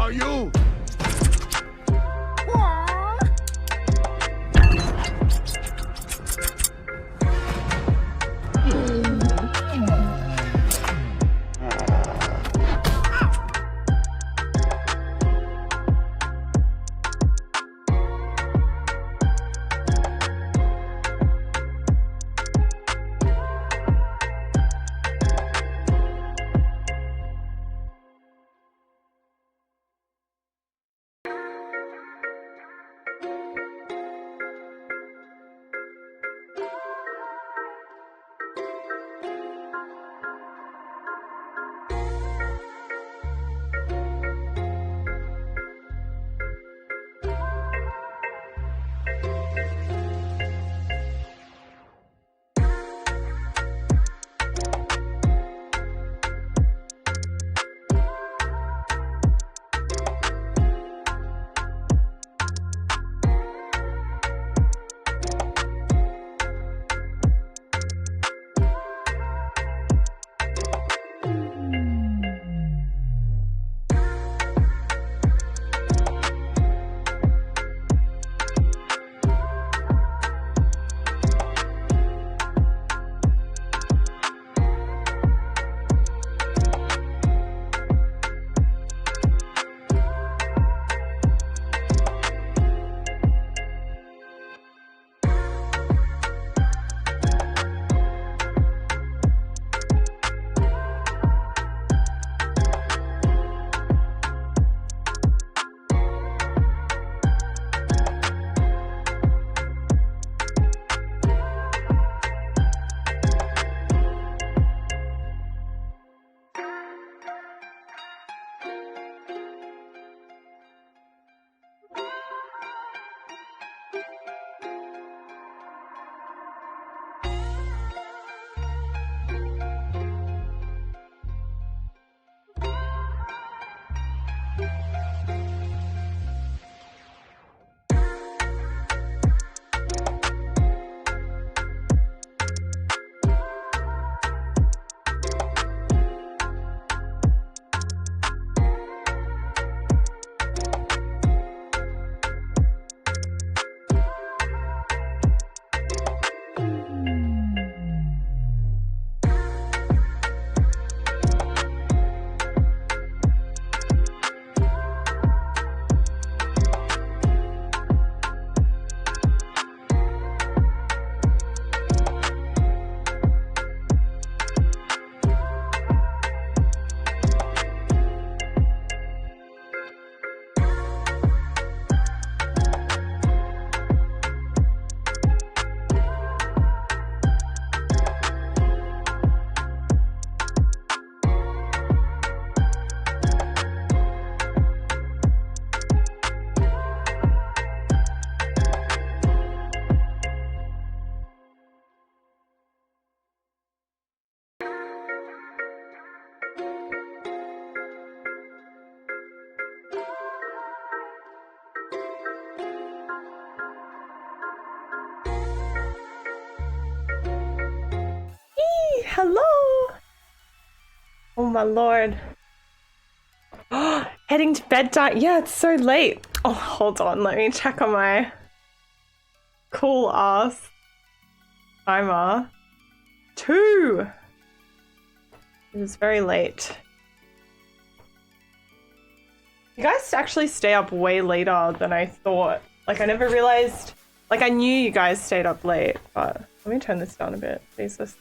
about you? Hello! Oh my lord. Heading to bedtime. Yeah, it's so late. Oh, hold on. Let me check on my cool ass timer. 2! It is very late. You guys actually stay up way later than I thought. Like, I never realized. Like, I knew you guys stayed up late, but let me turn this down a bit. Jesus.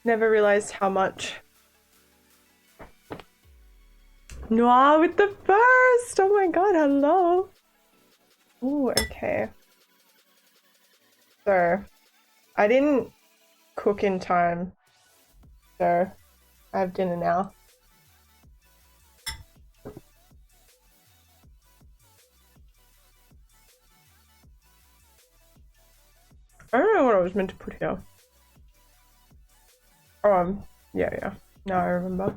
Never realized how much. Noir with the first! Oh my god, hello! Ooh, okay. So, I didn't cook in time, so I have dinner now. I don't know what I was meant to put here. Oh, yeah. Now I remember.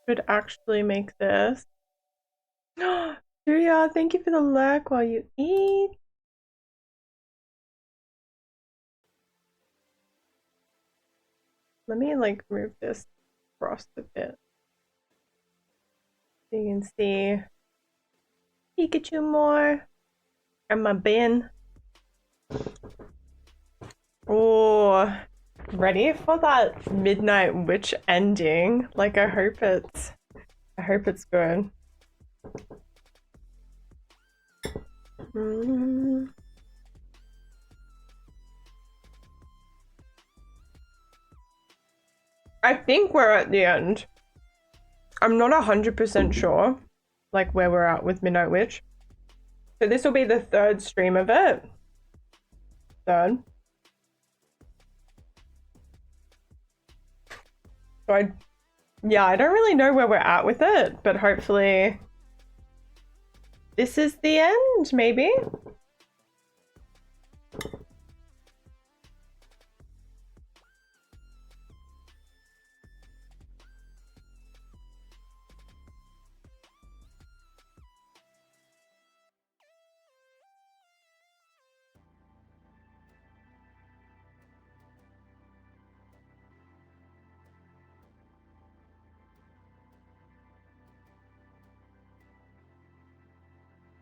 Could actually make this. Julia, thank you for the lurk while you eat. Let me like move this across a bit so you can see Pikachu more and my bin. Oh, ready for that Midnight Witch ending? Like I hope it's good. I think we're at the end. I'm not 100% sure, like where we're at with Midnight Witch. So this will be the third stream of it. Third. So I don't really know where we're at with it, but hopefully this is the end, maybe?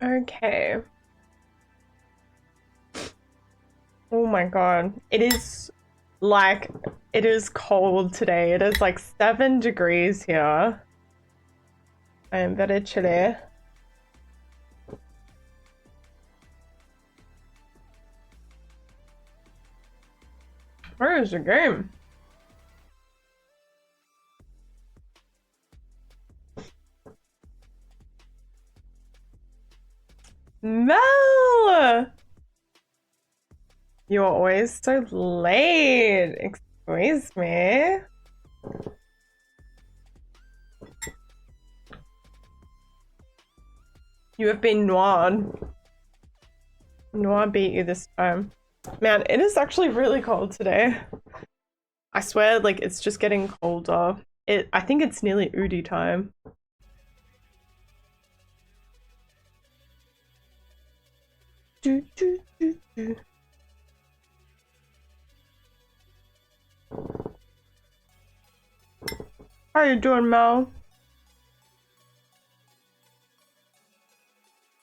Okay. Oh my god. It is cold today. It is like 7 degrees here. I am very chilly. Where is the game? Mel! You're always so late. Excuse me. You have been noired. Noir beat you this time. Man, it is actually really cold today. I swear, like, it's just getting colder. I think it's nearly Udi time. How you doing, Mel?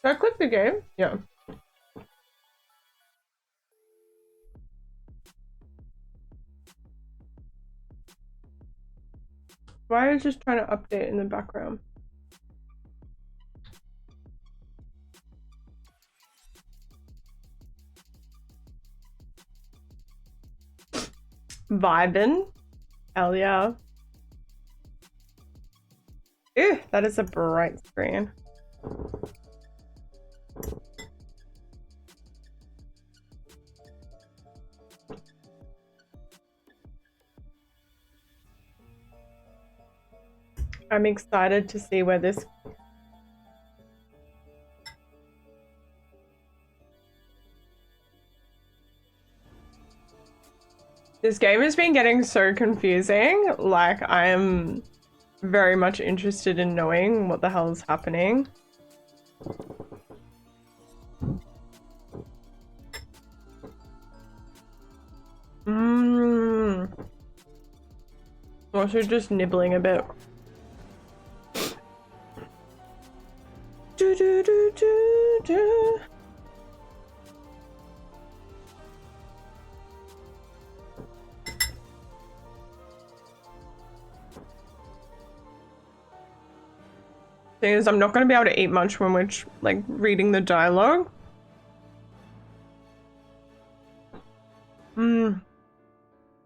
Did I click the game? Yeah. Why is just trying to update in the background? Vibin? Hell yeah. Ew, that is a bright screen. I'm excited to see where this... This game has been getting so confusing. Like, I am very much interested in knowing what the hell is happening. Also just nibbling a bit. Do do do do do. Thing is, I'm not going to be able to eat much when we're like reading the dialogue. I've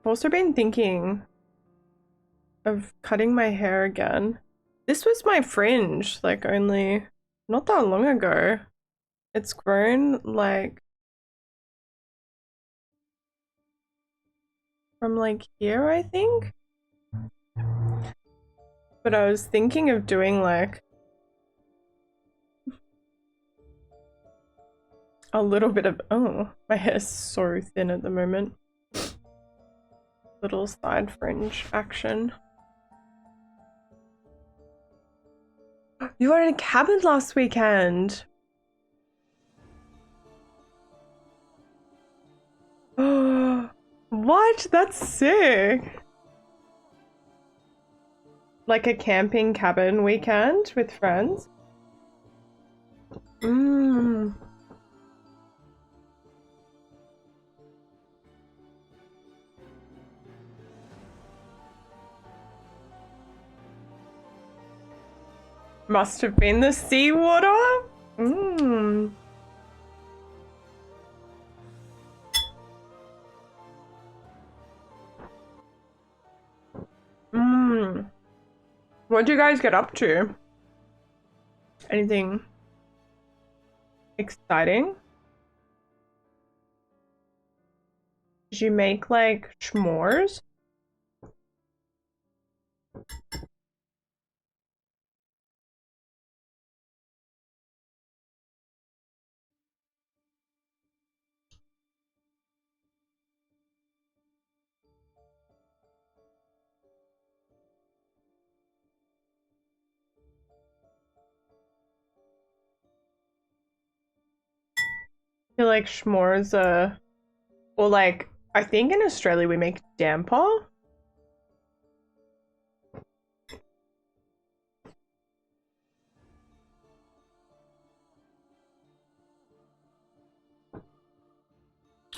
also been thinking of cutting my hair again. This was my fringe, like only not that long ago. It's grown like from like here, I think. But I was thinking of doing like a little bit of, oh, my hair's so thin at the moment. Little side fringe action. You were in a cabin last weekend. Oh, what? That's sick. Like a camping cabin weekend with friends. Mmm. Must have been the seawater. Mmm. Mmm. What'd you guys get up to? Anything exciting? Did you make like s'mores? I feel like s'mores or like, I think in Australia we make damper.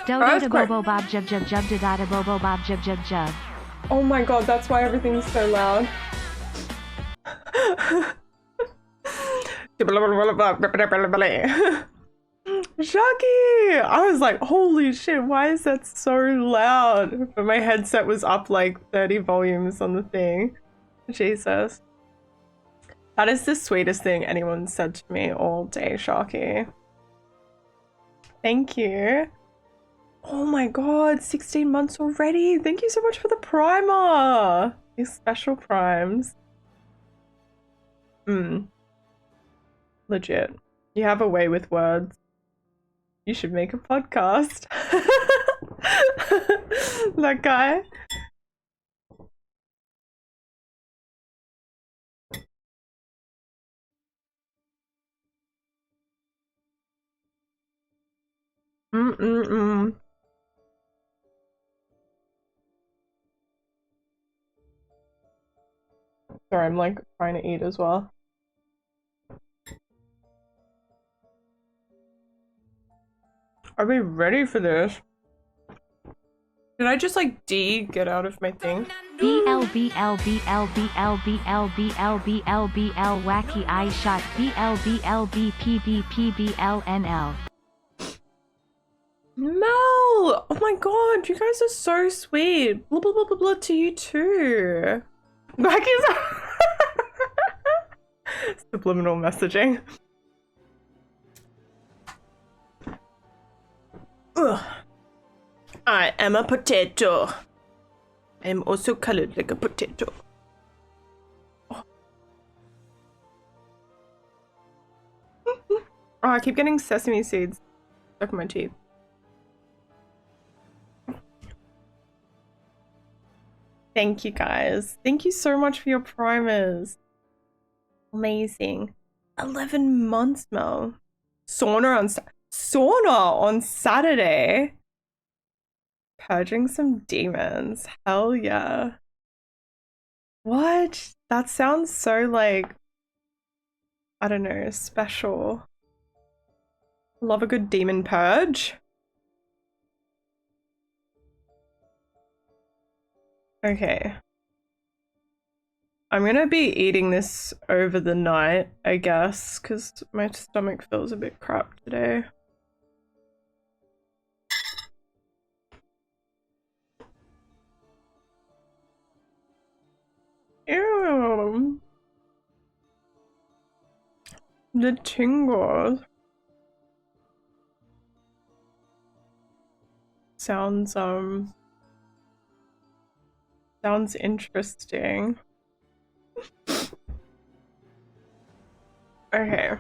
Dodo to bobo bob jub jub jub da bobo bob jub jub jub. Oh my god, that's why everything's so loud. Shaki! I was like, holy shit, why is that so loud? But my headset was up like 30 volumes on the thing. Jesus. That is the sweetest thing anyone said to me all day, Shaki. Thank you. Oh my god, 16 months already. Thank you so much for the primer. These special primes. Legit. You have a way with words. You should make a podcast. That guy. Sorry, I'm like trying to eat as well. Are we ready for this? Did I just like get out of my thing? BLBLBLBLBLBLBL wacky eye shot BLBLBPBPBLNL. Mel! Oh my god, you guys are so sweet. Blah blah blah blah blah to you too. Wacky's subliminal messaging. Ugh. I am a potato. I am also colored like a potato. Oh. Oh, I keep getting sesame seeds stuck in my teeth. Thank you guys. Thank you so much for your primers. Amazing. 11 months, Mel. Sauna on Saturday. Purging some demons. Hell yeah. What? That sounds so like, I don't know, special. Love a good demon purge. Okay. I'm gonna be eating this over the night, I guess, because my stomach feels a bit crap today. Ew. The tingles. Sounds interesting. Okay.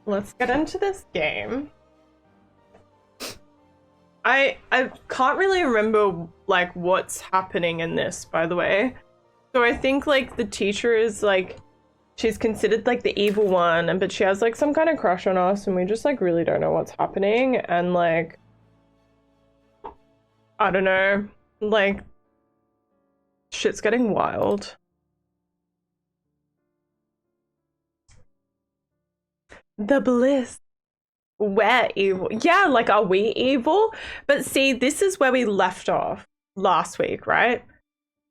Let's get into this game. I can't really remember like what's happening in this, by the way. So I think like the teacher is like, she's considered like the evil one, but she has like some kind of crush on us and we just like really don't know what's happening, and like, I don't know, like shit's getting wild. The bliss. We're evil. Yeah, like, are we evil? But see, this is where we left off last week, right?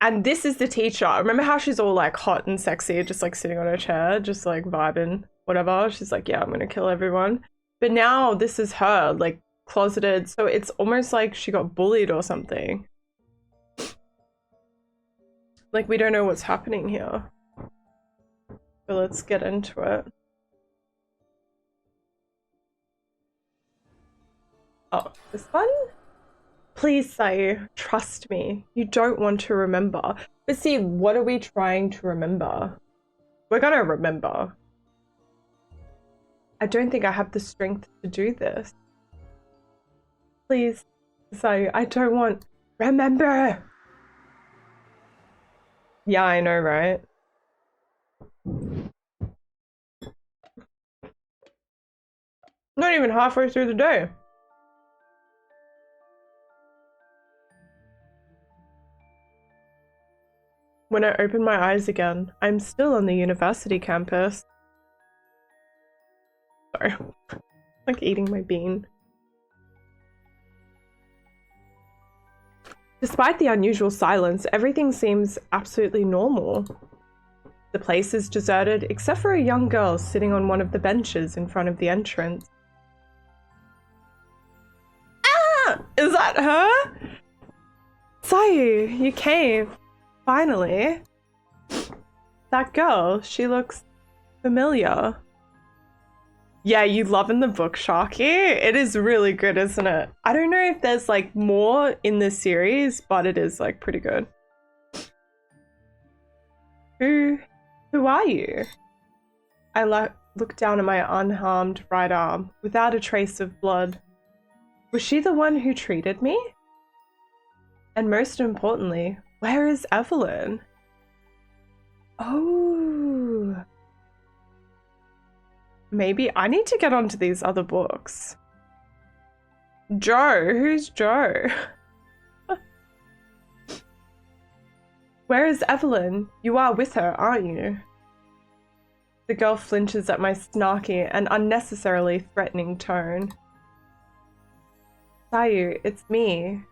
And this is the teacher. Remember how she's all like hot and sexy, just like sitting on her chair, just like vibing, whatever. She's like, yeah, I'm gonna kill everyone. But now this is her, like closeted. So it's almost like she got bullied or something. Like, we don't know what's happening here. But let's get into it. Oh, this one? Please say, trust me, you don't want to remember. But see, what are we trying to remember? We're gonna remember. I don't think I have the strength to do this. Please say, I don't want... Remember! Yeah, I know, right? Not even halfway through the day. When I open my eyes again, I'm still on the university campus. Sorry. Like eating my bean. Despite the unusual silence, everything seems absolutely normal. The place is deserted except for a young girl sitting on one of the benches in front of the entrance. Ah! Is that her? Sayu, you came. Finally. That girl, she looks familiar. Yeah, you loving the book, Sharky? It is really good, isn't it? I don't know if there's like more in this series, but it is like pretty good. Who are you? I look down at my unharmed right arm, without a trace of blood. Was she the one who treated me? And most importantly, where is Evelyn? Oh. Maybe I need to get onto these other books. Joe? Who's Joe? Where is Evelyn? You are with her, aren't you? The girl flinches at my snarky and unnecessarily threatening tone. Sayu, it's me.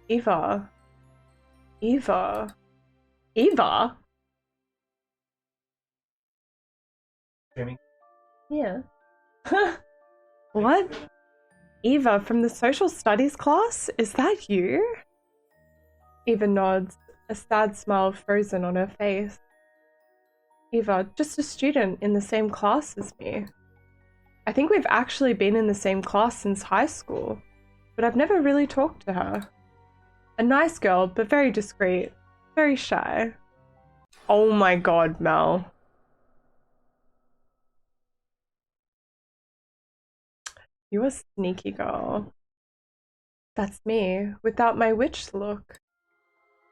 Eva. Eva? Eva? Jamie? Yeah. What? Eva from the social studies class? Is that you? Eva nods, a sad smile frozen on her face. Eva, just a student in the same class as me. I think we've actually been in the same class since high school, but I've never really talked to her. A nice girl, but very discreet, very shy. Oh my god, Mel. You a sneaky girl. That's me, without my witch look.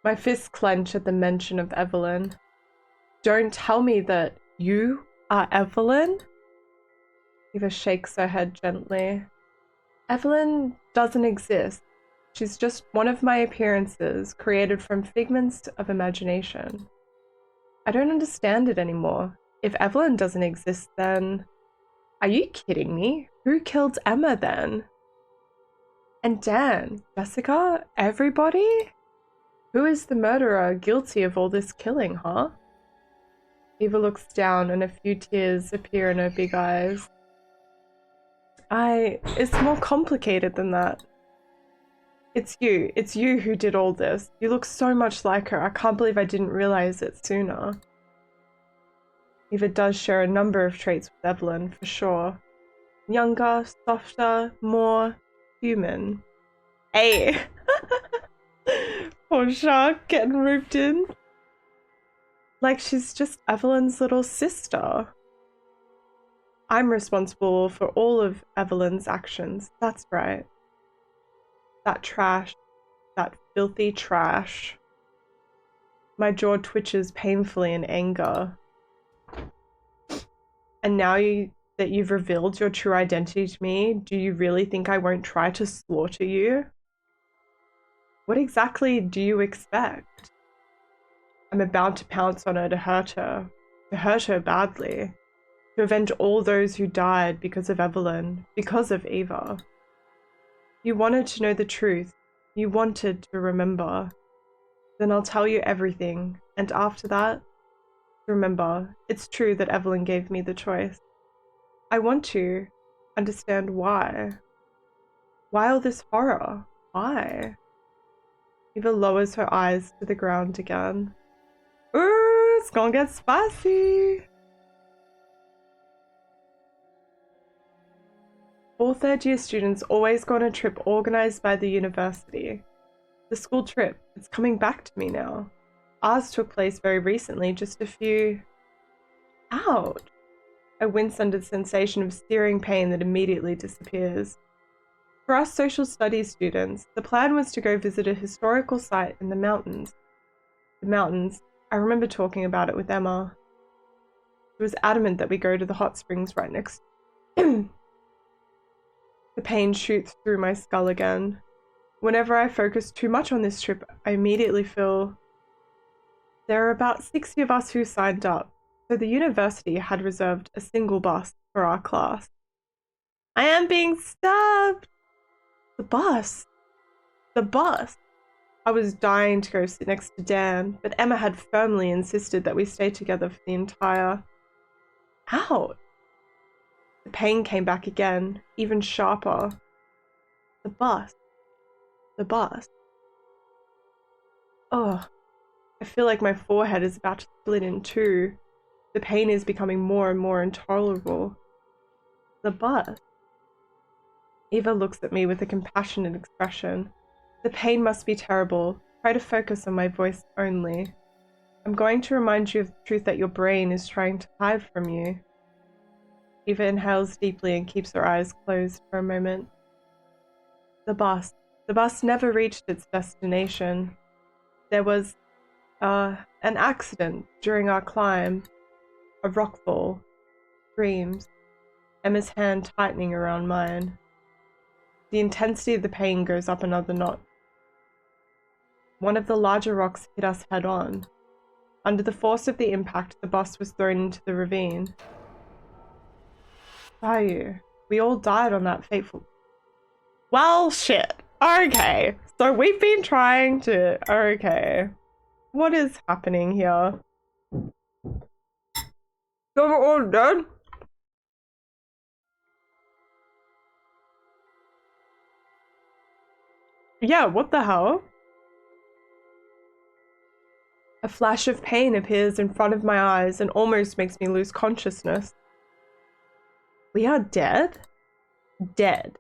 My fists clench at the mention of Evelyn. Don't tell me that you are Evelyn? Eva shakes her head gently. Evelyn doesn't exist. She's just one of my appearances, created from figments of imagination. I don't understand it anymore. If Evelyn doesn't exist, then... Are you kidding me? Who killed Emma then? And Dan, Jessica, everybody? Who is the murderer guilty of all this killing, huh? Eva looks down and a few tears appear in her big eyes. It's more complicated than that. It's you who did all this. You look so much like her. I can't believe I didn't realize it sooner. Eva does share a number of traits with Evelyn, for sure. Younger, softer, more human. Hey! Poor Shark getting roped in. Like she's just Evelyn's little sister. I'm responsible for all of Evelyn's actions. That's right. That trash. That filthy trash. My jaw twitches painfully in anger. And now that you've revealed your true identity to me, do you really think I won't try to slaughter you? What exactly do you expect? I'm about to pounce on her to hurt her badly. to avenge all those who died because of Evelyn, because of Eva. You wanted to know the truth. You wanted to remember. Then I'll tell you everything, and after that, remember, it's true that Evelyn gave me the choice. I want to understand why. Why all this horror? Why? Eva lowers her eyes to the ground again. Ooh, it's gonna get spicy! All third-year students always go on a trip organized by the university. The school trip, it's coming back to me now. Ours took place very recently, just a few... Ouch! I wince under the sensation of searing pain that immediately disappears. For us social studies students, the plan was to go visit a historical site in the mountains. The mountains, I remember talking about it with Emma. She was adamant that we go to the hot springs right next. The pain shoots through my skull again. Whenever I focus too much on this trip, I immediately feel... There are about 60 of us who signed up, so the university had reserved a single bus for our class. I am being stabbed! The bus! The bus! I was dying to go sit next to Dan, but Emma had firmly insisted that we stay together for the entire... Ouch! The pain came back again, even sharper. The bus. The bus. Oh, I feel like my forehead is about to split in two. The pain is becoming more and more intolerable. The bus. Eva looks at me with a compassionate expression. The pain must be terrible. Try to focus on my voice only. I'm going to remind you of the truth that your brain is trying to hide from you. Eva inhales deeply and keeps her eyes closed for a moment. The bus. The bus never reached its destination. There was an accident during our climb. A rockfall. Screams. Emma's hand tightening around mine. The intensity of the pain goes up another notch. One of the larger rocks hit us head on. Under the force of the impact, the bus was thrown into the ravine. Sayu, we all died on that fateful... Well, shit. Okay. So we've been trying to... Okay. What is happening here? You're all dead? Yeah, what the hell? A flash of pain appears in front of my eyes and almost makes me lose consciousness. We are dead? Dead.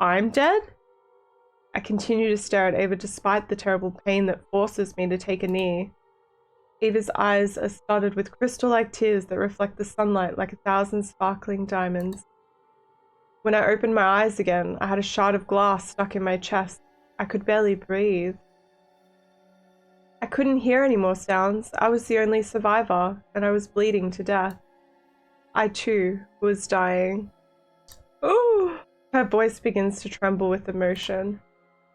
I'm dead? I continue to stare at Eva despite the terrible pain that forces me to take a knee. Eva's eyes are studded with crystal-like tears that reflect the sunlight like 1,000 sparkling diamonds. When I opened my eyes again, I had a shard of glass stuck in my chest. I could barely breathe. I couldn't hear any more sounds. I was the only survivor, and I was bleeding to death. I too was dying. Oh! Her voice begins to tremble with emotion.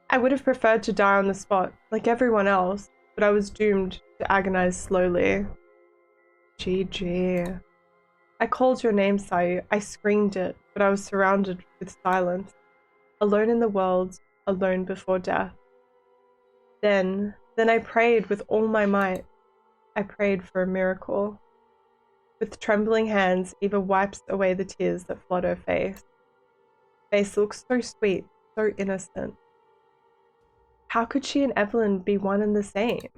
I would have preferred to die on the spot, like everyone else, but I was doomed to agonize slowly. GG. I called your name, Sayu. I screamed it, but I was surrounded with silence. Alone in the world, alone before death. Then I prayed with all my might. I prayed for a miracle. With trembling hands, Eva wipes away the tears that flood her face. Face looks so sweet, so innocent. How could she and Evelyn be one and the same?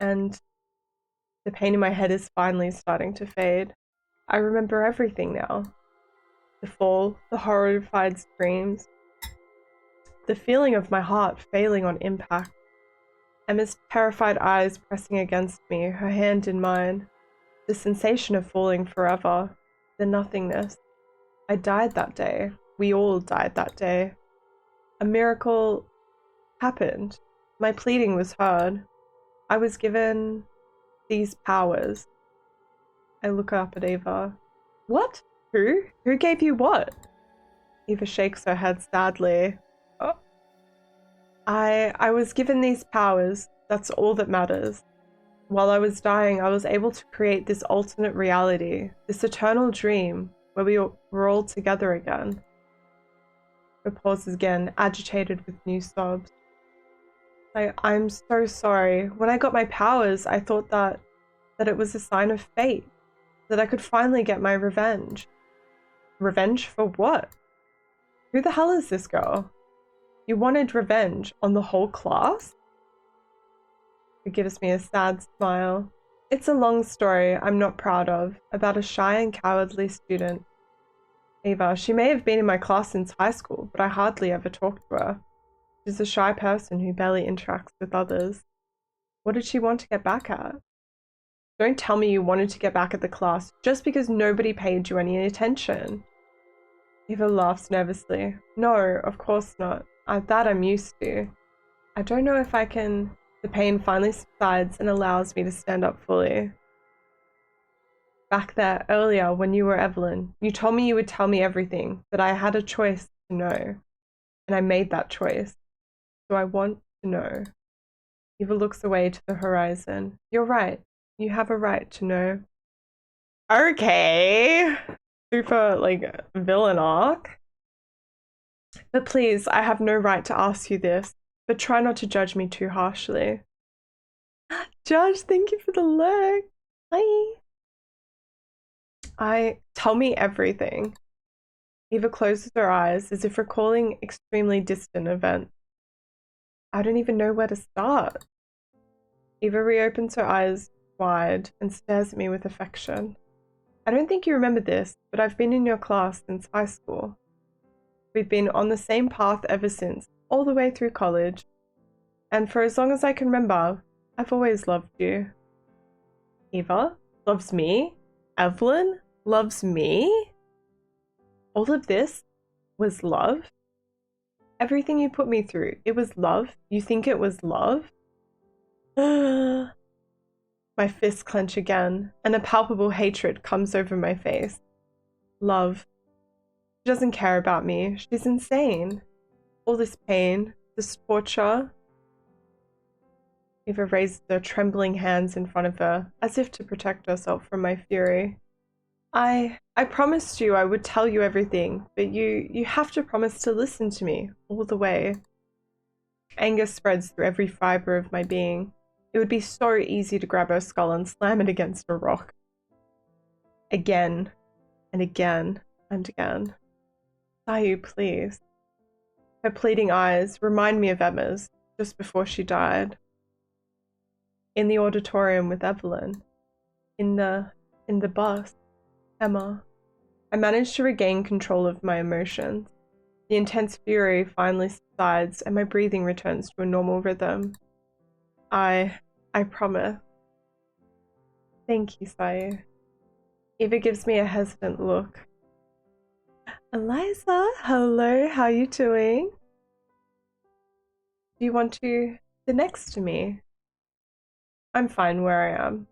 And the pain in my head is finally starting to fade. I remember everything now. The fall, the horrified screams, the feeling of my heart failing on impact. Emma's terrified eyes pressing against me, her hand in mine. The sensation of falling forever. The nothingness. I died that day. We all died that day. A miracle happened. My pleading was heard. I was given these powers. I look up at Eva. What? Who? Who gave you what? Eva shakes her head sadly. Oh. I was given these powers. That's all that matters. While I was dying, I was able to create this alternate reality, this eternal dream where we were all together again. Her pauses again, agitated with new sobs. I'm so sorry. When I got my powers, I thought that it was a sign of fate, that I could finally get my revenge. Revenge for what? Who the hell is this girl? You wanted revenge on the whole class? It gives me a sad smile. It's a long story I'm not proud of, about a shy and cowardly student. Eva, she may have been in my class since high school, but I hardly ever talked to her. She's a shy person who barely interacts with others. What did she want to get back at? Don't tell me you wanted to get back at the class just because nobody paid you any attention. Eva laughs nervously. No, of course not. That I'm used to. I don't know if I can... The pain finally subsides and allows me to stand up fully. Back there, earlier, when you were Evelyn, you told me you would tell me everything, that I had a choice to know. And I made that choice. So I want to know. Eva looks away to the horizon. You're right. You have a right to know. Okay. Super, villain arc. But please, I have no right to ask you this. But try not to judge me too harshly. Judge, thank you for the lurk. Hi. Tell me everything. Eva closes her eyes as if recalling extremely distant events. I don't even know where to start. Eva reopens her eyes wide and stares at me with affection. I don't think you remember this, but I've been in your class since high school. We've been on the same path ever since, all the way through college. And for as long as I can remember, I've always loved you. Eva loves me? Evelyn loves me? All of this was love? Everything you put me through, it was love? You think it was love? My fists clench again, and a palpable hatred comes over my face. Love. She doesn't care about me. She's insane. All this pain, this torture. Eva raises her trembling hands in front of her, as if to protect herself from my fury. I promised you I would tell you everything, but you have to promise to listen to me all the way. Anger spreads through every fiber of my being. It would be so easy to grab her skull and slam it against a rock. Again, and again, and again. Sayu, please. Her pleading eyes remind me of Emma's, just before she died. In the auditorium with Evelyn. In the bus. Emma. I managed to regain control of my emotions. The intense fury finally subsides and my breathing returns to a normal rhythm. I promise. Thank you, Sayu. Eva gives me a hesitant look. Eliza, hello, how are you doing? Do you want to sit next to me? I'm fine where I am.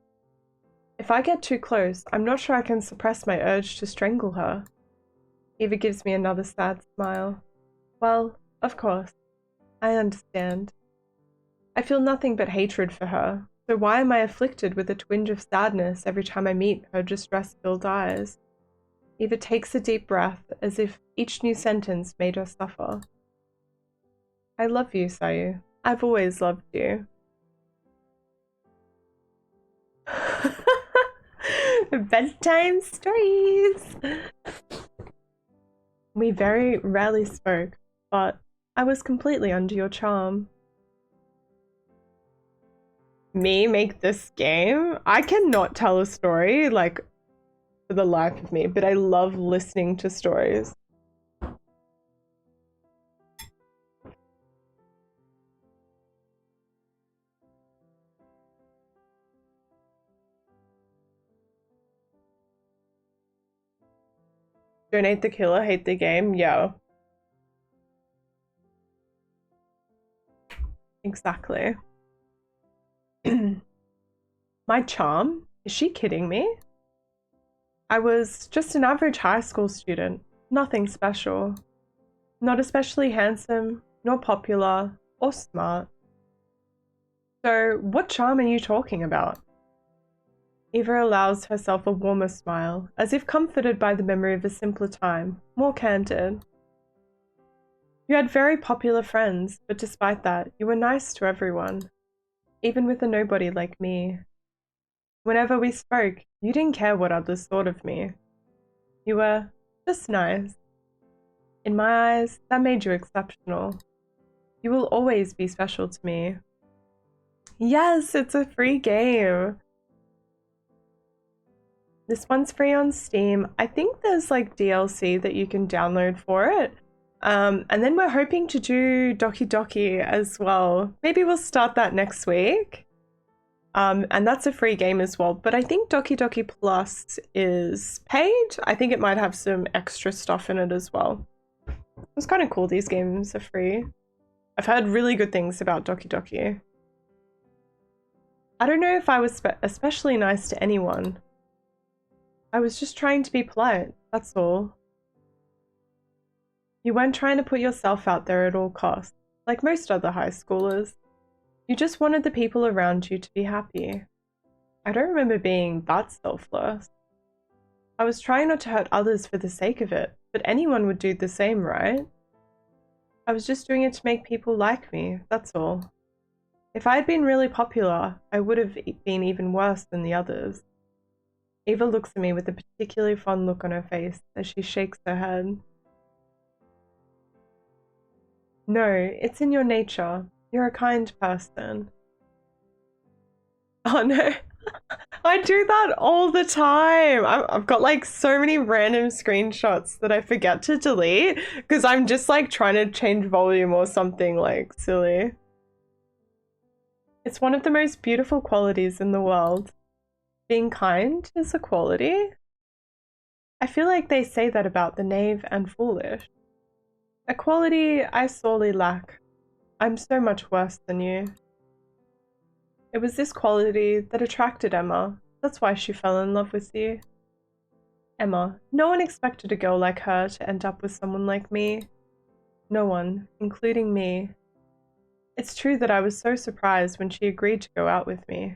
If I get too close, I'm not sure I can suppress my urge to strangle her. Eva gives me another sad smile. Well, of course. I understand. I feel nothing but hatred for her, so why am I afflicted with a twinge of sadness every time I meet her distress-filled eyes? Eva takes a deep breath, as if each new sentence made her suffer. I love you, Sayu. I've always loved you. Bedtime stories! We very rarely spoke, but I was completely under your charm. Me make this game? I cannot tell a story, for the life of me, but I love listening to stories. Donate the killer, hate the game, yo. Exactly. My charm? Is she kidding me? I was just an average high school student, nothing special. Not especially handsome, nor popular, or smart. So, what charm are you talking about? Eva allows herself a warmer smile, as if comforted by the memory of a simpler time, more candid. You had very popular friends, but despite that, you were nice to everyone, even with a nobody like me. Whenever we spoke, you didn't care what others thought of me. You were just nice. In my eyes, that made you exceptional. You will always be special to me. Yes, it's a free game. This one's free on Steam. I think there's like DLC that you can download for it. And then we're hoping to do Doki Doki as well. Maybe we'll start that next week. And that's a free game as well. But I think Doki Doki Plus is paid. I think it might have some extra stuff in it as well. It's kind of cool these games are free. I've heard really good things about Doki Doki. I don't know if I was especially nice to anyone. I was just trying to be polite, that's all. You weren't trying to put yourself out there at all costs, like most other high schoolers. You just wanted the people around you to be happy. I don't remember being that selfless. I was trying not to hurt others for the sake of it, but anyone would do the same, right? I was just doing it to make people like me, that's all. If I had been really popular, I would have been even worse than the others. Eva looks at me with a particularly fond look on her face as she shakes her head. No, it's in your nature. You're a kind person. Oh no, I do that all the time. I've got like so many random screenshots that I forget to delete because I'm just like trying to change volume or something like silly. It's one of the most beautiful qualities in the world. Being kind is a quality. I feel like they say that about the naive and foolish. A quality I sorely lack. I'm so much worse than you. It was this quality that attracted Emma. That's why she fell in love with you. Emma, no one expected a girl like her to end up with someone like me. No one, including me. It's true that I was so surprised when she agreed to go out with me.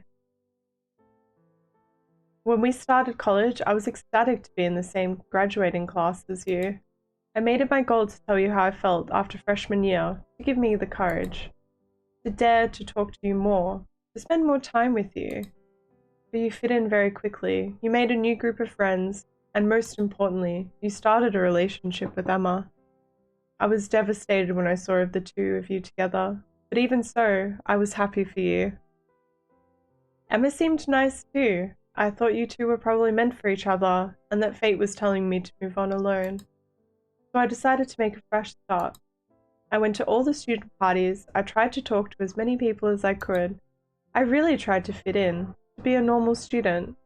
When we started college, I was ecstatic to be in the same graduating class as you. I made it my goal to tell you how I felt after freshman year, to give me the courage, to dare to talk to you more, to spend more time with you. But you fit in very quickly, you made a new group of friends, and most importantly, you started a relationship with Emma. I was devastated when I saw the two of you together, but even so, I was happy for you. Emma seemed nice too. I thought you two were probably meant for each other, and that fate was telling me to move on alone. So I decided to make a fresh start. I went to all the student parties, I tried to talk to as many people as I could. I really tried to fit in, to be a normal student.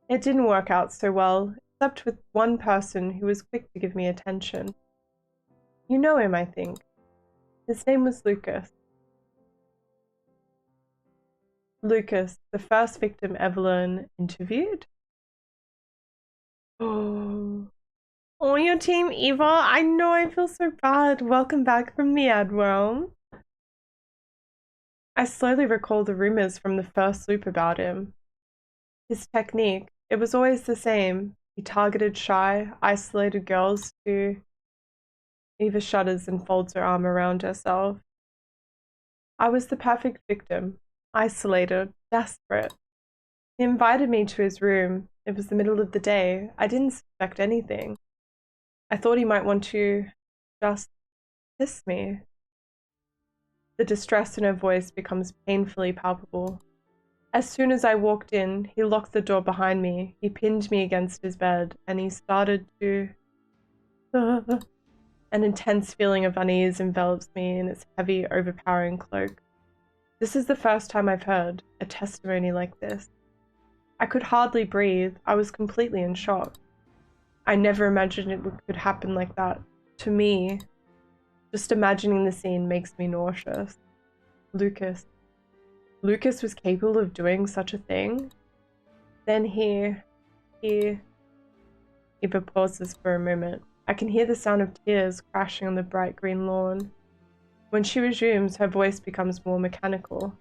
It didn't work out so well, except with one person who was quick to give me attention. You know him, I think. His name was Lucas. Lucas, the first victim Evelyn interviewed. Oh, your team, Eva. I know, I feel so bad. Welcome back from the ad realm. I slowly recall the rumors from the first loop about him. His technique, it was always the same. He targeted shy, isolated girls too. Eva shudders and folds her arm around herself. I was the perfect victim. Isolated, desperate. He invited me to his room. It was the middle of the day. I didn't suspect anything. I thought he might want to just kiss me. The distress in her voice becomes painfully palpable. As soon as I walked in, he locked the door behind me. He pinned me against his bed, and he started to... An intense feeling of unease envelops me in its heavy, overpowering cloak. This is the first time I've heard a testimony like this. I could hardly breathe. I was completely in shock. I never imagined it could happen like that. To me, just imagining the scene makes me nauseous. Lucas. Lucas was capable of doing such a thing? Then Eva pauses for a moment. I can hear the sound of tears crashing on the bright green lawn. When she resumes, her voice becomes more mechanical.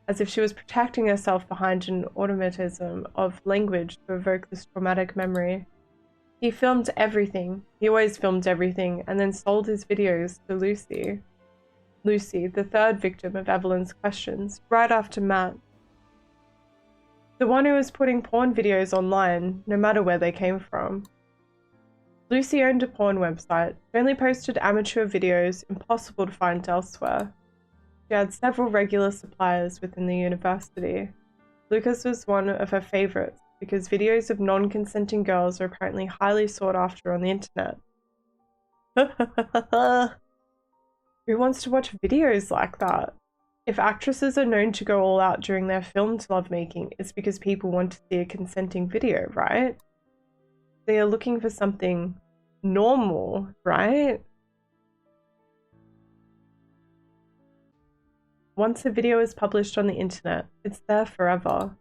as if she was protecting herself behind an automatism of language to evoke this traumatic memory. He filmed everything. He always filmed everything and then sold his videos to Lucy. Lucy, the third victim of Evelyn's questions, right after Matt. The one who was putting porn videos online, no matter where they came from. Lucy owned a porn website. She only posted amateur videos impossible to find elsewhere. She had several regular suppliers within the university. Lucas was one of her favorites because videos of non-consenting girls are apparently highly sought after on the internet. Who wants to watch videos like that? If actresses are known to go all out during their filmed lovemaking, it's because people want to see a consenting video, right? They are looking for something normal, right? Once a video is published on the internet, it's there forever.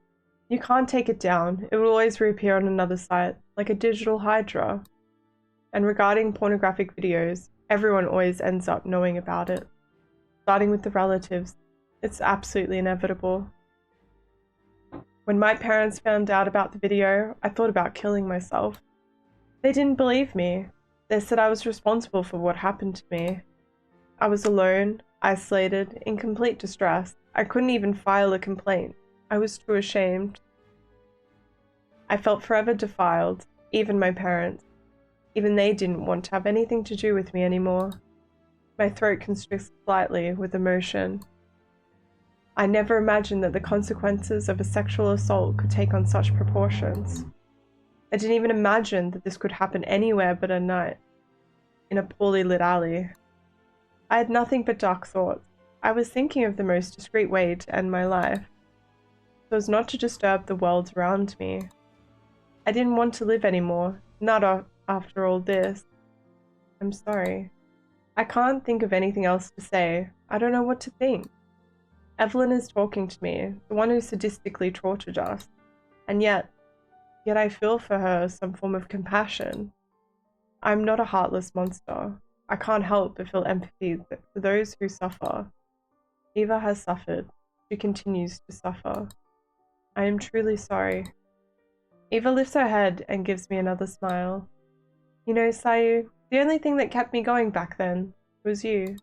You can't take it down. It will always reappear on another site, like a digital hydra. And regarding pornographic videos, everyone always ends up knowing about it. Starting with the relatives, it's absolutely inevitable. When my parents found out about the video, I thought about killing myself. They didn't believe me. They said I was responsible for what happened to me. I was alone, isolated, in complete distress. I couldn't even file a complaint. I was too ashamed. I felt forever defiled, even my parents. Even they didn't want to have anything to do with me anymore. My throat constricts slightly with emotion. I never imagined that the consequences of a sexual assault could take on such proportions. I didn't even imagine that this could happen anywhere but at night, in a poorly lit alley. I had nothing but dark thoughts. I was thinking of the most discreet way to end my life, so as not to disturb the world around me. I didn't want to live anymore, not after all this. I'm sorry. I can't think of anything else to say. I don't know what to think. Evelyn is talking to me, the one who sadistically tortured us, and yet I feel for her some form of compassion. I'm not a heartless monster. I can't help but feel empathy for those who suffer. Eva has suffered. She continues to suffer. I am truly sorry. Eva lifts her head and gives me another smile. You know, Sayu, the only thing that kept me going back then was you.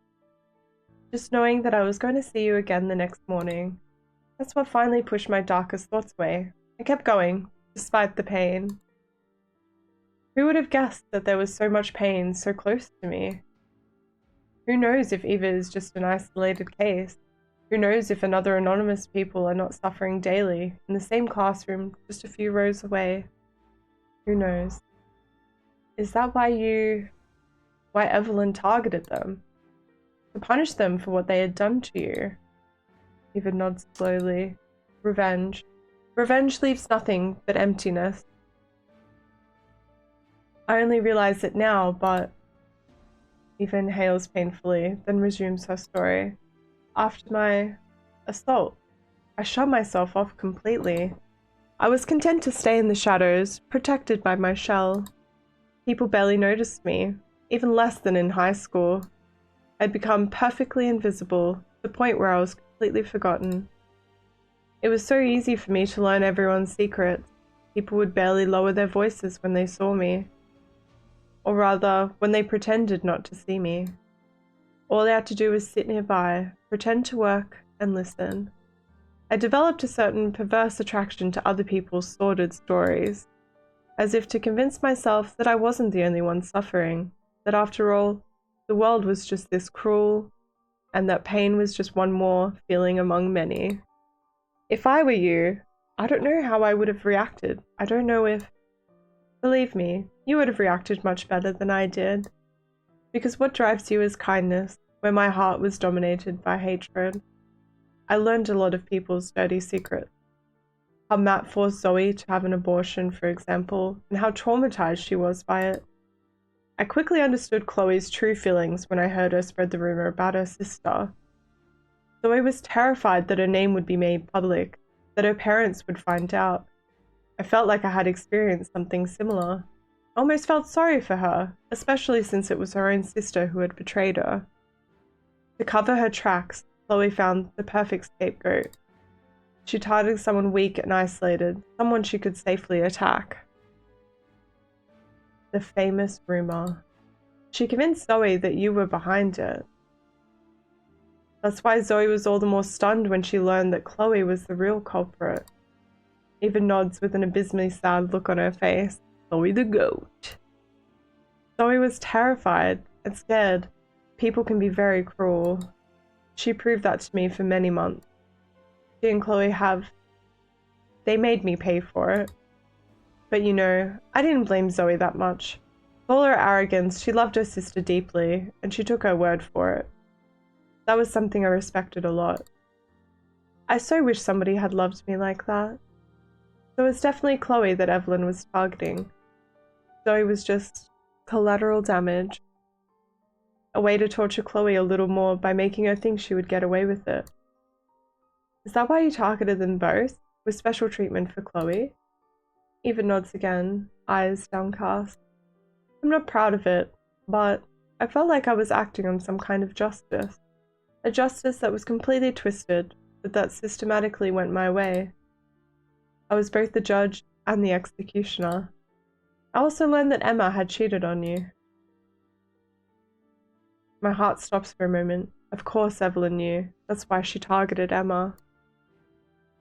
Just knowing that I was going to see you again the next morning. That's what finally pushed my darkest thoughts away. I kept going, despite the pain. Who would have guessed that there was so much pain so close to me? Who knows if Eva is just an isolated case? Who knows if another anonymous people are not suffering daily in the same classroom just a few rows away? Who knows? Is that why Evelyn targeted them? To punish them for what they had done to you? Eva nods slowly. Revenge. Revenge leaves nothing but emptiness. I only realize it now, but... Eva inhales painfully, then resumes her story. After my assault, I shut myself off completely. I was content to stay in the shadows, protected by my shell. People barely noticed me, even less than in high school. I'd become perfectly invisible, to the point where I was completely forgotten. It was so easy for me to learn everyone's secrets. People would barely lower their voices when they saw me. Or rather, when they pretended not to see me. All I had to do was sit nearby, pretend to work, and listen. I developed a certain perverse attraction to other people's sordid stories, as if to convince myself that I wasn't the only one suffering, that after all, the world was just this cruel, and that pain was just one more feeling among many. If I were you, I don't know how I would have reacted. I don't know if... Believe me, you would have reacted much better than I did. Because what drives you is kindness, where my heart was dominated by hatred. I learned a lot of people's dirty secrets. How Matt forced Zoe to have an abortion, for example, and how traumatized she was by it. I quickly understood Chloe's true feelings when I heard her spread the rumor about her sister. Zoe was terrified that her name would be made public, that her parents would find out. I felt like I had experienced something similar. I almost felt sorry for her, especially since it was her own sister who had betrayed her. To cover her tracks, Chloe found the perfect scapegoat. She targeted someone weak and isolated, someone she could safely attack. The famous rumor. She convinced Zoe that you were behind it. That's why Zoe was all the more stunned when she learned that Chloe was the real culprit. Eva nods with an abysmally sad look on her face. Chloe the goat. Zoe was terrified and scared. People can be very cruel. She proved that to me for many months. She and Chloe they made me pay for it. But you know, I didn't blame Zoe that much. For all her arrogance, she loved her sister deeply, and she took her word for it. That was something I respected a lot. I so wish somebody had loved me like that. So it was definitely Chloe that Evelyn was targeting. Zoe was just collateral damage. A way to torture Chloe a little more by making her think she would get away with it. Is that why you targeted them both, with special treatment for Chloe? Eva nods again, eyes downcast. I'm not proud of it, but I felt like I was acting on some kind of justice. A justice that was completely twisted, but that systematically went my way. I was both the judge and the executioner. I also learned that Emma had cheated on you. My heart stops for a moment. Of course Evelyn knew. That's why she targeted Emma.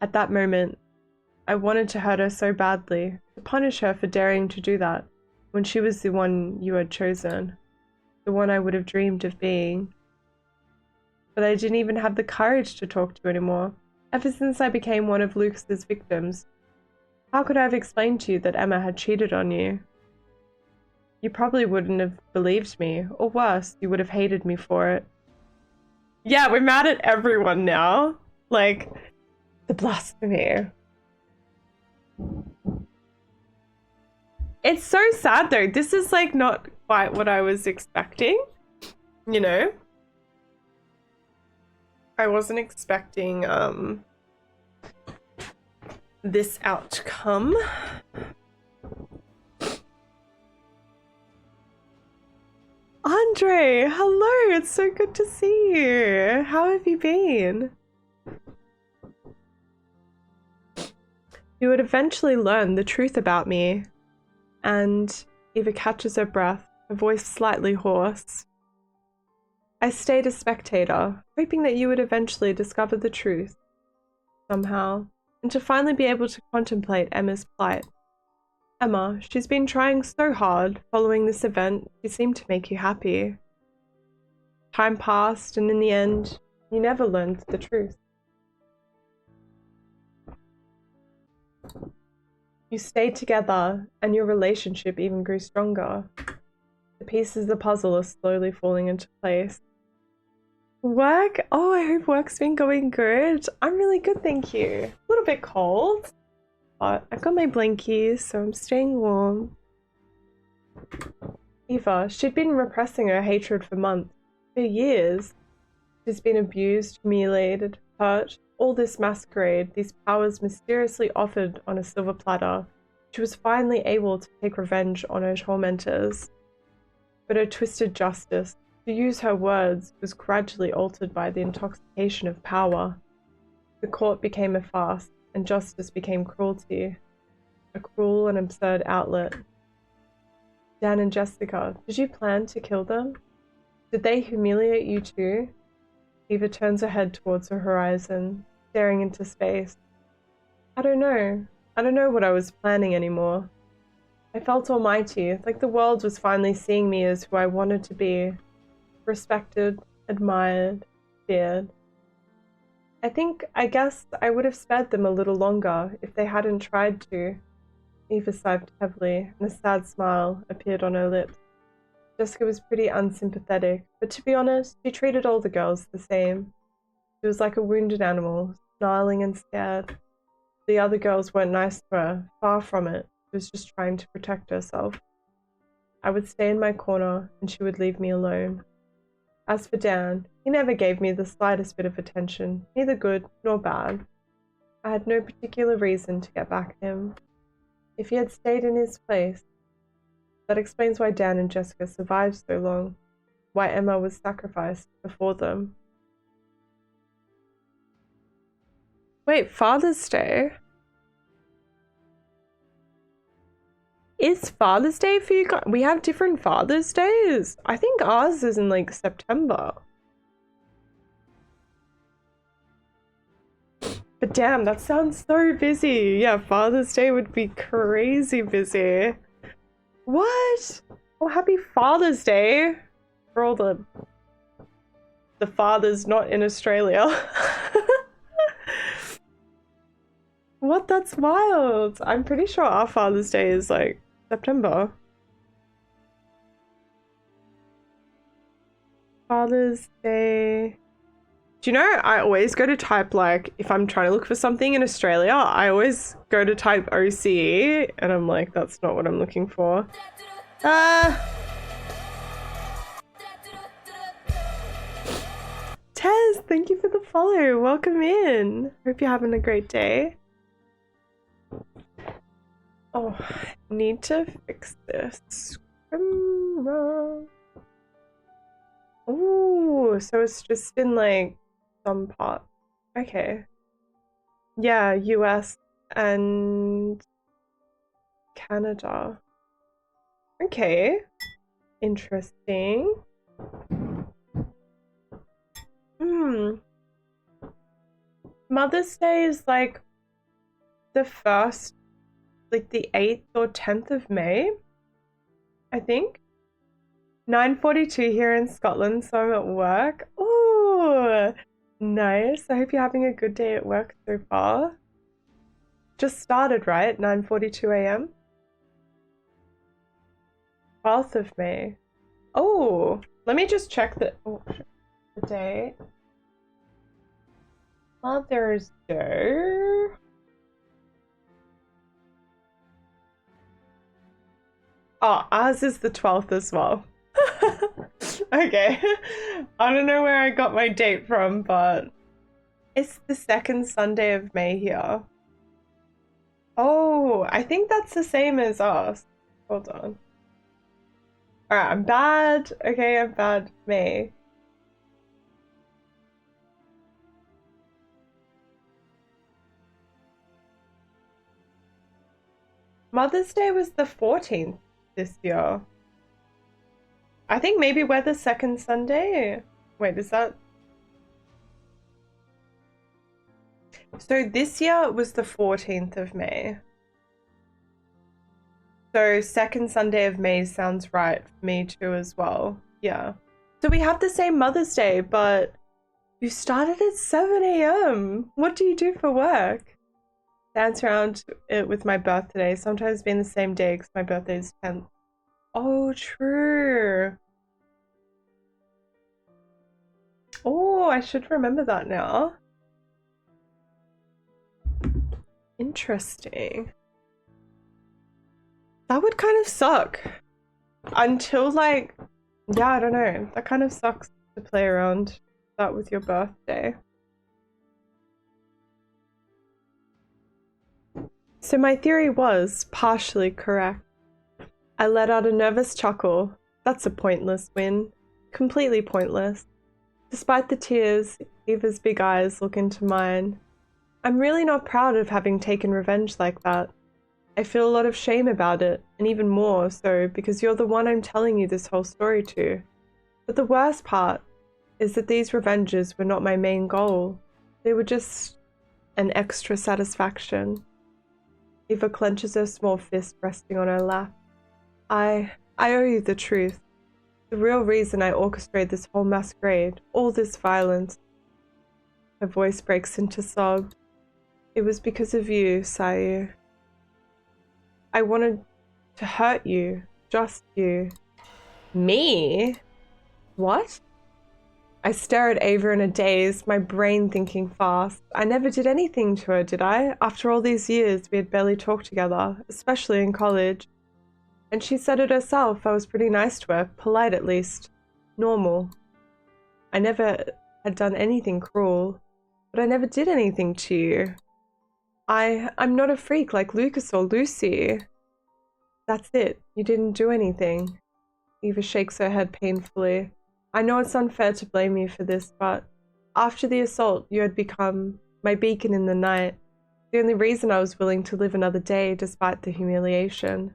At that moment, I wanted to hurt her so badly, to punish her for daring to do that, when she was the one you had chosen, the one I would have dreamed of being. But I didn't even have the courage to talk to anymore, ever since I became one of Lucas's victims. How could I have explained to you that Emma had cheated on you? You probably wouldn't have believed me, or worse, you would have hated me for it. Yeah, we're mad at everyone now. Like, the blasphemy. It's so sad though. This is like not quite what I was expecting, you know? I wasn't expecting this outcome. Andre, hello, it's so good to see you. How have you been? You would eventually learn the truth about me. And Eva catches her breath, her voice slightly hoarse. I stayed a spectator, hoping that you would eventually discover the truth, somehow, and to finally be able to contemplate Emma's plight. Emma, she's been trying so hard. Following this event, she seemed to make you happy. Time passed, and in the end, you never learned the truth. You stayed together, and your relationship even grew stronger. The pieces of the puzzle are slowly falling into place. Work? Oh, I hope work's been going good. I'm really good, thank you. A little bit cold, but I've got my blankies, so I'm staying warm. Eva, she'd been repressing her hatred for months, for years. She's been abused, humiliated, hurt. All this masquerade, these powers mysteriously offered on a silver platter. She was finally able to take revenge on her tormentors. But her twisted justice, to use her words, was gradually altered by the intoxication of power. The court became a farce, and justice became cruelty. A cruel and absurd outlet. Dan and Jessica, did you plan to kill them? Did they humiliate you too? Eva turns her head towards the horizon, staring into space. I don't know. I don't know what I was planning anymore. I felt almighty, like the world was finally seeing me as who I wanted to be. Respected, admired, feared. I guess I would have spared them a little longer if they hadn't tried to. Eva sighed heavily, and a sad smile appeared on her lips. Jessica was pretty unsympathetic, but to be honest, she treated all the girls the same. She was like a wounded animal, snarling and scared. The other girls weren't nice to her, far from it. She was just trying to protect herself. I would stay in my corner, and she would leave me alone. As for Dan, he never gave me the slightest bit of attention, neither good nor bad. I had no particular reason to get back at him. If he had stayed in his place, that explains why Dan and Jessica survived so long, why Emma was sacrificed before them. Wait, Father's Day? Is Father's Day for you guys? We have different Father's Days. I think ours is in like September. But damn, that sounds so busy. Yeah, Father's Day would be crazy busy. What? Oh, happy Father's Day for all the fathers not in Australia. What? That's wild. I'm pretty sure our Father's Day is like September. Father's Day. Do you know, I always go to type, like, if I'm trying to look for something in Australia, I always go to type OCE, and I'm like, that's not what I'm looking for. Tez, thank you for the follow. Welcome in. Hope you're having a great day. Oh, I need to fix this. Ooh, so it's just in like some part. Okay. Yeah, US and Canada. Okay. Interesting. Mother's Day is like the 1st, like the 8th or 10th of May, I think. 9:42 here in Scotland, so I'm at work. Ooh, nice. I hope you're having a good day at work so far. Just started, right? 9:42 a.m. 12th of May. Oh, let me just check the date. Mother's Day. Oh, ours is the 12th as well. Okay. I don't know where I got my date from, but it's the 2nd Sunday of May here. Oh, I think that's the same as us. Hold on. Alright, I'm bad. Okay, I'm bad. May. Mother's Day was the 14th this year. I think maybe we're the 2nd Sunday. Wait, is that? So this year was the 14th of May. So 2nd Sunday of May sounds right for me too as well. Yeah. So we have the same Mother's Day, but you started at 7 a.m. What do you do for work? Dance around it with my birthday. Sometimes being the same day because my birthday is 10th. Oh, true. Oh, I should remember that now. Interesting. That would kind of suck. Until like, yeah, I don't know. That kind of sucks to play around that with your birthday. So my theory was partially correct. I let out a nervous chuckle. That's a pointless win. Completely pointless. Despite the tears, Eva's big eyes look into mine. I'm really not proud of having taken revenge like that. I feel a lot of shame about it, and even more so because you're the one I'm telling you this whole story to. But the worst part is that these revenges were not my main goal. They were just an extra satisfaction. Eva clenches her small fist resting on her lap. I owe you the truth. The real reason I orchestrated this whole masquerade, all this violence. Her voice breaks into sobs. It was because of you, Sayu. I wanted to hurt you, just you. Me? What? I stare at Ava in a daze, my brain thinking fast. I never did anything to her, did I? After all these years, we had barely talked together, especially in college. And she said it herself, I was pretty nice to her, polite at least. Normal. I never had done anything cruel, but I never did anything to you. I'm not a freak like Lucas or Lucy. That's it, you didn't do anything. Eva shakes her head painfully. I know it's unfair to blame you for this, but after the assault, you had become my beacon in the night, the only reason I was willing to live another day despite the humiliation,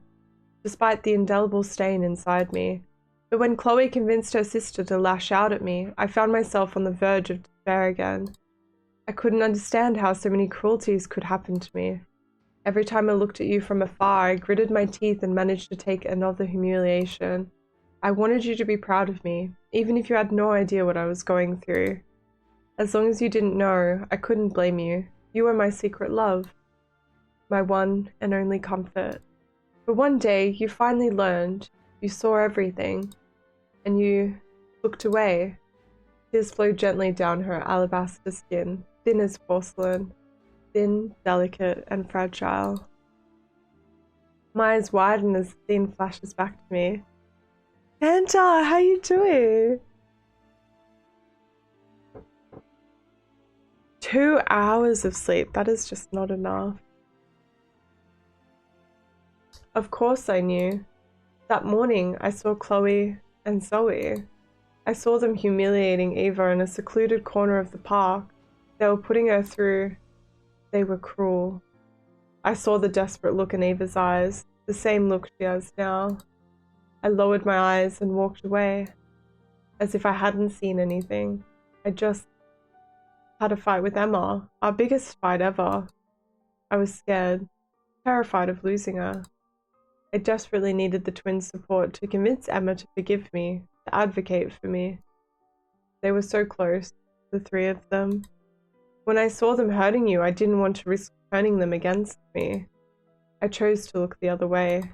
despite the indelible stain inside me. But when Chloe convinced her sister to lash out at me, I found myself on the verge of despair again. I couldn't understand how so many cruelties could happen to me. Every time I looked at you from afar, I gritted my teeth and managed to take another humiliation. I wanted you to be proud of me, even if you had no idea what I was going through. As long as you didn't know, I couldn't blame you. You were my secret love, my one and only comfort. But one day, you finally learned, you saw everything, and you looked away. Tears flowed gently down her alabaster skin, thin as porcelain, thin, delicate, and fragile. My eyes widen as the scene flashes back to me. Santa, how you doing? 2 hours of sleep, that is just not enough. Of course I knew. That morning, I saw Chloe and Zoe. I saw them humiliating Eva in a secluded corner of the park. They were putting her through. They were cruel. I saw the desperate look in Eva's eyes, the same look she has now. I lowered my eyes and walked away, as if I hadn't seen anything. I just had a fight with Emma, our biggest fight ever. I was scared, terrified of losing her. I desperately needed the twins' support to convince Emma to forgive me, to advocate for me. They were so close, the three of them. When I saw them hurting you, I didn't want to risk turning them against me. I chose to look the other way.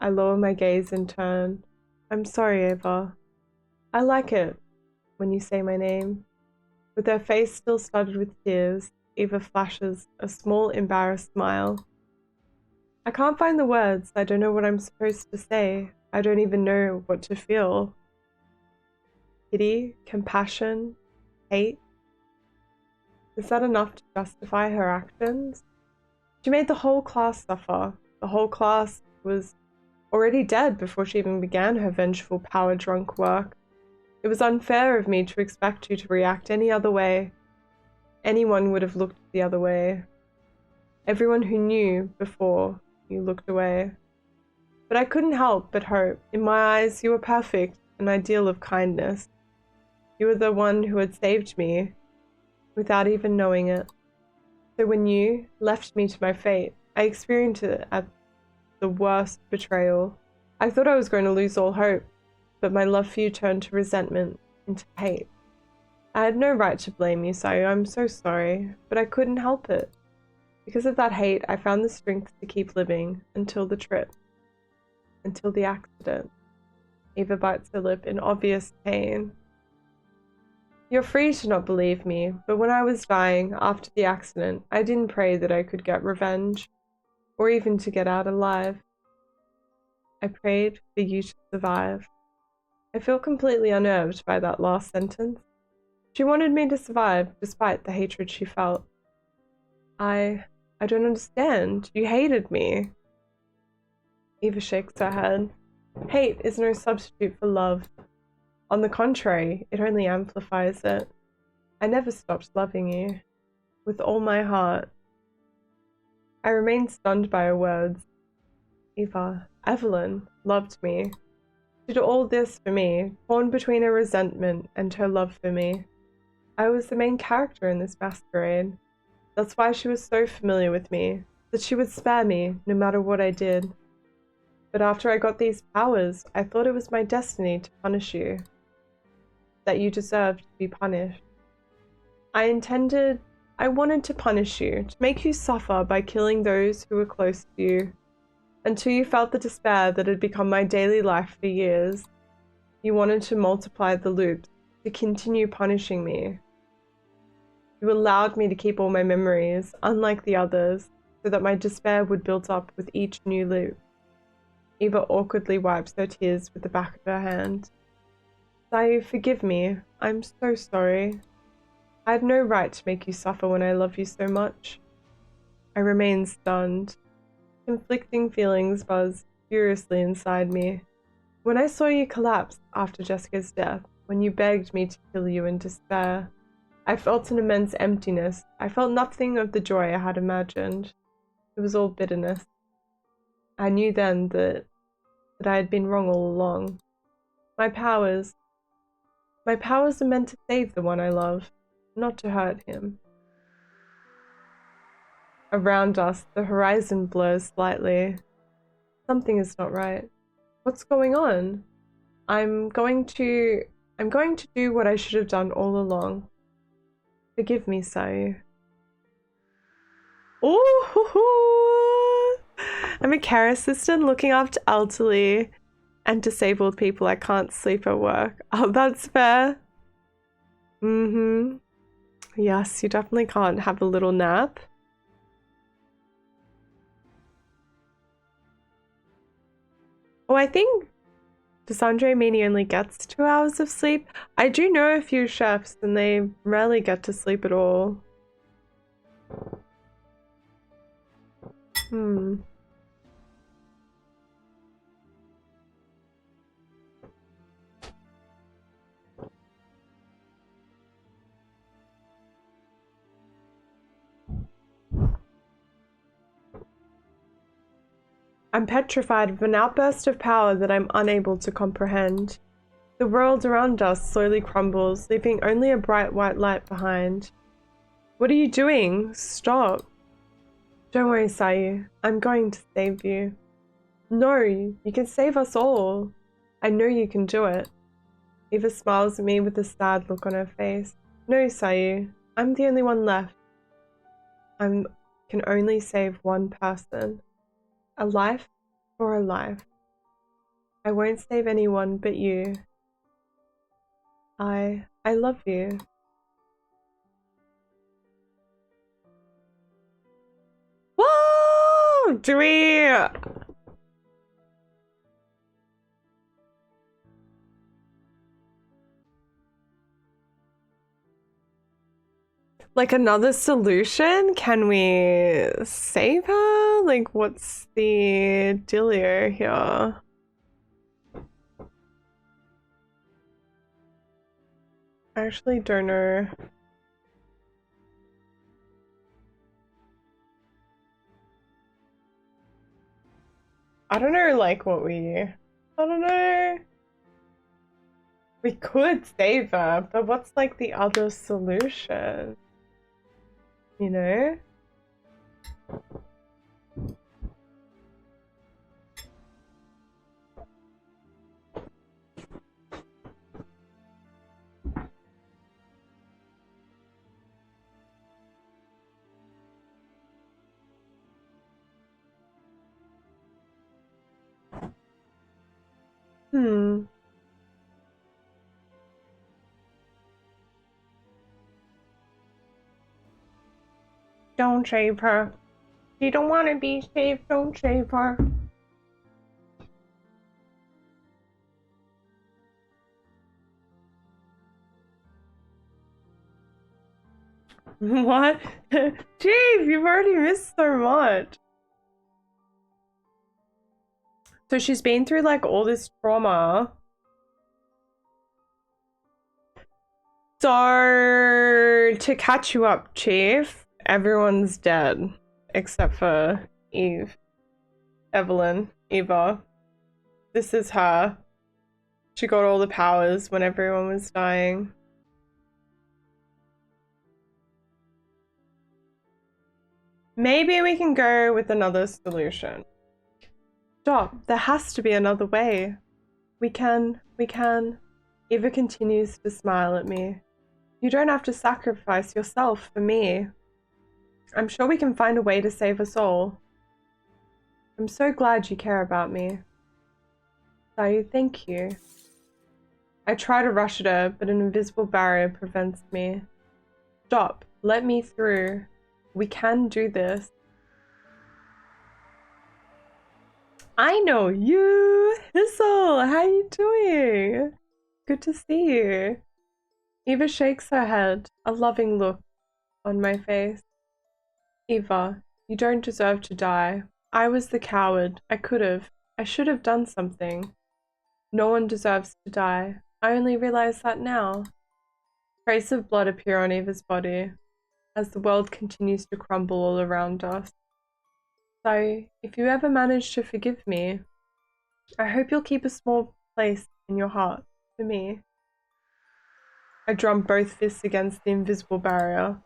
I lower my gaze and turn. I'm sorry, Eva. I like it when you say my name. With her face still studded with tears, Eva flashes a small, embarrassed smile. I can't find the words. I don't know what I'm supposed to say. I don't even know what to feel. Pity, compassion, hate. Is that enough to justify her actions? She made the whole class suffer. The whole class was already dead before she even began her vengeful, power-drunk work. It was unfair of me to expect you to react any other way. Anyone would have looked the other way. Everyone who knew before you looked away. But I couldn't help but hope. In my eyes, you were perfect, an ideal of kindness. You were the one who had saved me, without even knowing it. So when you left me to my fate, I experienced it as the worst betrayal. I thought I was going to lose all hope, but my love for you turned to resentment, into hate. I had no right to blame you, Sayu. I'm so sorry, but I couldn't help it. Because of that hate, I found the strength to keep living until the trip. Until the accident. Eva bites her lip in obvious pain. You're free to not believe me, but when I was dying after the accident, I didn't pray that I could get revenge, or even to get out alive. I prayed for you to survive. I feel completely unnerved by that last sentence. She wanted me to survive despite the hatred she felt. I don't understand. You hated me. Eva shakes her head. Hate is no substitute for love. On the contrary, it only amplifies it. I never stopped loving you. With all my heart. I remained stunned by her words. Eva, Evelyn, loved me. She did all this for me, torn between her resentment and her love for me. I was the main character in this masquerade. That's why she was so familiar with me, that she would spare me no matter what I did. But after I got these powers, I thought it was my destiny to punish you. That you deserved to be punished. I wanted to punish you, to make you suffer by killing those who were close to you, until you felt the despair that had become my daily life for years. You wanted to multiply the loops, to continue punishing me. You allowed me to keep all my memories, unlike the others, so that my despair would build up with each new loop. Eva awkwardly wipes her tears with the back of her hand. Sayu, forgive me. I'm so sorry. I had no right to make you suffer when I love you so much. I remain stunned. Conflicting feelings buzz furiously inside me. When I saw you collapse after Jessica's death, when you begged me to kill you in despair, I felt an immense emptiness. I felt nothing of the joy I had imagined. It was all bitterness. I knew then that I had been wrong all along. My powers are meant to save the one I love, not to hurt him. Around us, the horizon blurs slightly. Something is not right. What's going on? I'm going to do what I should have done all along. Forgive me, Sayu. Ooh, I'm a care assistant looking after elderly and disabled people. I can't sleep at work. Oh, that's fair. Yes, you definitely can't have a little nap. Oh, I think, does Andre mean he only gets 2 hours of sleep? I do know a few chefs and they rarely get to sleep at all. I'm petrified of an outburst of power that I'm unable to comprehend. The world around us slowly crumbles, leaving only a bright white light behind. What are you doing? Stop. Don't worry, Sayu. I'm going to save you. No, you can save us all. I know you can do it. Eva smiles at me with a sad look on her face. No, Sayu. I'm the only one left. I can only save one person. A life for a life. I won't save anyone but you. I love you. Whoa! Do we... Like another solution? Can we save her? Like what's the dealio here? I actually don't know. I don't know like what I don't know. We could save her, but what's like the other solution? You know? Don't shave her. You don't want to be shaved, don't shave her. What? Jeez, you've already missed so much. So she's been through like all this trauma. So to catch you up, Chief, everyone's dead except for Eva. This is her. She got all the powers when everyone was dying. Maybe we can go with another solution. Stop, there has to be another way. We can. Eva continues to smile at me. You don't have to sacrifice yourself for me. I'm sure we can find a way to save us all. I'm so glad you care about me. Sayu, thank you. I try to rush at her, but an invisible barrier prevents me. Stop, let me through. We can do this. I know you! Hissel, how you doing? Good to see you. Eva shakes her head, a loving look on my face. Eva, you don't deserve to die. I was the coward. I should have done something. No one deserves to die. I only realize that now. Traces of blood appear on Eva's body as the world continues to crumble all around us. So, if you ever manage to forgive me, I hope you'll keep a small place in your heart for me. I drum both fists against the invisible barrier.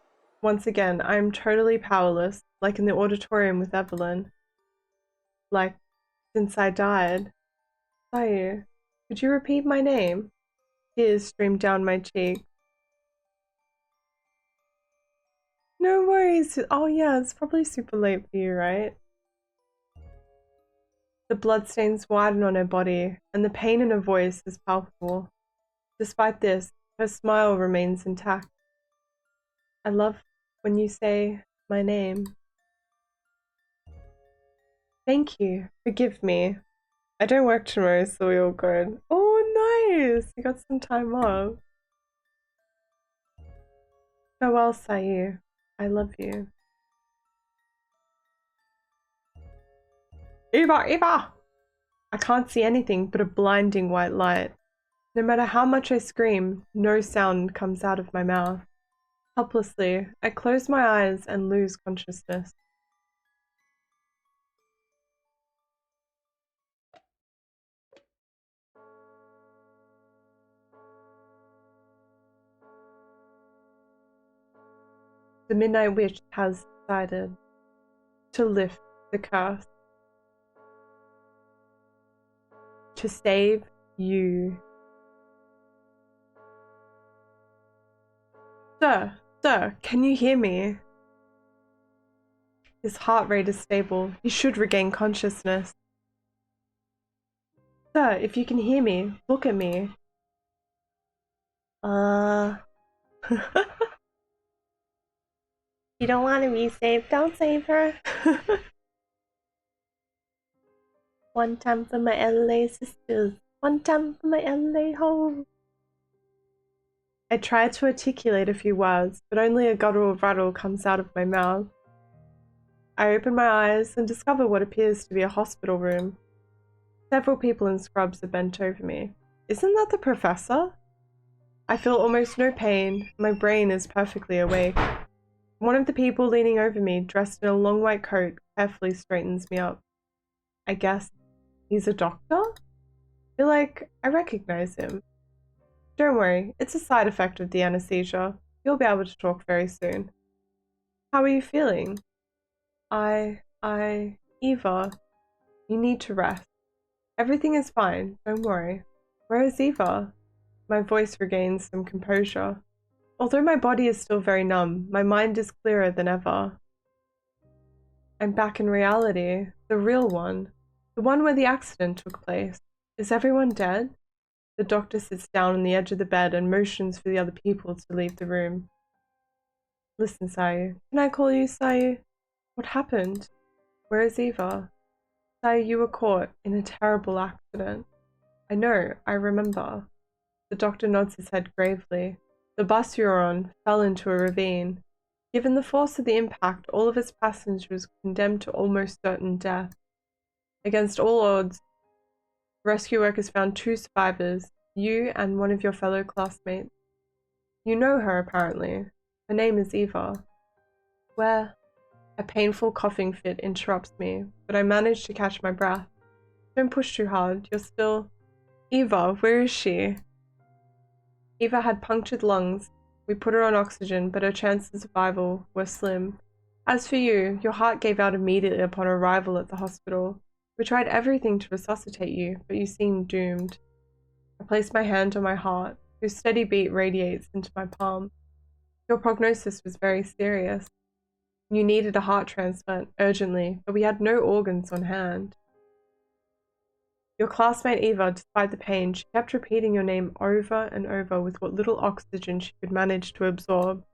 Once again, I am totally powerless, like in the auditorium with Evelyn. Like, since I died. Sayu, could you repeat my name? Tears streamed down my cheek. No worries. Oh yeah, it's probably super late for you, right? The bloodstains widen on her body, and the pain in her voice is palpable. Despite this, her smile remains intact. I love when you say my name. Thank you. Forgive me. I don't work tomorrow, so we're all good. Oh, nice! You got some time off. Farewell, Sayu. I love you. Eva! Eva! I can't see anything but a blinding white light. No matter how much I scream, no sound comes out of my mouth. Helplessly, I close my eyes and lose consciousness. The Midnight Witch has decided to lift the curse. To save you. Sir, can you hear me? His heart rate is stable. He should regain consciousness. Sir, if you can hear me, look at me. You don't want to be saved, don't save her. One time for my LA sisters. One time for my LA home. I try to articulate a few words, but only a guttural rattle comes out of my mouth. I open my eyes and discover what appears to be a hospital room. Several people in scrubs are bent over me. Isn't that the professor? I feel almost no pain. My brain is perfectly awake. One of the people leaning over me, dressed in a long white coat, carefully straightens me up. I guess he's a doctor? I feel like I recognize him. Don't worry, it's a side effect of the anesthesia. You'll be able to talk very soon. How are you feeling? Eva, you need to rest. Everything is fine, don't worry. Where is Eva? My voice regains some composure. Although my body is still very numb, my mind is clearer than ever. I'm back in reality, the real one. The one where the accident took place. Is everyone dead? The doctor sits down on the edge of the bed and motions for the other people to leave the room. Listen, Sayu. Can I call you Sayu? What happened? Where is Eva? Sayu, you were caught in a terrible accident. I know, I remember. The doctor nods his head gravely. The bus you were on fell into a ravine. Given the force of the impact, all of its passengers were condemned to almost certain death. Against all odds, rescue workers found 2 survivors, you and one of your fellow classmates. You know her, apparently. Her name is Eva. Where? A painful coughing fit interrupts me, but I manage to catch my breath. Don't push too hard, you're still... Eva, where is she? Eva had punctured lungs. We put her on oxygen, but her chances of survival were slim. As for you, your heart gave out immediately upon arrival at the hospital. We tried everything to resuscitate you, but you seemed doomed. I placed my hand on my heart, whose steady beat radiates into my palm. Your prognosis was very serious. You needed a heart transplant urgently, but we had no organs on hand. Your classmate Eva, despite the pain, she kept repeating your name over and over with what little oxygen she could manage to absorb.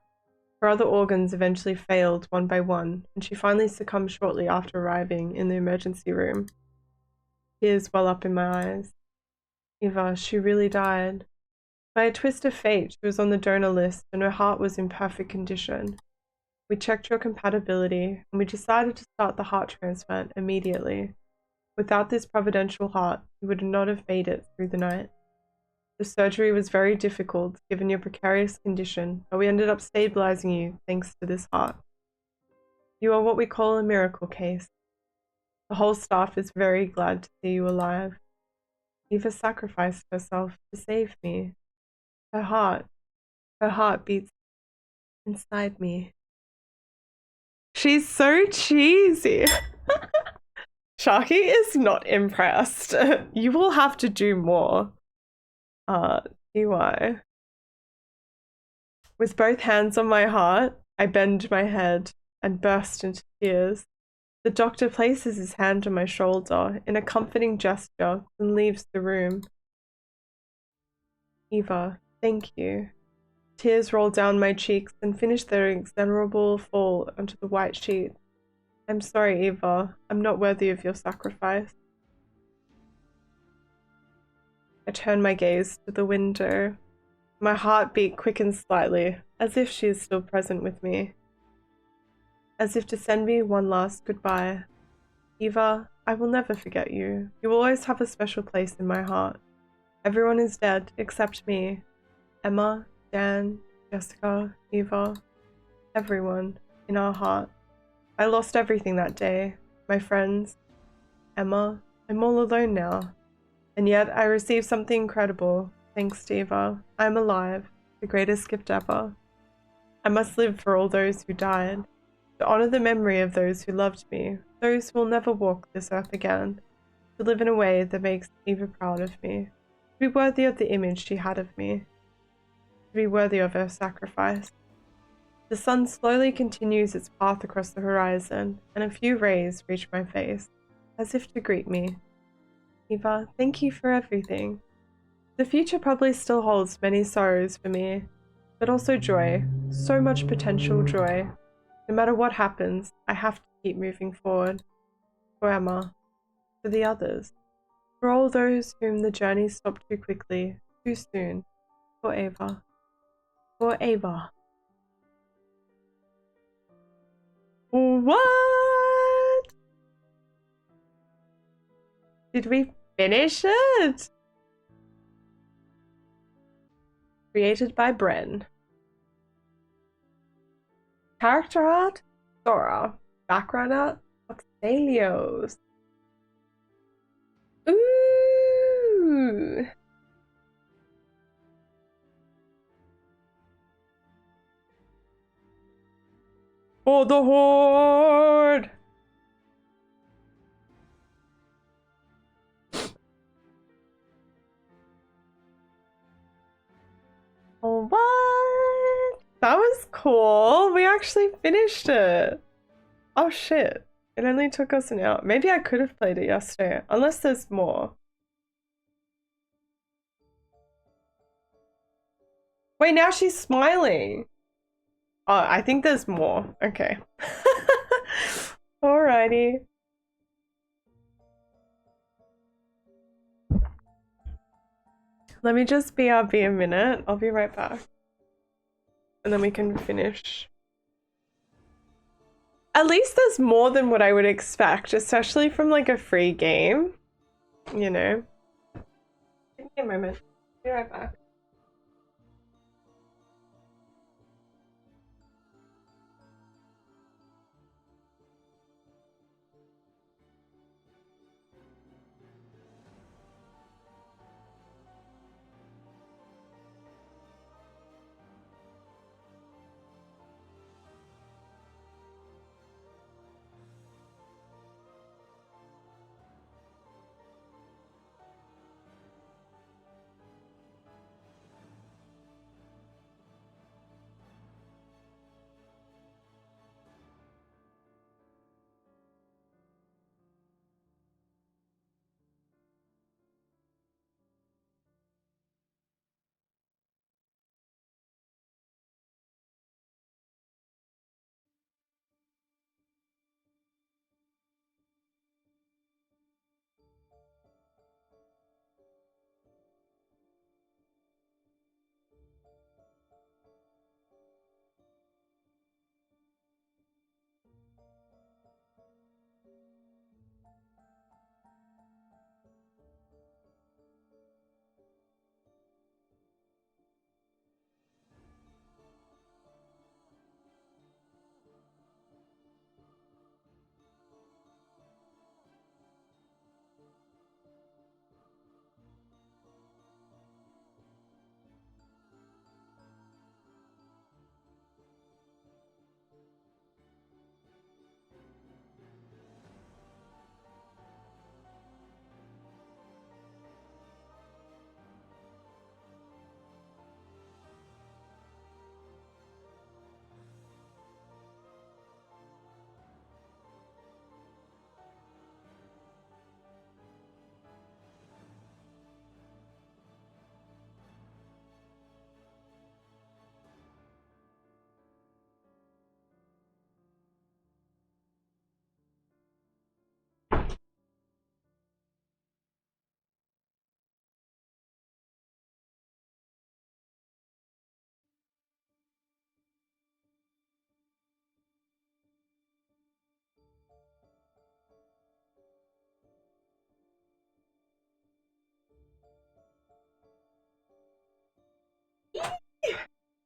Her other organs eventually failed one by one, and she finally succumbed shortly after arriving in the emergency room. Tears well up in my eyes. Eva, she really died. By a twist of fate, she was on the donor list and her heart was in perfect condition. We checked your compatibility, and we decided to start the heart transplant immediately. Without this providential heart, you would not have made it through the night. The surgery was very difficult given your precarious condition, but we ended up stabilizing you thanks to this heart. You are what we call a miracle case. The whole staff is very glad to see you alive. Eva sacrificed herself to save me. Her heart beats inside me. She's so cheesy. Sharky is not impressed. You will have to do more. TY. With both hands on my heart, I bend my head and burst into tears. The doctor places his hand on my shoulder in a comforting gesture and leaves the room. Eva, thank you. Tears roll down my cheeks and finish their inexorable fall onto the white sheet. I'm sorry, Eva. I'm not worthy of your sacrifice. I turn my gaze to the window. My heartbeat quickens slightly, as if she is still present with me. As if to send me one last goodbye. Eva, I will never forget you. You will always have a special place in my heart. Everyone is dead except me. Emma, Dan, Jessica, Eva, everyone in our heart. I lost everything that day. My friends, Emma, I'm all alone now. And yet I received something incredible. Thanks to Eva. I'm alive. The greatest gift ever. I must live for all those who died. To honor the memory of those who loved me. Those who will never walk this earth again. To live in a way that makes Eva proud of me. To be worthy of the image she had of me. To be worthy of her sacrifice. The sun slowly continues its path across the horizon, and a few rays reach my face, as if to greet me. Eva, thank you for everything. The future probably still holds many sorrows for me, but also joy, so much potential joy. No matter what happens, I have to keep moving forward. For Emma, for the others, for all those whom the journey stopped too quickly, too soon, for Eva. For Eva. What? Did we finish it? Created by Bren. Character art? Sora. Background art? Oxalios. Ooh. For the Horde! Oh, what? That was cool. We actually finished it. Oh shit. It only took us an hour. Maybe I could have played it yesterday, unless there's more. Wait, now she's smiling. Oh, I think there's more. Okay. Alrighty. Let me just BRB a minute. I'll be right back. And then we can finish. At least there's more than what I would expect, especially from like a free game. You know. Give me a moment. Be right back.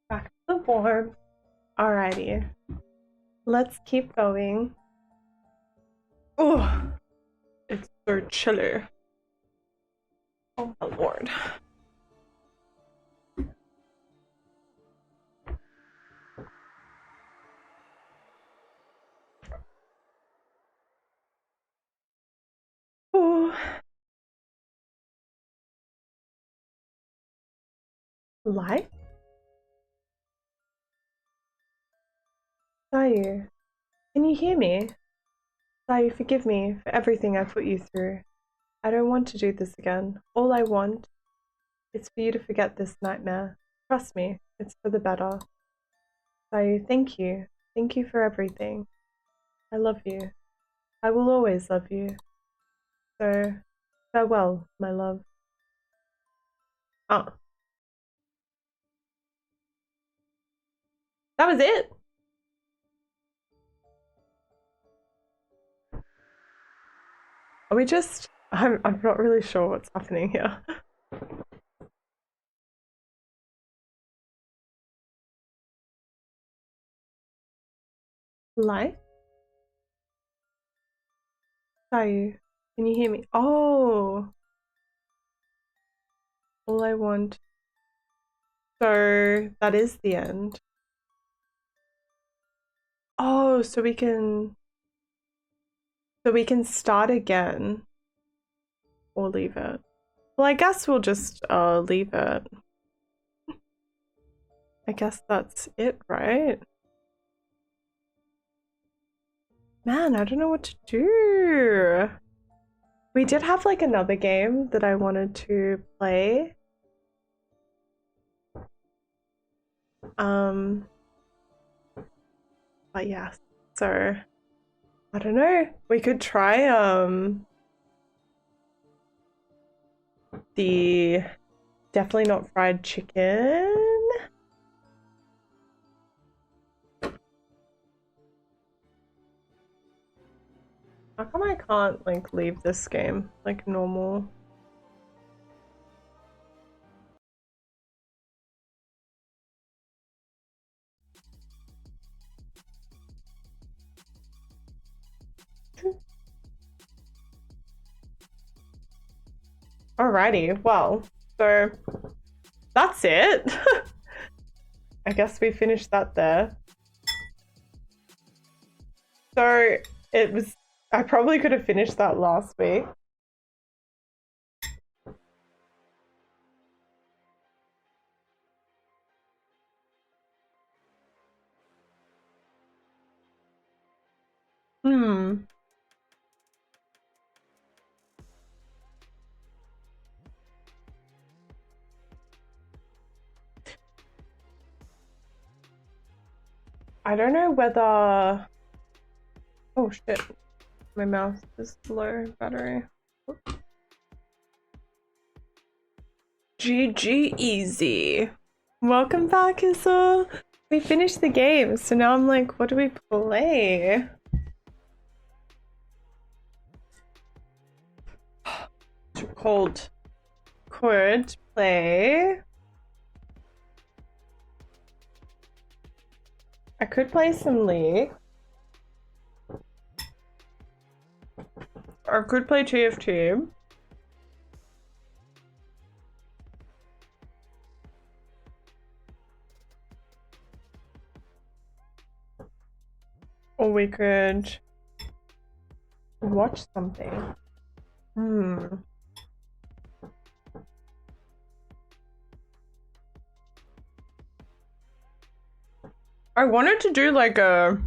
Back to the warm. Alrighty. Let's keep going. Oh, it's so chilly. Oh my lord. Oh. Life? Sayu, can you hear me? Sayu, forgive me for everything I put you through. I don't want to do this again. All I want is for you to forget this nightmare. Trust me, it's for the better. Sayu, thank you. Thank you for everything. I love you. I will always love you. So, farewell, my love. Oh. That was it? Are we just... I'm not really sure what's happening here. Life? Sayu, can you hear me? Oh! All I want. So that is the end. Oh, so we can start again or leave it. Well, I guess we'll just leave it. I guess that's it, right? Man, I don't know what to do. We did have like another game that I wanted to play. But yeah, so I don't know. We could try the definitely not fried chicken. How come I can't like leave this game like normal? Alrighty, well, so that's it. I guess we finished that there. So it was, I probably could have finished that last week. Hmm. I don't know whether... Oh shit, my mouse is low battery. GG easy. Welcome back, Issel. We finished the game, so now I'm like, what do we play? Cold. Could play. I could play some League. Or I could play TFT. Or we could watch something. I wanted to do like a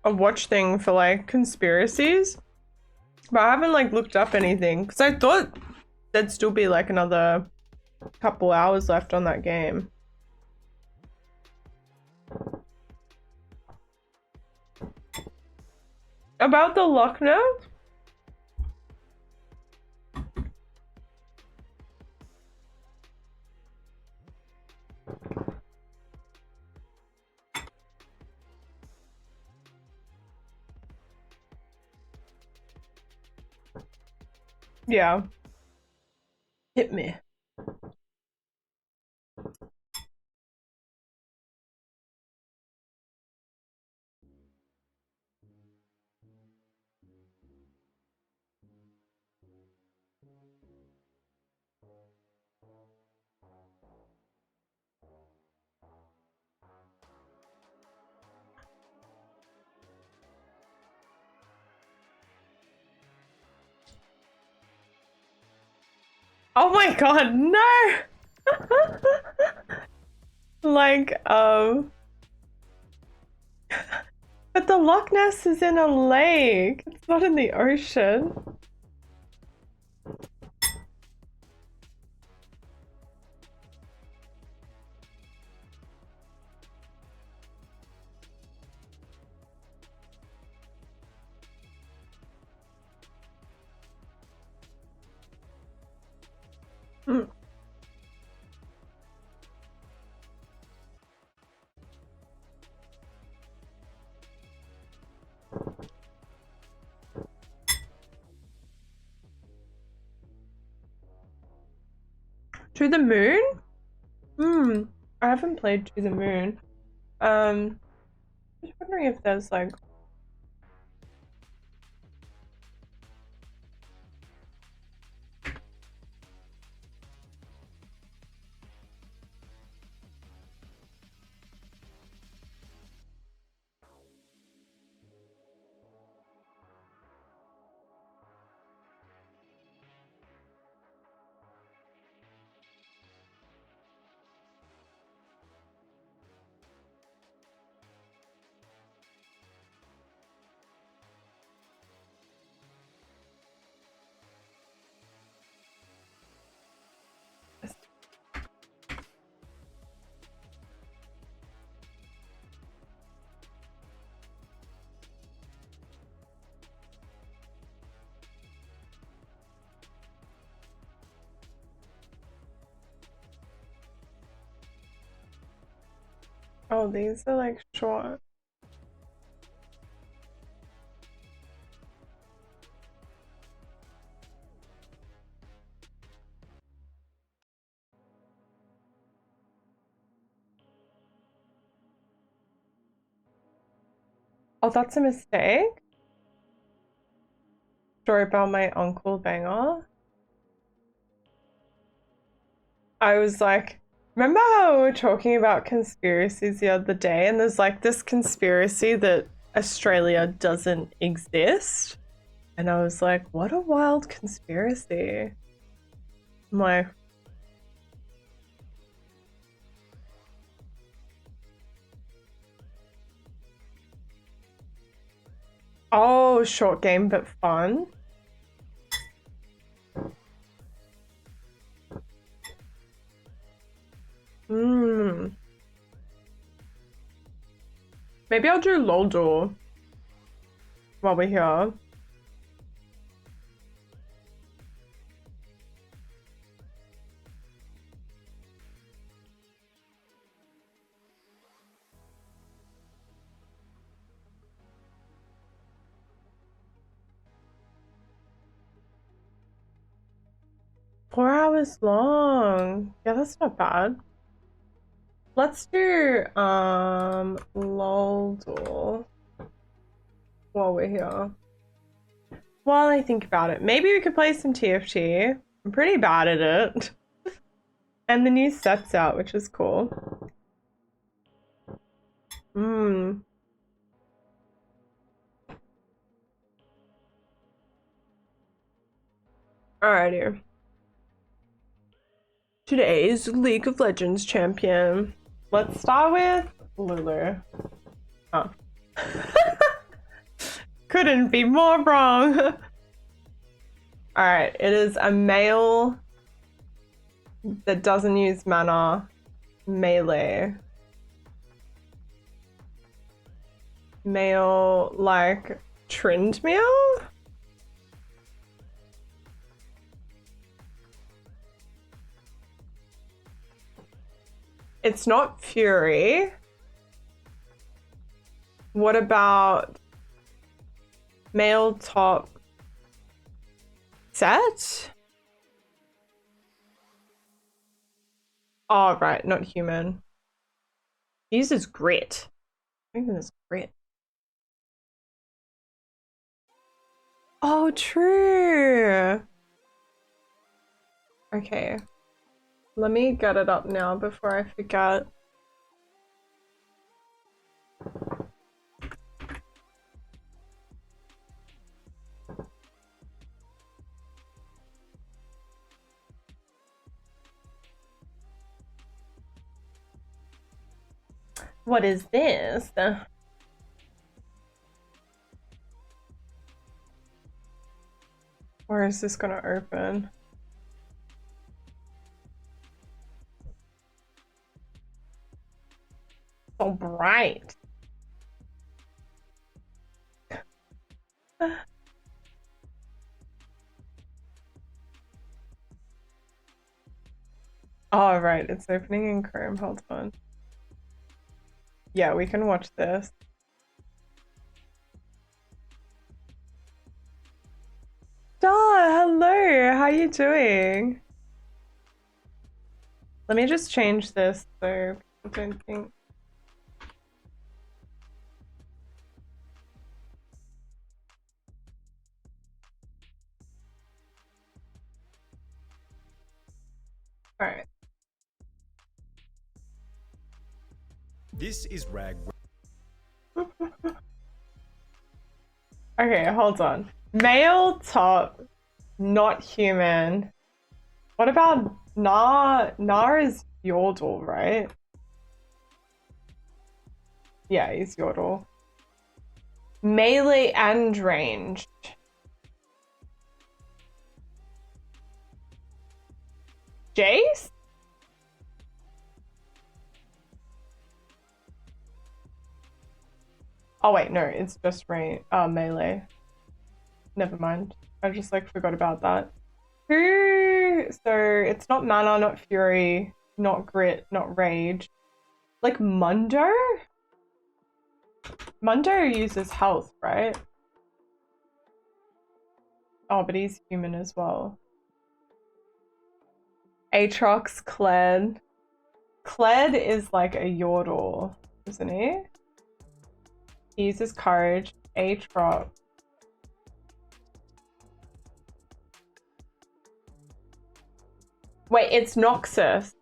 watch thing for like conspiracies, but I haven't like looked up anything because I thought there'd still be like another couple hours left on that game. About the Lochner? Yeah. Hit me. Oh my god, no! Like, but the Loch Ness is in a lake. It's not in the ocean. Mm. To the Moon? I haven't played To the Moon. Just wondering if there's like oh, these are like short. Oh, that's a mistake. Story about my uncle Banger. I was like, remember how we were talking about conspiracies the other day? And there's like this conspiracy that Australia doesn't exist. And I was like, what a wild conspiracy. I'm like, oh, short game but fun. Maybe I'll do Loldo while we're here. $4 long. Yeah, that's not bad. Let's do Loldo while we're here. While I think about it, maybe we could play some TFT. I'm pretty bad at it. And the new set's out, which is cool. Alrighty. Today's League of Legends champion. Let's start with Lulu. Oh. Couldn't be more wrong. Alright, it is a male that doesn't use mana melee. Male like Trindmeal? It's not Fury. What about male top set? Oh, right, not human. He uses grit. I think it's grit. Oh, true. Okay. Let me get it up now before I forget. What is this? Or is this gonna open? So bright. Oh, right, it's opening in Chrome. Hold on. Yeah, we can watch this. Hello, how you doing? Let me just change this so people don't think. All right. This is Rag. Okay, hold on. Male top, not human. What about Nar is Yordle, right? Yeah, he's Yordle. Melee and ranged. Jace? Oh wait, no, it's just melee. Never mind. I just like forgot about that. Who? So it's not mana, not fury, not grit, not rage. Like Mundo? Mundo uses health, right? Oh, but he's human as well. Aatrox, Kled. Kled is like a Yordle, isn't he? He uses courage. Aatrox. Wait, it's Noxus.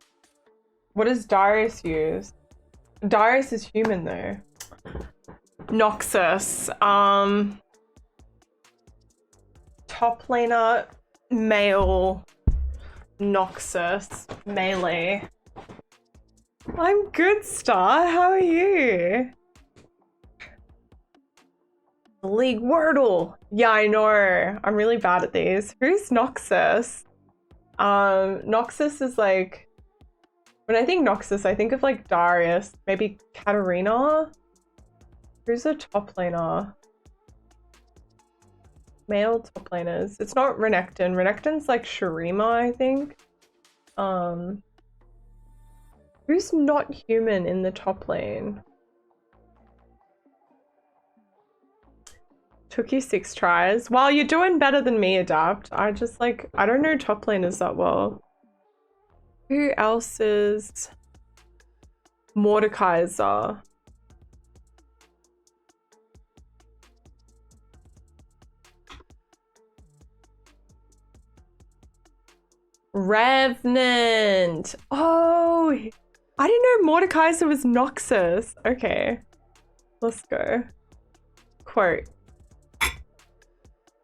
What does Darius use? Darius is human though. Noxus. Top laner, male, Noxus, melee. I'm good, Star. How are you? League Wordle. Yeah, I know. I'm really bad at these. Who's Noxus? Noxus is like, when I think Noxus, I think of like Darius, maybe Katarina. Who's a top laner? Male top laners. It's not Renekton. Renekton's like Shurima, I think. Who's not human in the top lane? Took you 6 tries. Wow, you're doing better than me, Adapt. I don't know top laners that well. Who else is Mordekaiser? Revenant. Oh, I didn't know Mordekaiser was Noxus. Okay, let's go. Quote.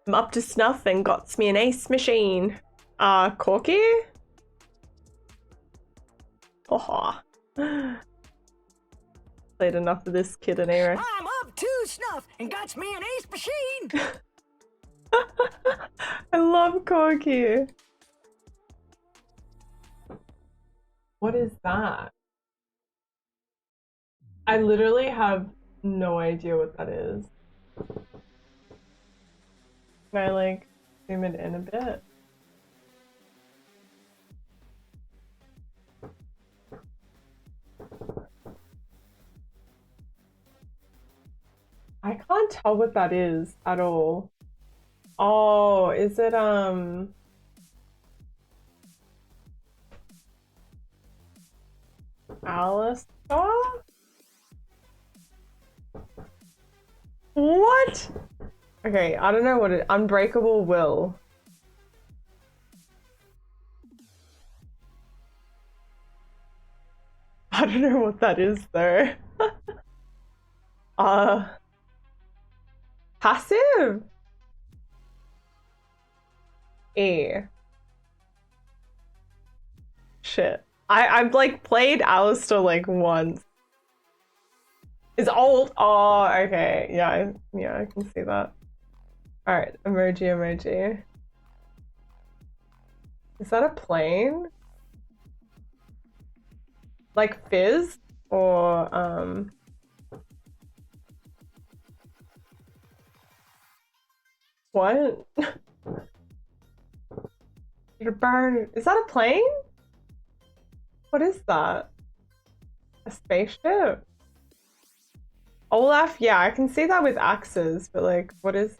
I'm up to snuff and got me an ace machine. Corky? Haha. Played enough of this kid in era. I'm up to snuff and got me an ace machine. I love Corky. What is that? I literally have no idea what that is. Can I like zoom it in a bit? I can't tell what that is at all. Oh, is it Alistar? What? Okay, I don't know what it. Unbreakable Will. don't know what that is though. Passive. E. Shit. I've like played Alistair like once. It's old. Oh, okay. Yeah, I can see that. Alright, emoji. Is that a plane? Like Fizz? Or, what? Is that a plane? What is that? A spaceship? Olaf? Yeah, I can see that with axes, but like, what is...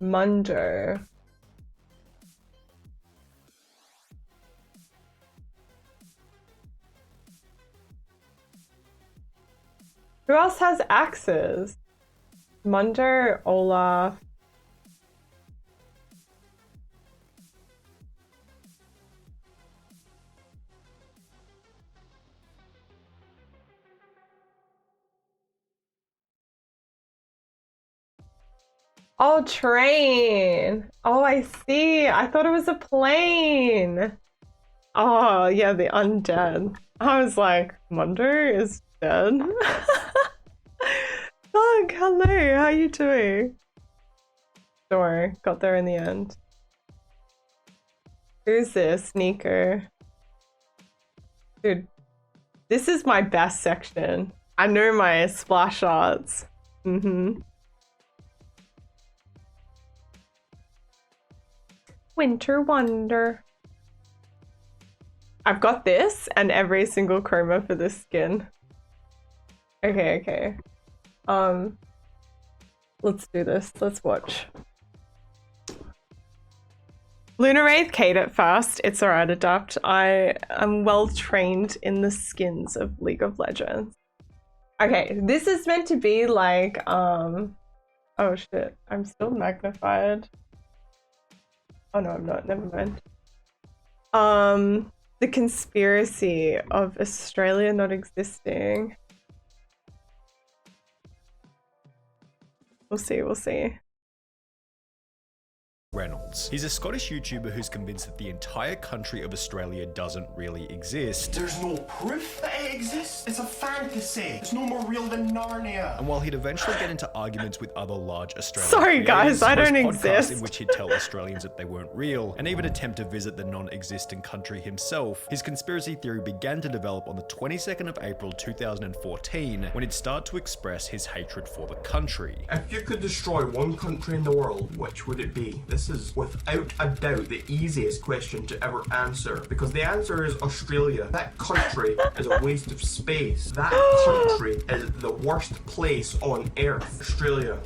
Mundo. Who else has axes? Mundo, Olaf. Oh, train. Oh, I see. I thought it was a plane. Oh, yeah, the undead. I was like, Mundo is dead. Doug, hello. How you doing? Don't worry, got there in the end. Who's this? Nico. Dude, this is my best section. I know my splash arts. Winter Wonder. I've got this and every single chroma for this skin. Okay. Let's do this. Let's watch. Lunar Wraith Kate at first. It's alright, Adapt. I am well trained in the skins of League of Legends. Okay, this is meant to be like, oh shit, I'm still magnified. Oh no, I'm not, never mind. The conspiracy of Australia not existing. We'll see. Reynolds. He's a Scottish YouTuber who's convinced that the entire country of Australia doesn't really exist. There's no proof that it exists. It's a fantasy. It's no more real than Narnia. And while he'd eventually get into arguments with other large Australian Sorry guys, I don't exist. In which he'd tell Australians that they weren't real, and even attempt to visit the non-existent country himself, his conspiracy theory began to develop on the 22nd of April 2014, when he'd start to express his hatred for the country. If you could destroy one country in the world, which would it be? This is without a doubt the easiest question to ever answer, because the answer is Australia. That country is a waste of space. That country is the worst place on earth. Australia.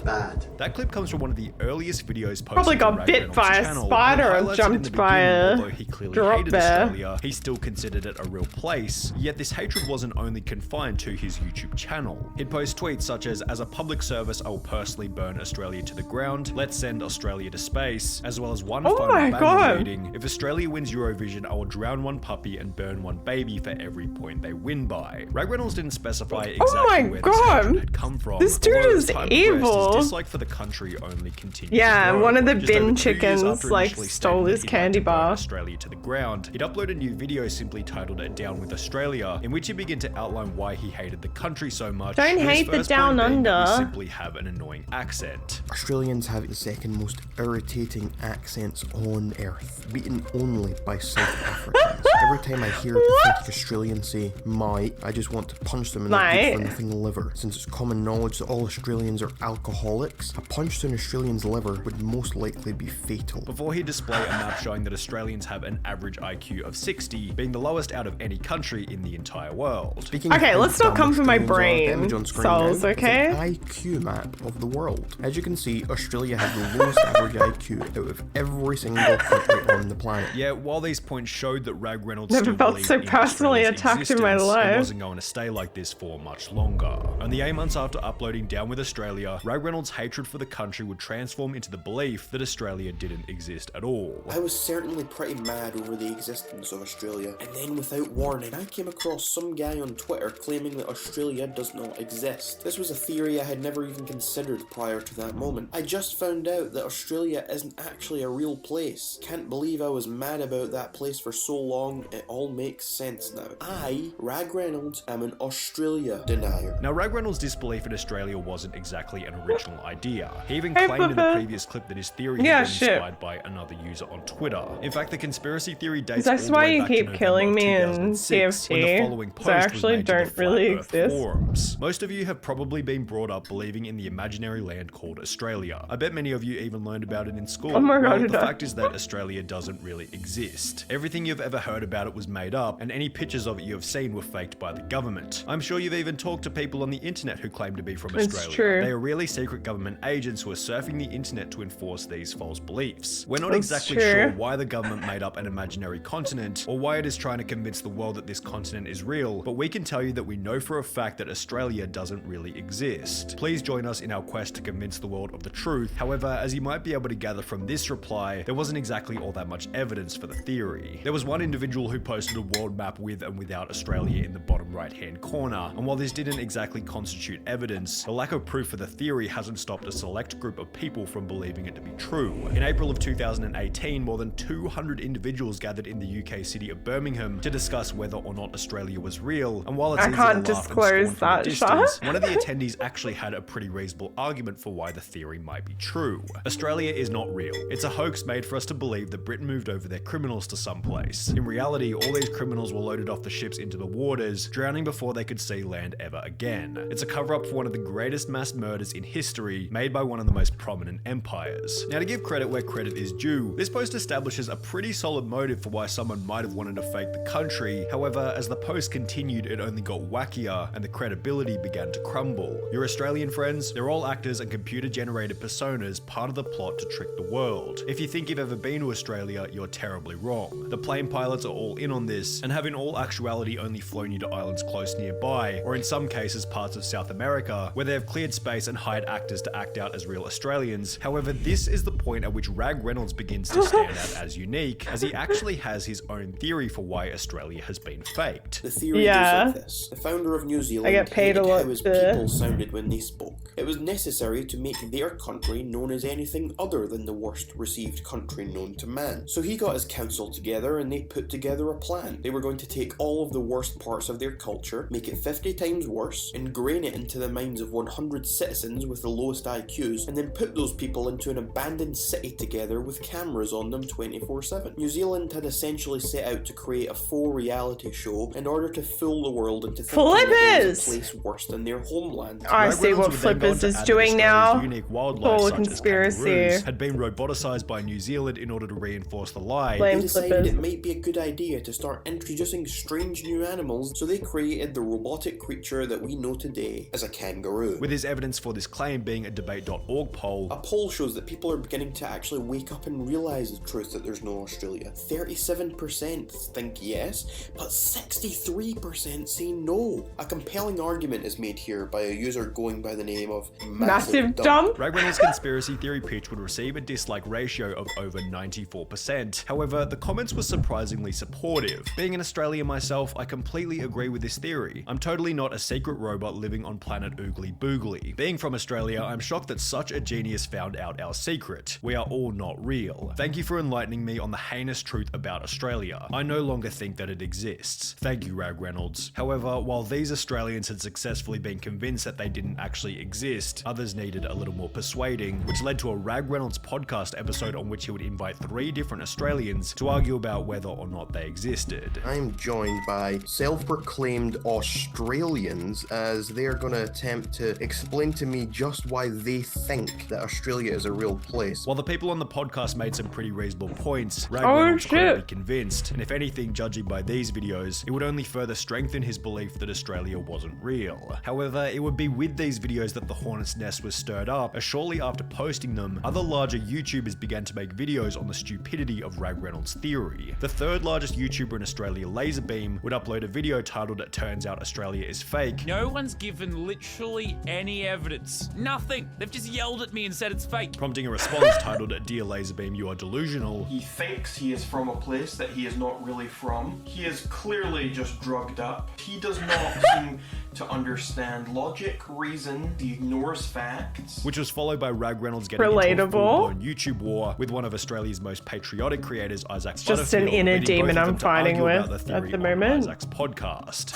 Bad. That clip comes from one of the earliest videos posted. Probably got bit by a spider or jumped by a drop bear. He still considered it a real place, yet this hatred wasn't only confined to his YouTube channel. He'd post tweets such as a public service, I will personally burn Australia to the ground, let's send Australia to space, as well as one final banner reading, if Australia wins Eurovision, I will drown one puppy and burn one baby for every point they win by. Rag Reynolds didn't specify exactly where this hatred had come from. This dude is evil. His dislike for the country only continued. Yeah, to grow. one of the Just bin over 2 years chickens after like initially stole stating his that he'd candy like to burn bar. Australia to the ground, he'd upload a new video simply titled Down with Australia, in which he began to outline why he hated the country so much. Don't hate the down under. We simply have an annoying accent. Australians have the second most irritating accents on earth, beaten only by South Africans. Every time I hear a pathetic Australian say "mate," I just want to punch them in their good-for-nothing liver. Since it's common knowledge that all Australians are alcoholics, a punch to an Australian's liver would most likely be fatal. Before he displayed a map showing that Australians have an average IQ of 60, being the lowest out of any country in the entire world. Okay, let's not come for my brain, souls, okay? It's an IQ map of the world. As you can see, Australia has the lowest average IQ out of every single country on the planet. Yeah, while these points showed that Rag Reynolds never still felt believed so in personally Australia's attacked in my existence, life. It wasn't going to stay like this for much longer. Only 8 months after uploading Down with Australia, Rag Reynolds Reynolds' hatred for the country would transform into the belief that Australia didn't exist at all. I was certainly pretty mad over the existence of Australia, and then without warning, I came across some guy on Twitter claiming that Australia does not exist. This was a theory I had never even considered prior to that moment. I just found out that Australia isn't actually a real place. Can't believe I was mad about that place for so long. It all makes sense now. I, Rag Reynolds, am an Australia denier. Now, Rag Reynolds' disbelief in Australia wasn't exactly an original idea. He even claimed in the previous clip that his theory had been inspired by another user on Twitter. In fact, the conspiracy theory dates all the way back to November 2006, when the following post was made to the Flat Earth forums. Most of you have probably been brought up believing in the imaginary land called Australia. I bet many of you even learned about it in school. Well, the fact is that Australia doesn't really exist. Everything you've ever heard about it was made up, and any pictures of it you have seen were faked by the government. I'm sure you've even talked to people on the internet who claim to be from Australia. They are really secret government agents who are surfing the internet to enforce these false beliefs. We're not exactly sure why the government made up an imaginary continent, or why it is trying to convince the world that this continent is real, but we can tell you that we know for a fact that Australia doesn't really exist. Please join us in our quest to convince the world of the truth. However, as you might be able to gather from this reply, there wasn't exactly all that much evidence for the theory. There was one individual who posted a world map with and without Australia in the bottom right hand corner, and while this didn't exactly constitute evidence, the lack of proof for the theory hasn't stopped a select group of people from believing it to be true. In April of 2018, more than 200 individuals gathered in the UK city of Birmingham to discuss whether or not Australia was real, and while it's easy to laugh and scorn from a distance, one of the attendees actually had a pretty reasonable argument for why the theory might be true. Australia is not real. It's a hoax made for us to believe that Britain moved over their criminals to some place. In reality, all these criminals were loaded off the ships into the waters, drowning before they could see land ever again. It's a cover-up for one of the greatest mass murders in history, made by one of the most prominent empires. Now, to give credit where credit is due, this post establishes a pretty solid motive for why someone might have wanted to fake the country. However, as the post continued, it only got wackier, and the credibility began to crumble. Your Australian friends, they're all actors and computer-generated personas, part of the plot to trick the world. If you think you've ever been to Australia, you're terribly wrong. The plane pilots are all in on this, and have in all actuality only flown you to islands close nearby, or in some cases parts of South America, where they have cleared space and hired actors to act out as real Australians. However, this is the point at which Rag Reynolds begins to stand out as unique, as he actually has his own theory for why Australia has been faked. The theory goes like this. The founder of New Zealand hated how his people sounded when they spoke. It was necessary to make their country known as anything other than the worst received country known to man. So he got his council together and they put together a plan. They were going to take all of the worst parts of their culture, make it 50 times worse, ingrain it into the minds of 100 citizens with the lowest IQs, and then put those people into an abandoned city together with cameras on them 24/7. New Zealand had essentially set out to create a faux reality show in order to fool the world into thinking that there was a place worse than their homeland. I see what Flippers is doing now. Unique wildlife such conspiracy as had been roboticized by New Zealand in order to reinforce the lie. They decided it might be a good idea to start introducing strange new animals, so they created the robotic creature that we know today as a kangaroo. With his evidence for this claim being a debate.org poll. A poll shows that people are beginning to actually wake up and realize the truth that there's no Australia. 37% think yes, but 63% say no. A compelling argument is made here by a user going by the name of Massive Dump. Rag Reynolds' conspiracy theory pitch would receive a dislike ratio of over 94%. However, the comments were surprisingly supportive. Being an Australian myself, I completely agree with this theory. I'm totally not a secret robot living on planet Oogly Boogly. Being from Australia, I'm shocked that such a genius found out our secret. We are all not real. Thank you for enlightening me on the heinous truth about Australia. I no longer think that it exists. Thank you, Rag Reynolds. However, while these Australians had successfully been convinced that they didn't actually exist, others needed a little more persuading, which led to a Rag Reynolds podcast episode on which he would invite 3 different Australians to argue about whether or not they existed. I'm joined by self-proclaimed Australians as they're going to attempt to explain to me just why they think that Australia is a real place. While the people on the podcast made some pretty reasonable points, Rag Reynolds couldn't be convinced, and if anything, judging by these videos, it would only further strengthen his belief that Australia wasn't real. However, it would be with these videos that the hornet's nest was stirred up, as shortly after posting them, other larger YouTubers began to make videos on the stupidity of Rag Reynolds' theory. The 3rd largest YouTuber in Australia, Laserbeam, would upload a video titled "It Turns Out Australia is Fake." No one's given literally any evidence Nothing. They've just yelled at me and said it's fake. Prompting a response titled, "Dear Laserbeam, you are delusional." He thinks he is from a place that he is not really from. He is clearly just drugged up. He does not seem to understand logic, reason. He ignores facts. Which was followed by Rag Reynolds getting into a full-blown YouTube war with one of Australia's most patriotic creators, Isaac Just an Butterfield, inner leading demon both of I'm them to fighting argue about with the theory at the on moment. Isaac's podcast.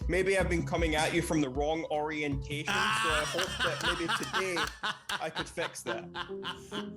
Maybe I've been coming at you from the wrong orientation, so I hope that maybe today I could fix that.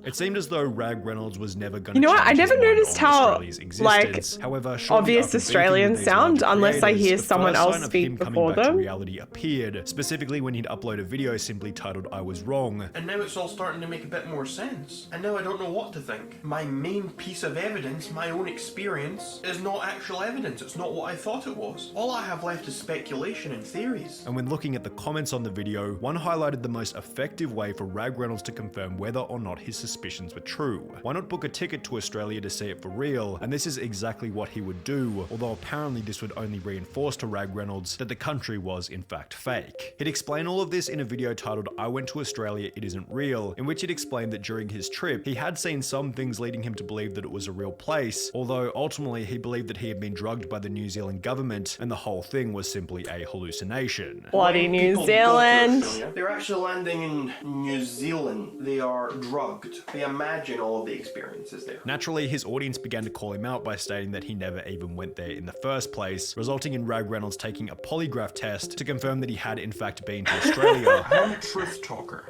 It seemed as though Rag Reynolds was never going to You know what? I change his never mind noticed on how, Australia's existence. However, shortly obvious after beefing Australians with these sound larger unless I hear creators, the someone first else sign of speak him coming before back to them. reality appeared, specifically when he'd upload a video simply titled "I Was Wrong." And now it's all starting to make a bit more sense. And now I don't know what to think. My main piece of evidence, my own experience, is not actual evidence. It's not what I thought it was. All I have left is speculation and theories. And when looking at the comments on the video, one highlighted the most effective way for Rag Reynolds to confirm whether or not his suspicions were true. Why not book a ticket to Australia to see it for real? And this is exactly what he would do, although apparently this would only reinforce to Rag Reynolds that the country was in fact fake. He'd explain all of this in a video titled "I Went to Australia, It Isn't Real," in which he'd explained that during his trip, he had seen some things leading him to believe that it was a real place, although ultimately he believed that he had been drugged by the New Zealand government and the whole thing was simply a hallucination. Bloody When New people go to Zealand. Australia, they're actually landing in New Zealand. They are drugged. They imagine all of the experiences there. Naturally, his audience began to call him out by stating that he never even went there in the first place, resulting in Rag Reynolds taking a polygraph test to confirm that he had in fact been to Australia. I'm a truth talker.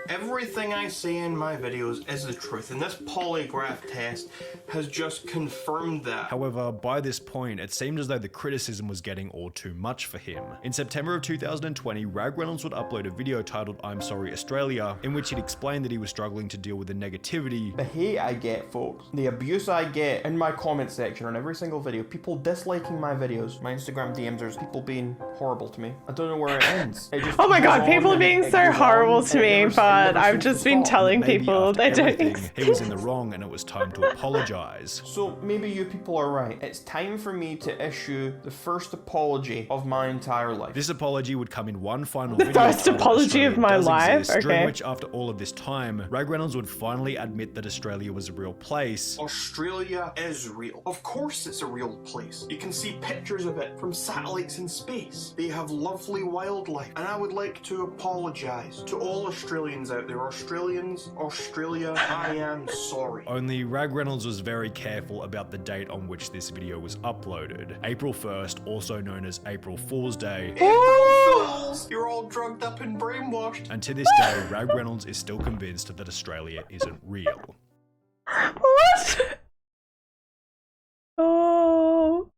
Everything I say in my videos is the truth, and this polygraph test has just confirmed that. However, by this point, it seemed as though the criticism was getting all too much for him. In September of 2020, Rag Reynolds would upload a video titled "I'm Sorry Australia," in which he'd explained that he was struggling to deal with the negativity. The hate I get, folks, the abuse I get in my comment section on every single video, people disliking my videos, my Instagram DMs, there's people being horrible to me. I don't know where it ends. It just Oh my goes god, on people and being it so goes horrible on, to and it me, never- it but never I've seems to just been stop. telling Maybe people after they don't everything, exist. he was in the wrong and it was time to apologize. So maybe you people are right. It's time for me to issue the first apology of my entire life. This apology would come in one final video. first titled apology of "Australia my Does life? Exist," during Okay. which, after all of this time, Rag Reynolds would finally admit that Australia was a real place. Australia is real. Of course it's a real place. You can see pictures of it from satellites in space. They have lovely wildlife. And I would like to apologise to all Australians out there. Australians, Australia, I am sorry. Only Rag Reynolds was very careful about the date on which this video was uploaded. April 1st, also known as April Fool's Day. April Fools! You're all drugged up and brainwashed. And to this day, Rag Reynolds is still convinced that Australia isn't real. What? Oh.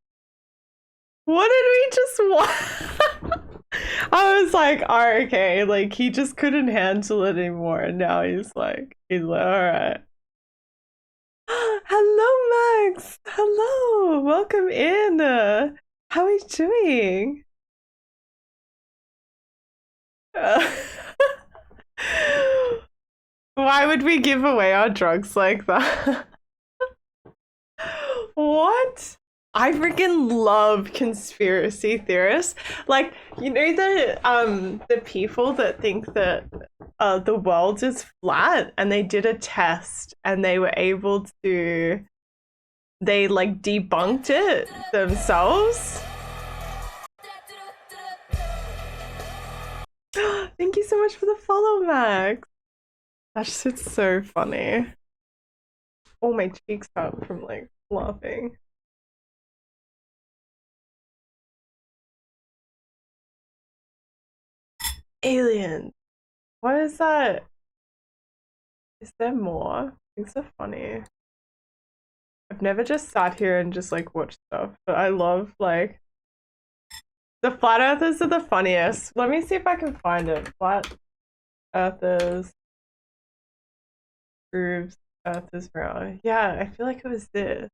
What did we just watch? I was like, oh, okay, like he just couldn't handle it anymore. And now he's like, alright. Hello, Max. Hello. Welcome in. How are you doing? Why would we give away our drugs like that? What? I freaking love conspiracy theorists. Like, you know the people that think that the world is flat, and they did a test and they were able to like debunked it themselves. Thank you so much for the follow, Max. That's just so funny. Oh, my cheeks hurt from like laughing. Aliens. What is that? Is there more? Things are funny. I've never just sat here and just like watched stuff, but I love like the flat earthers are the funniest. Let me see if I can find it. Flat earthers proves Earth is round. Yeah, I feel like it was this.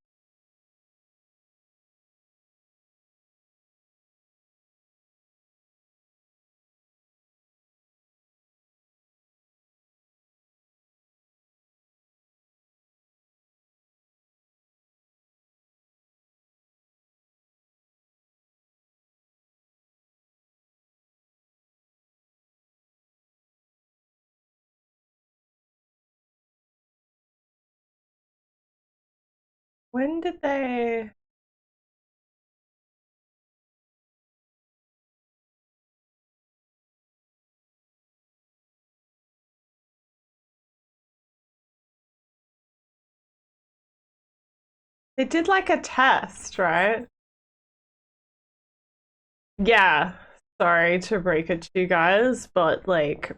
When did they? They did like a test, right? Yeah. Sorry to break it to you guys, but like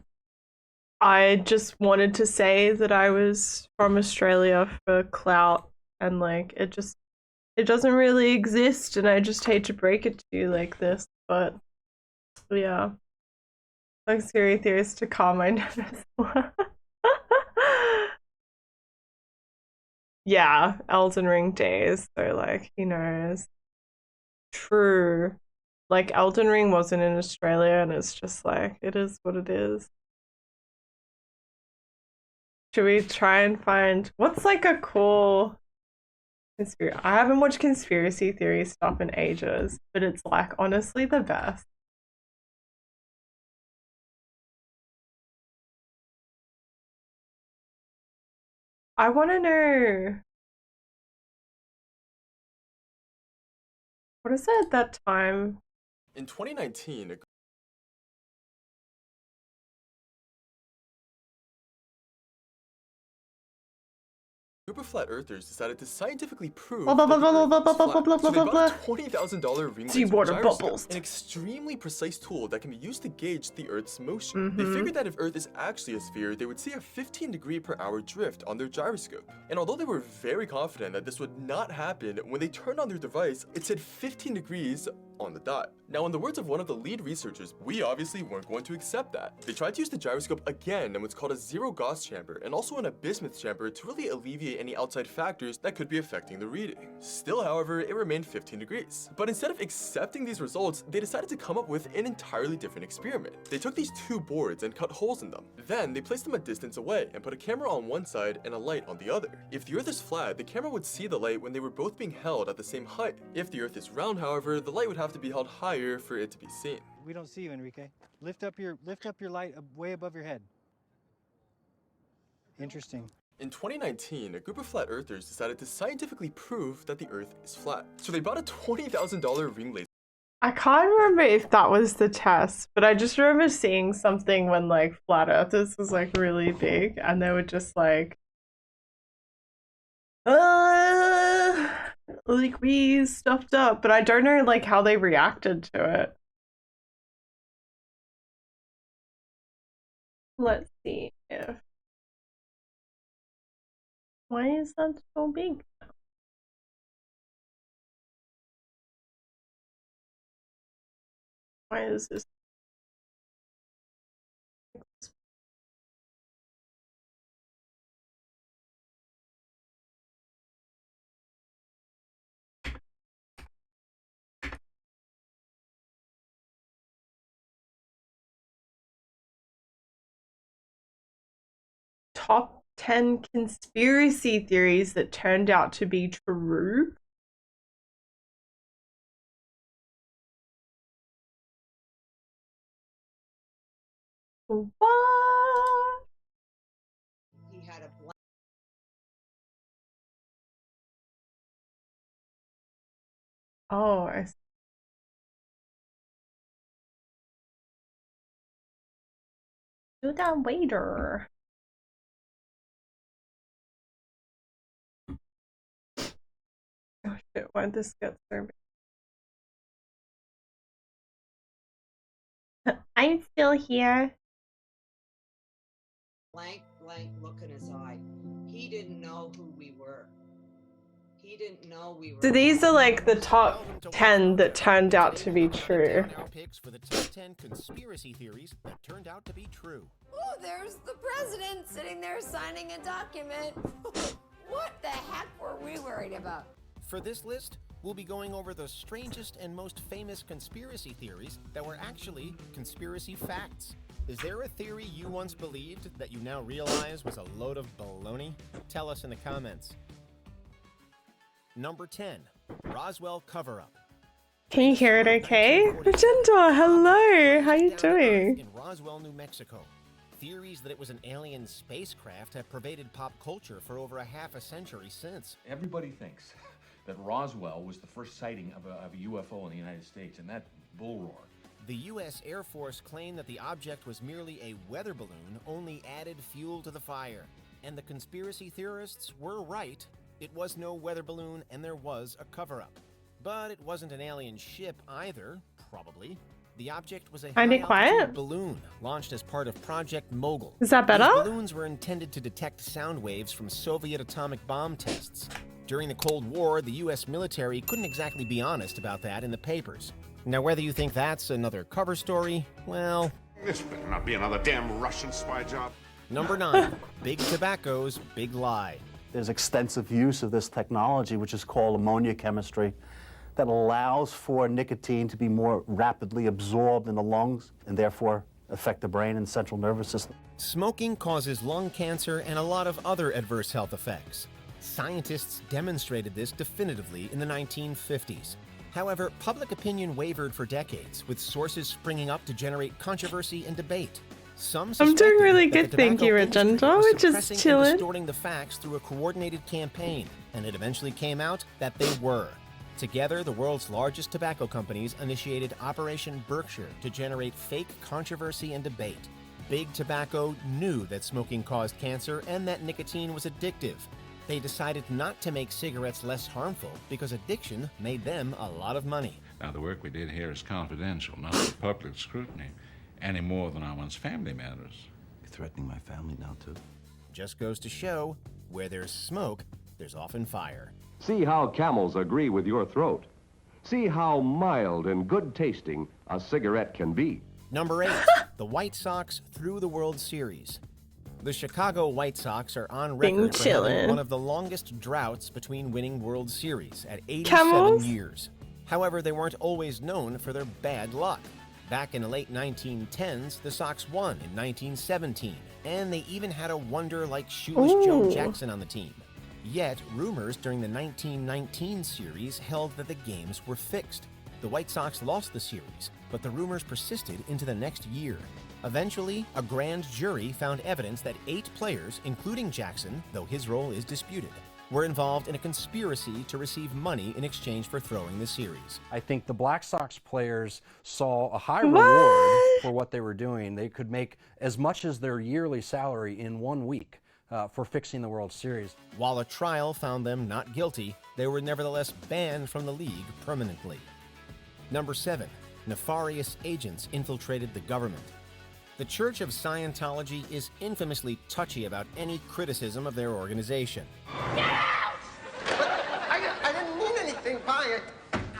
I just wanted to say that I was from Australia for clout, and like it doesn't really exist, and I just hate to break it to you like this, but yeah. Like scary theories to calm my nervous. Yeah, Elden Ring days, so like he knows. True. Like Elden Ring wasn't in Australia, and it's just like it is what it is. Should we try and find what's like a cool conspiracy? I haven't watched conspiracy theory stuff in ages, but it's like honestly the best. I want to know what is it at that time? In 2019, a group of flat earthers decided to scientifically prove that the Earth is flat. So they bought a $20,000 ring Seawater laser bubbles. gyroscope, an extremely precise tool that can be used to gauge the Earth's motion. They figured that if Earth is actually a sphere, they would see a 15-degree-per-hour drift on their gyroscope. And although they were very confident that this would not happen, when they turned on their device, it said 15 degrees on the dot. Now, in the words of one of the lead researchers, we obviously weren't going to accept that. They tried to use the gyroscope again in what's called a zero-Gauss chamber, and also an a bismuth chamber to really alleviate any outside factors that could be affecting the reading. Still, however, it remained 15 degrees. But instead of accepting these results, they decided to come up with an entirely different experiment. They took these two boards and cut holes in them. Then, they placed them a distance away and put a camera on one side and a light on the other. If the Earth is flat, the camera would see the light when they were both being held at the same height. If the Earth is round, however, the light would have to be held higher for it to be seen. We don't see you, Enrique. Lift up your light way above your head. Interesting. In 2019, a group of flat earthers decided to scientifically prove that the Earth is flat. So they bought a $20,000 ring laser. I can't remember if that was the test, but I just remember seeing something when like flat earthers was like really big, and they were just like we stuffed up, but I don't know like how they reacted to it. Let's see if why is that so big? Why is this? Top 10 conspiracy theories that turned out to be true. What? He had a Oh, I see. Do that waiter. Oh shit, why'd this get so big? I'm still here. blank look in his eye. He didn't know who we were. He didn't know we were. So these are like the top 10 that turned out to be true. Our picks for the top 10 conspiracy theories that turned out to be true. Oh, there's the president sitting there signing a document. What the heck were we worried about? For this list, we'll be going over the strangest and most famous conspiracy theories that were actually conspiracy facts. Is there a theory you once believed that you now realize was a load of baloney? Tell us in the comments. Number 10, Roswell cover-up. Can you hear it okay? Magenta, hello, how you doing? In Roswell, New Mexico. Theories that it was an alien spacecraft have pervaded pop culture for over a half a century since. Everybody thinks that Roswell was the first sighting of a UFO in the United States, and that bull roar. The U.S. Air Force claimed that the object was merely a weather balloon, only added fuel to the fire. And the conspiracy theorists were right. It was no weather balloon, and there was a cover-up. But it wasn't an alien ship either, probably. The object was a high-altitude balloon launched as part of Project Mogul. Is that better? These balloons were intended to detect sound waves from Soviet atomic bomb tests. During the Cold War, the U.S. military couldn't exactly be honest about that in the papers. Now, whether you think that's another cover story, well... This better not be another damn Russian spy job. Number 9, Big Tobacco's Big Lie. There's extensive use of this technology, which is called ammonia chemistry, that allows for nicotine to be more rapidly absorbed in the lungs and therefore affect the brain and central nervous system. Smoking causes lung cancer and a lot of other adverse health effects. Scientists demonstrated this definitively in the 1950s. However, public opinion wavered for decades, with sources springing up to generate controversy and debate. Some I'm doing really that the good, thank you, tobacco industry Regenda, was which is suppressing and chilling. distorting the facts through a coordinated campaign, and it eventually came out that they were. Together, the world's largest tobacco companies initiated Operation Berkshire to generate fake controversy and debate. Big Tobacco knew that smoking caused cancer and that nicotine was addictive. They decided not to make cigarettes less harmful because addiction made them a lot of money. Now, the work we did here is confidential, not for public scrutiny, any more than our one's family matters. You're threatening my family now, too. Just goes to show, where there's smoke, there's often fire. See how camels agree with your throat. See how mild and good tasting a cigarette can be. Number 8, the White Sox through the World Series. The Chicago White Sox are on record for having one of the longest droughts between winning World Series at 87 years. However, they weren't always known for their bad luck. Back in the late 1910s, the Sox won in 1917, and they even had a wonder like Shoeless Joe Jackson on the team. Yet, rumors during the 1919 series held that the games were fixed. The White Sox lost the series, but the rumors persisted into the next year. Eventually, a grand jury found evidence that 8 players, including Jackson, though his role is disputed, were involved in a conspiracy to receive money in exchange for throwing the series. I think the Black Sox players saw a high reward for what they were doing. They could make as much as their yearly salary in 1 week for fixing the World Series. While a trial found them not guilty, they were nevertheless banned from the league permanently. Number 7, nefarious agents infiltrated the government. The Church of Scientology is infamously touchy about any criticism of their organization. I didn't mean anything by it.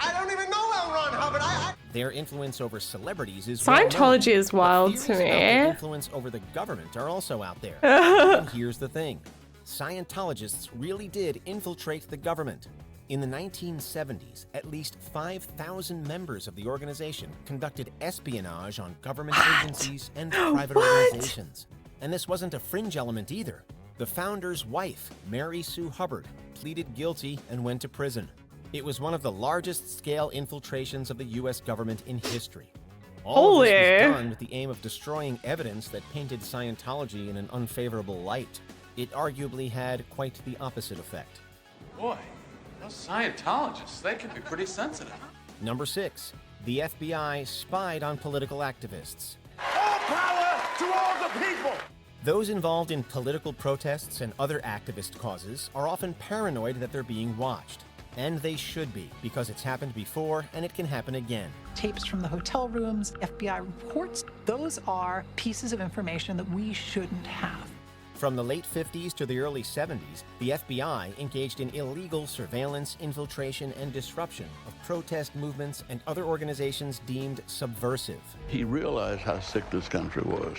I don't even know L. Ron Hubbard. Their influence over celebrities is Scientology is wild to Theories about their me. influence over the government are also out there. And here's the thing. Scientologists really did infiltrate the government. In the 1970s, at least 5,000 members of the organization conducted espionage on government agencies and private organizations. And this wasn't a fringe element either. The founder's wife, Mary Sue Hubbard, pleaded guilty and went to prison. It was one of the largest scale infiltrations of the U.S. government in history. All of this was done with the aim of destroying evidence that painted Scientology in an unfavorable light. It arguably had quite the opposite effect. Boy, those Scientologists, they can be pretty sensitive. Number 6, the FBI spied on political activists. All power to all the people. Those involved in political protests and other activist causes are often paranoid that they're being watched. And they should be, because it's happened before and it can happen again. Tapes from the hotel rooms, FBI reports, those are pieces of information that we shouldn't have. From the late 50s to the early 70s, the FBI engaged in illegal surveillance, infiltration, and disruption of protest movements and other organizations deemed subversive. He realized how sick this country was.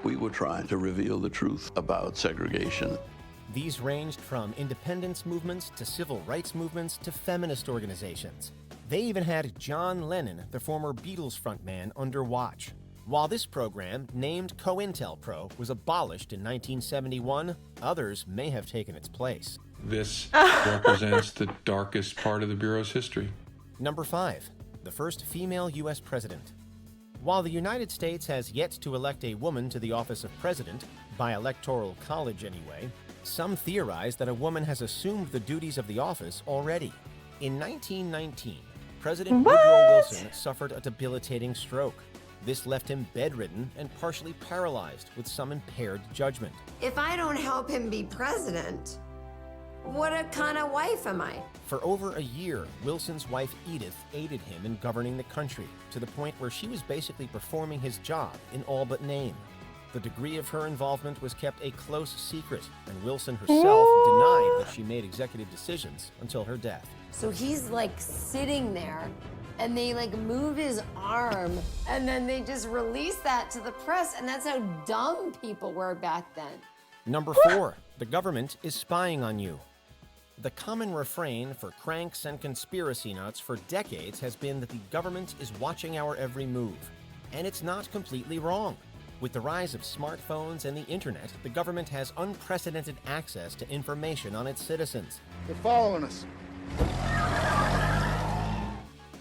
We were trying to reveal the truth about segregation. These ranged from independence movements to civil rights movements to feminist organizations. They even had John Lennon, the former Beatles frontman, under watch. While this program, named COINTELPRO, was abolished in 1971, others may have taken its place. This represents the darkest part of the Bureau's history. Number 5, the first female U.S. president. While the United States has yet to elect a woman to the office of president, by electoral college anyway, some theorize that a woman has assumed the duties of the office already. In 1919, President Woodrow Wilson suffered a debilitating stroke. This left him bedridden and partially paralyzed with some impaired judgment. If I don't help him be president, what kind of wife am I? For over a year, Wilson's wife Edith aided him in governing the country, to the point where she was basically performing his job in all but name. The degree of her involvement was kept a close secret, and Wilson herself denied that she made executive decisions until her death. So he's like sitting there, and they like move his arm, and then they just release that to the press, and that's how dumb people were back then. Number 4, the government is spying on you. The common refrain for cranks and conspiracy nuts for decades has been that the government is watching our every move. And it's not completely wrong. With the rise of smartphones and the internet, the government has unprecedented access to information on its citizens. They're following us.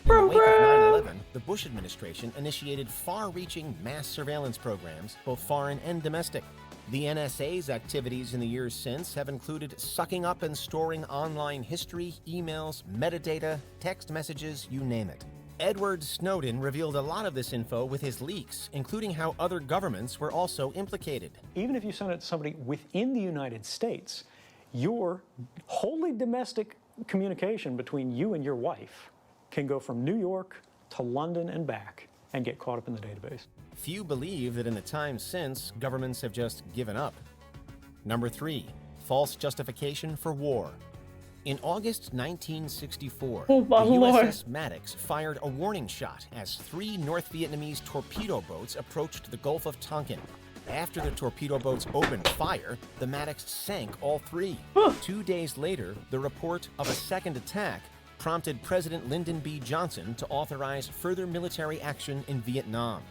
In the wake of 9/11, the Bush administration initiated far-reaching mass surveillance programs, both foreign and domestic. The NSA's activities in the years since have included sucking up and storing online history, emails, metadata, text messages, you name it. Edward Snowden revealed a lot of this info with his leaks, including how other governments were also implicated. Even if you send it to somebody within the United States, your wholly domestic communication between you and your wife can go from New York to London and back and get caught up in the database. Few believe that in the time since, governments have just given up. Number 3, false justification for war. In August 1964, the USS Maddox fired a warning shot as 3 North Vietnamese torpedo boats approached the Gulf of Tonkin. After the torpedo boats opened fire, the Maddox sank all 3. 2 days later, the report of a second attack prompted President Lyndon B. Johnson to authorize further military action in Vietnam.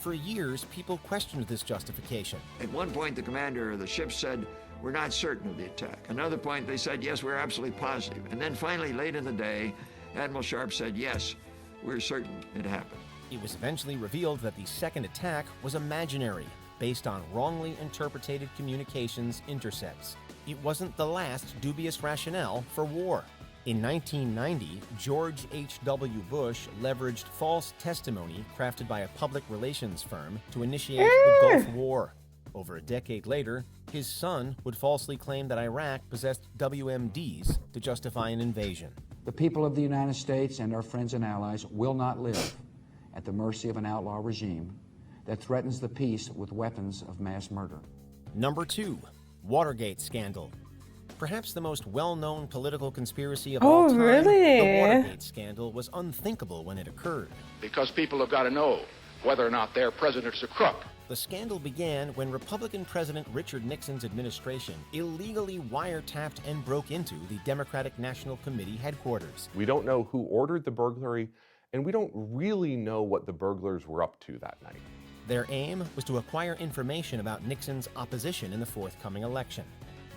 For years, people questioned this justification. At one point, the commander of the ship said, "We're not certain of the attack." Another point, they said, "Yes, we're absolutely positive." And then finally, late in the day, Admiral Sharp said, "Yes, we're certain it happened." It was eventually revealed that the second attack was imaginary, based on wrongly interpreted communications intercepts. It wasn't the last dubious rationale for war. In 1990, George H.W. Bush leveraged false testimony crafted by a public relations firm to initiate the Gulf War. Over a decade later, his son would falsely claim that Iraq possessed WMDs to justify an invasion. The people of the United States and our friends and allies will not live at the mercy of an outlaw regime that threatens the peace with weapons of mass murder. Number 2, Watergate scandal. Perhaps the most well-known political conspiracy of all time, the Watergate scandal was unthinkable when it occurred. Because people have got to know whether or not their president's a crook. The scandal began when Republican President Richard Nixon's administration illegally wiretapped and broke into the Democratic National Committee headquarters. We don't know who ordered the burglary, and we don't really know what the burglars were up to that night. Their aim was to acquire information about Nixon's opposition in the forthcoming election.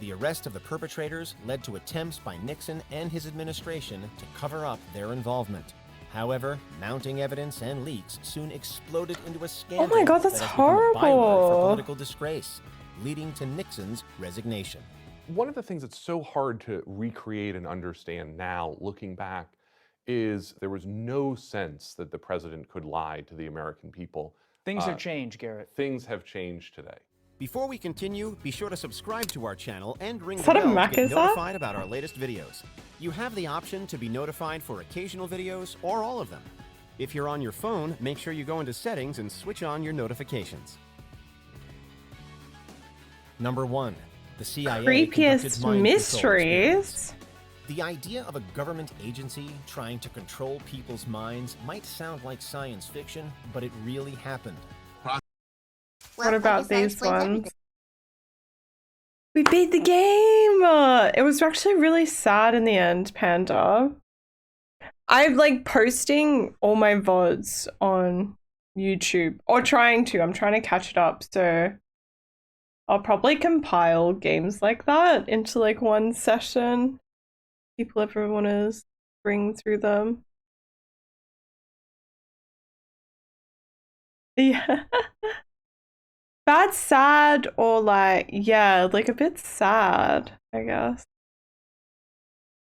The arrest of the perpetrators led to attempts by Nixon and his administration to cover up their involvement. However, mounting evidence and leaks soon exploded into a scandal. Oh my God, that's that has become a byword for horrible. political disgrace, leading to Nixon's resignation. One of the things that's so hard to recreate and understand now, looking back, is there was no sense that the president could lie to the American people. Things have changed, Garrett. Things have changed today. Before we continue, be sure to subscribe to our channel and ring Is the that a bell to Mac, get is that? notified about our latest videos. You have the option to be notified for occasional videos or all of them. If you're on your phone, make sure you go into settings and switch on your notifications. Number 1, the CIA conducted Creepiest mind control mysteries. experiments. The idea of a government agency trying to control people's minds might sound like science fiction, but it really happened. What about these ones? We beat the game! It was actually really sad in the end, Panda. I'm like posting all my VODs on YouTube, or trying to. I'm trying to catch it up, so I'll probably compile games like that into like one session. People ever want to bring through them. Yeah. Bad, sad, or like, yeah, like a bit sad, I guess.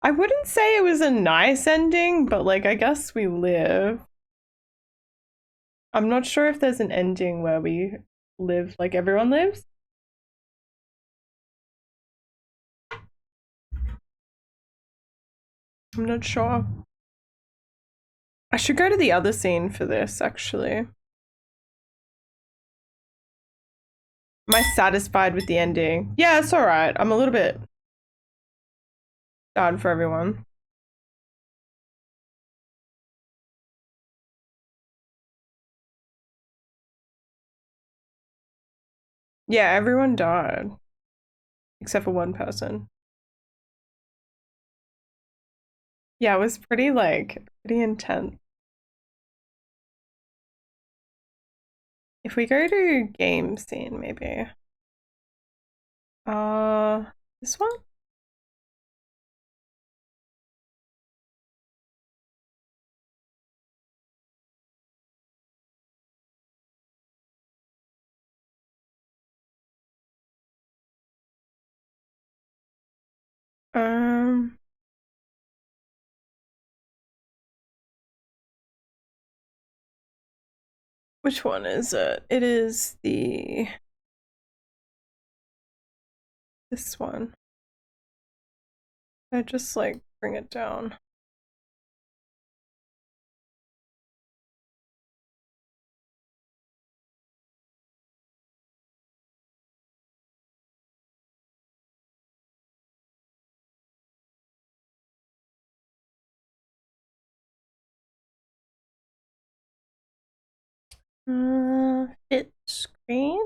I wouldn't say it was a nice ending, but like, I guess we live. I'm not sure if there's an ending where we live like everyone lives. I'm not sure. I should go to the other scene for this, actually. Am I satisfied with the ending? Yeah, it's alright. I'm a little bit sad for everyone. Yeah, everyone died. Except for one person. Yeah, it was pretty intense. If we go to game scene, maybe. This one? Which one is it? It is this one. I just like bring it down. Fit screen.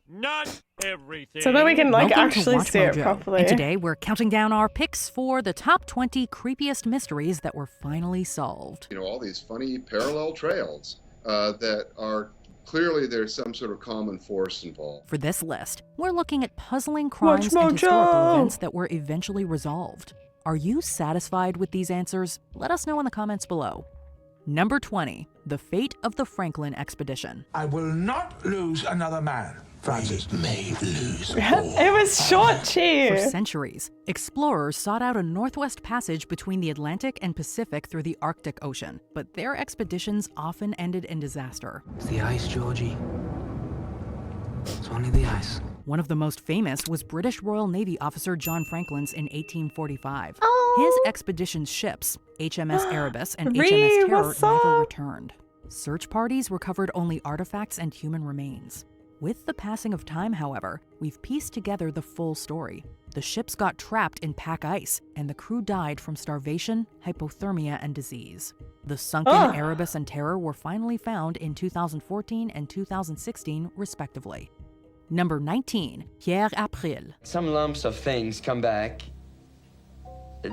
Not everything. So that we can like Welcome actually to Watch see it Mojo. properly. And today we're counting down our picks for the top 20 creepiest mysteries that were finally solved. You know, all these funny parallel trails that are clearly there's some sort of common force involved. For this list, we're looking at puzzling crimes and historical events that were eventually resolved. Are you satisfied with these answers? Let us know in the comments below. Number 20, the fate of the Franklin expedition. I will not lose another man, Francis. We may lose. It was short, For centuries, explorers sought out a northwest passage between the Atlantic and Pacific through the Arctic Ocean, but their expeditions often ended in disaster. It's the ice, Georgie. It's only the ice. One of the most famous was British Royal Navy officer John Franklin's in 1845. His expedition's ships, HMS Erebus and HMS Terror, never returned. Search parties recovered only artifacts and human remains. With the passing of time, however, we've pieced together the full story. The ships got trapped in pack ice, and the crew died from starvation, hypothermia, and disease. The sunken Erebus and Terror were finally found in 2014 and 2016, respectively. Number 19, Pierre April. Some lumps of things come back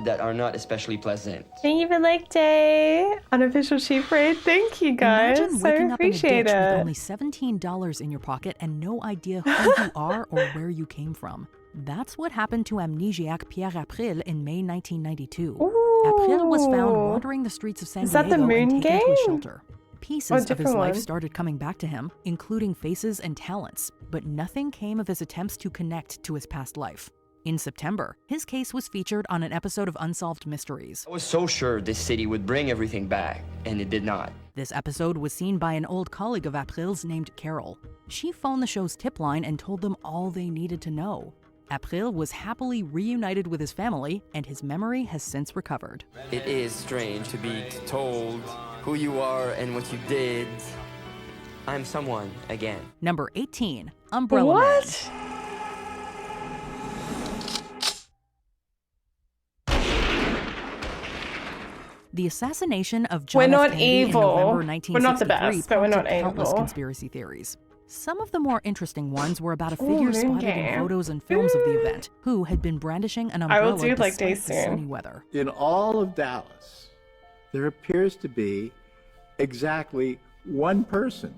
that are not especially pleasant. Thank you for like day. Unofficial cheap rate. Thank you guys. Imagine So waking up in a appreciate ditch with it. only $17 in your pocket and no idea who you are or where you came from. That's what happened to amnesiac Pierre April in May 1992. April was found wandering the streets of San Is that Diego the moon and taken to a game? shelter. Pieces of his different life one. started coming back to him, including faces and talents, but nothing came of his attempts to connect to his past life. In September, his case was featured on an episode of Unsolved Mysteries. I was so sure this city would bring everything back, and it did not. This episode was seen by an old colleague of April's named Carol. She phoned the show's tip line and told them all they needed to know. April was happily reunited with his family, and his memory has since recovered. It is strange to be told who you are and what you did. I'm someone again. Number 18, Umbrella Man. The assassination of John We're F. not Kennedy evil. in November We're 1963 not the best, but we're not prompted countless evil. conspiracy theories. Some of the more interesting ones were about a figure moon spotted game. in photos and films of the event who had been brandishing an I umbrella will do like despite days the soon. sunny weather. In all of Dallas, there appears to be exactly one person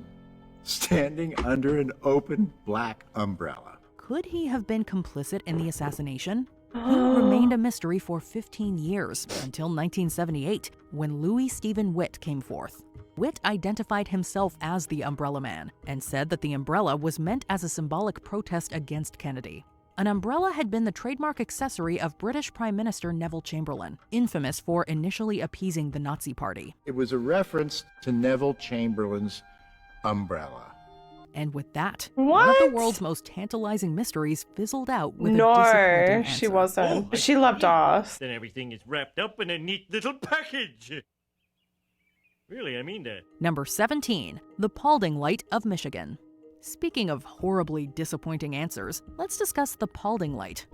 standing under an open black umbrella. Could he have been complicit in the assassination? He remained a mystery for 15 years, until 1978, when Louis Stephen Witt came forth. Witt identified himself as the Umbrella Man and said that the umbrella was meant as a symbolic protest against Kennedy. An umbrella had been the trademark accessory of British Prime Minister Neville Chamberlain, infamous for initially appeasing the Nazi Party. It was a reference to Neville Chamberlain's umbrella. And with that, What? one of the world's most tantalizing mysteries fizzled out with a disappointing answer. She wasn't. But she loved us. Then everything is wrapped up in a neat little package. Really, I mean that. Number 17, the Paulding Light of Michigan. Speaking of horribly disappointing answers, let's discuss the Paulding Light.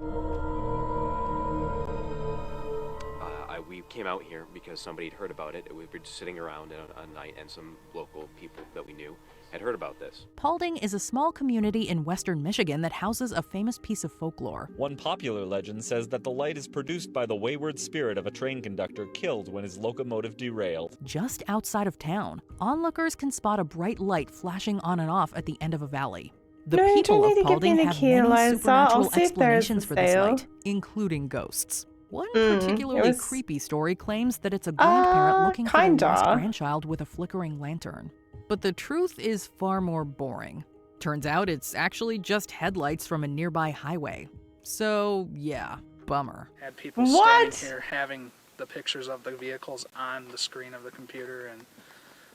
We came out here because somebody had heard about it. We were just sitting around a night, and some local people that we knew had heard about this. Paulding is a small community in western Michigan that houses a famous piece of folklore. One popular legend says that the light is produced by the wayward spirit of a train conductor killed when his locomotive derailed. Just outside of town, onlookers can spot a bright light flashing on and off at the end of a valley. The people of Paulding have many supernatural explanations for this light, including ghosts. One particularly creepy story claims that it's a grandparent looking for a lost grandchild with a flickering lantern. But the truth is far more boring. Turns out it's actually just headlights from a nearby highway. So, yeah, bummer. Had people standing here having the pictures of the vehicles on the screen of the computer, and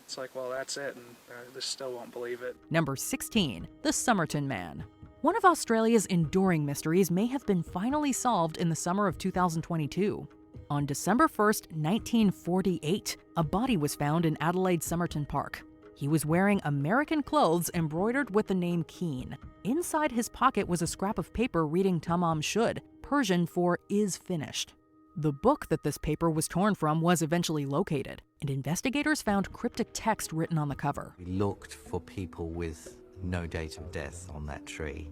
it's like, well, that's it, and they still won't believe it. Number 16, the Somerton Man. One of Australia's enduring mysteries may have been finally solved in the summer of 2022. On December 1st, 1948, a body was found in Adelaide's Somerton Park. He was wearing American clothes embroidered with the name Keane. Inside his pocket was a scrap of paper reading Tamam Shud, Persian for is finished. The book that this paper was torn from was eventually located, and investigators found cryptic text written on the cover. We looked for people with no date of death on that tree,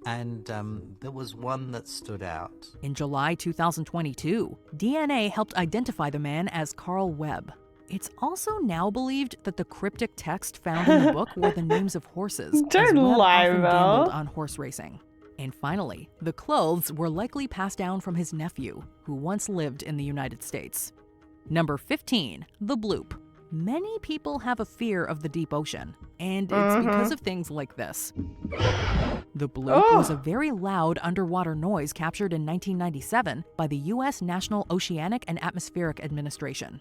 and there was one that stood out. In July 2022, DNA helped identify the man as Carl Webb. It's also now believed that the cryptic text found in the book were the names of horses. Don't lie, often Mel. gambled on horse racing. And finally, the clothes were likely passed down from his nephew, who once lived in the United States. Number 15, the bloop. Many people have a fear of the deep ocean, and it's because of things like this. The bloop was a very loud underwater noise captured in 1997 by the U.S. National Oceanic and Atmospheric Administration.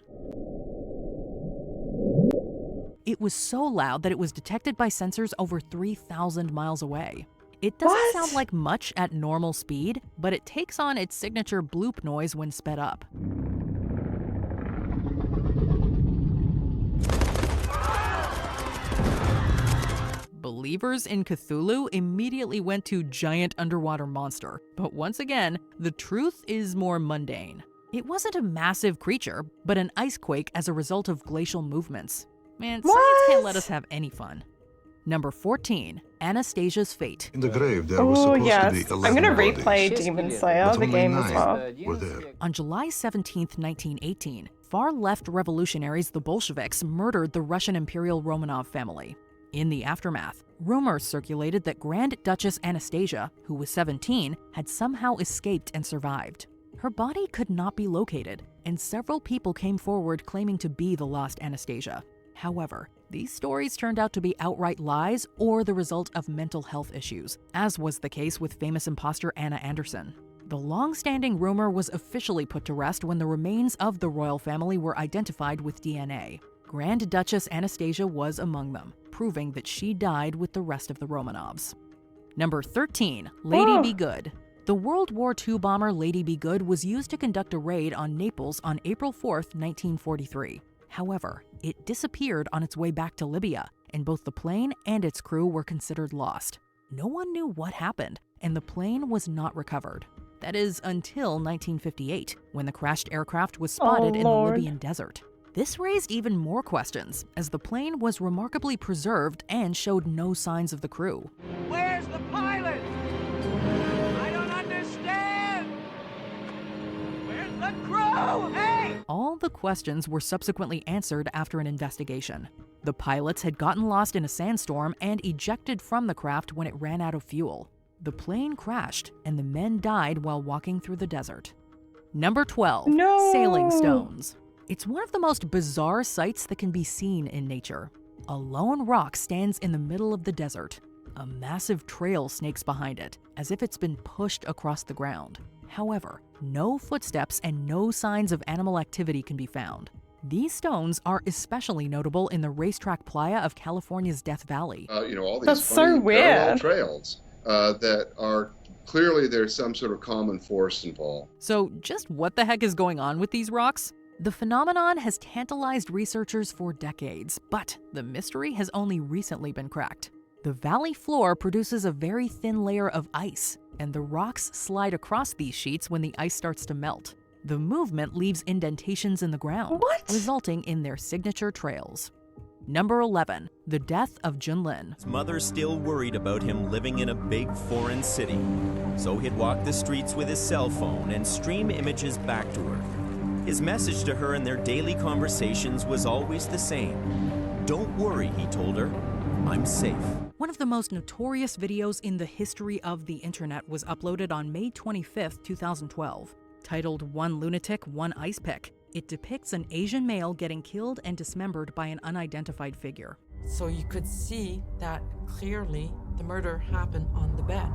It was so loud that it was detected by sensors over 3,000 miles away. It doesn't sound like much at normal speed, but it takes on its signature bloop noise when sped up. Believers in Cthulhu immediately went to giant underwater monster, but once again, the truth is more mundane. It wasn't a massive creature, but an ice quake as a result of glacial movements. Man, science can't let us have any fun. Number 14, Anastasia's fate. In the grave, there was supposed to be 11 I'm gonna bodies, replay Demon Slayer, but the only game as 9 well. were there. On July 17, 1918, far-left revolutionaries, the Bolsheviks, murdered the Russian Imperial Romanov family. In the aftermath, rumors circulated that Grand Duchess Anastasia, who was 17, had somehow escaped and survived. Her body could not be located, and several people came forward claiming to be the lost Anastasia. However, these stories turned out to be outright lies or the result of mental health issues, as was the case with famous imposter Anna Anderson. The long-standing rumor was officially put to rest when the remains of the royal family were identified with DNA. Grand Duchess Anastasia was among them, proving that she died with the rest of the Romanovs. Number 13, Lady Be Good. The World War II bomber Lady Be Good was used to conduct a raid on Naples on April 4th, 1943. However, it disappeared on its way back to Libya, and both the plane and its crew were considered lost. No one knew what happened, and the plane was not recovered. That is until 1958, when the crashed aircraft was spotted in the Libyan desert. This raised even more questions, as the plane was remarkably preserved and showed no signs of the crew. Where's the pilot? I don't understand. Where's the crew? Hey! All the questions were subsequently answered after an investigation. The pilots had gotten lost in a sandstorm and ejected from the craft when it ran out of fuel. The plane crashed, and the men died while walking through the desert. Number 12. No. Sailing stones. It's one of the most bizarre sights that can be seen in nature. A lone rock stands in the middle of the desert. A massive trail snakes behind it, as if it's been pushed across the ground. However, no footsteps and no signs of animal activity can be found. These stones are especially notable in the racetrack playa of California's Death Valley. All these That's funny so weird. parallel trails that are clearly there's some sort of common force involved. So just what the heck is going on with these rocks? The phenomenon has tantalized researchers for decades, but the mystery has only recently been cracked. The valley floor produces a very thin layer of ice, and the rocks slide across these sheets when the ice starts to melt. The movement leaves indentations in the ground, resulting in their signature trails. Number 11. The death of Junlin. His mother still worried about him living in a big foreign city, so he'd walk the streets with his cell phone and stream images back to her. His message to her in their daily conversations was always the same. "Don't worry," he told her. "I'm safe." One of the most notorious videos in the history of the internet was uploaded on May 25, 2012. Titled "One Lunatic, One Ice Pick," it depicts an Asian male getting killed and dismembered by an unidentified figure. So you could see that clearly the murder happened on the bed.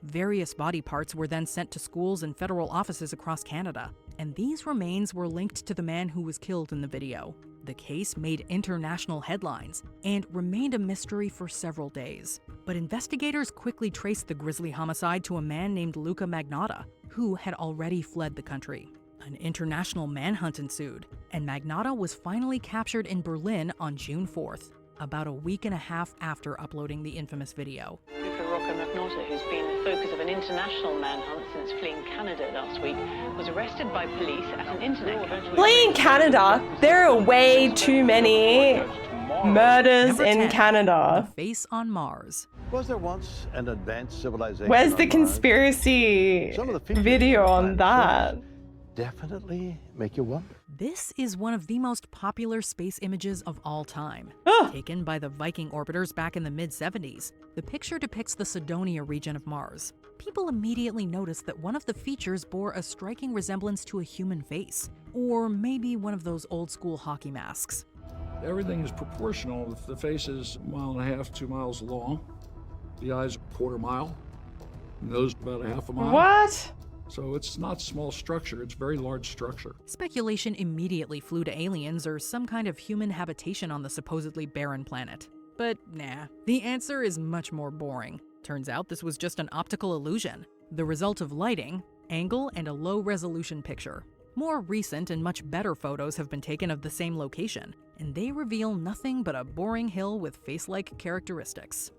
Various body parts were then sent to schools and federal offices across Canada, and these remains were linked to the man who was killed in the video. The case made international headlines and remained a mystery for several days. But investigators quickly traced the grisly homicide to a man named Luca Magnotta, who had already fled the country. An international manhunt ensued, and Magnotta was finally captured in Berlin on June 4th, about a week and a half after uploading the infamous video. Luca Magnotta, who's been the focus of an international manhunt since fleeing Canada last week, was arrested by police at an internet cafe. Fleeing Canada? There are way too many murders Number in 10, Canada. The face on Mars. Was there once an advanced civilization? Where's the on Mars? conspiracy video on that? Definitely make you wonder. This is one of the most popular space images of all time. Taken by the Viking orbiters back in the mid-70s, the picture depicts the Cydonia region of Mars. People immediately noticed that one of the features bore a striking resemblance to a human face, or maybe one of those old-school hockey masks. Everything is proportional. If the face is 1.5 to 2 miles long, the eyes a 1/4 mile, nose about 1/2 mile. What? So it's not small structure, it's very large structure. Speculation immediately flew to aliens or some kind of human habitation on the supposedly barren planet. But nah, the answer is much more boring. Turns out this was just an optical illusion, the result of lighting, angle, and a low-resolution picture. More recent and much better photos have been taken of the same location, and they reveal nothing but a boring hill with face-like characteristics.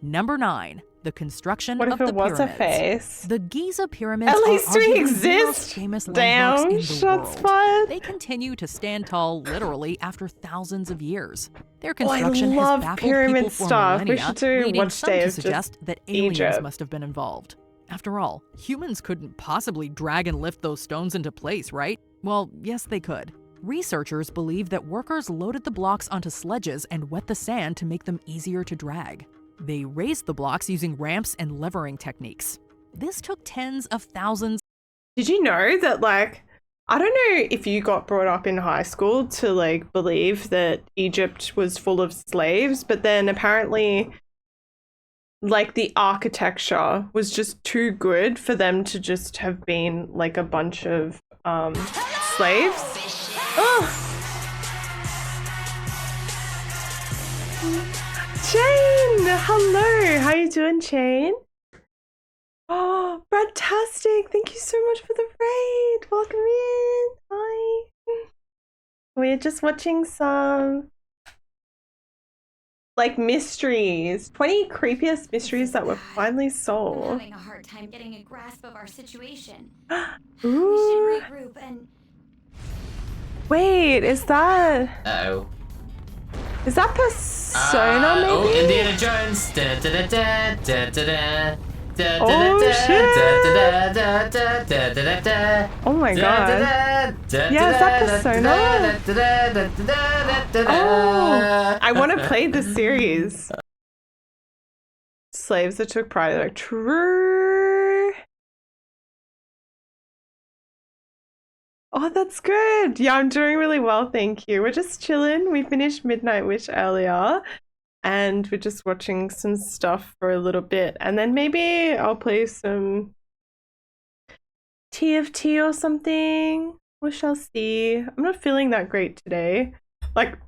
Number 9. The construction What of if the it was pyramids. a face? The Giza pyramids At least are we arguably the exist. most famous Damn, landmarks in the shots world. fired. They continue to stand tall literally after thousands of years. Their Oh, I construction love has baffled pyramid people for stuff. We millennia, should do leading Watch some Day to of just suggest that aliens Egypt. must have been involved. After all, humans couldn't possibly drag and lift those stones into place, right? Well, yes, they could. Researchers believe that workers loaded the blocks onto sledges and wet the sand to make them easier to drag. They raised the blocks using ramps and levering techniques. This took tens of thousands. Did you know that, like, I don't know if you got brought up in high school to, like, believe that Egypt was full of slaves, but then apparently, like, the architecture was just too good for them to just have been, like, a bunch of slaves. Oh! Jane! Hello! How you doing, Jane? Oh, fantastic! Thank you so much for the raid! Welcome in! Hi! We're just watching some, like, mysteries. 20 creepiest mysteries that were finally I'm solved. having a hard time getting a grasp of our situation. Ooh. We should regroup and... Wait, is that... Uh-oh. Is that Persona, maybe? Oh, Indiana Jones. Da, da, da, da, da, da, da. Da, da, Oh, da, shit. da, da, da, da, da, da, da, da. Oh my Da, god. da, da, da, Yeah, is that da, da, Persona? da, da, da, da, da, da, da, da. Oh, I want to play the series. slaves that took pride. Like, true. Oh, that's good. Yeah, I'm doing really well, thank you. We're just chilling. We finished Midnight Wish earlier, and we're just watching some stuff for a little bit. And then maybe I'll play some TFT or something. We shall see. I'm not feeling that great today. Like,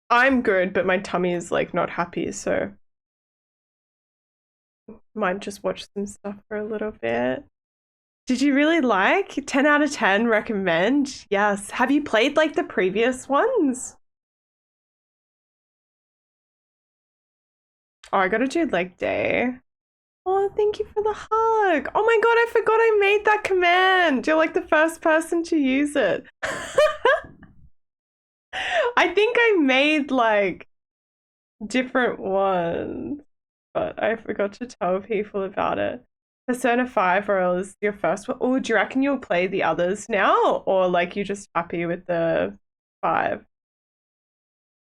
I'm good, but my tummy is like not happy, so might just watch some stuff for a little bit. Did you really like? 10 out of 10 recommend? Yes. Have you played like the previous ones? Oh, I gotta do leg day. Oh, thank you for the hug. Oh my god, I forgot I made that command. You're like the first person to use it. I think I made like different ones, but I forgot to tell people about it. Persona 5 Royal is your first one. Oh, do you reckon you'll play the others now? Or like you're just happy with the 5?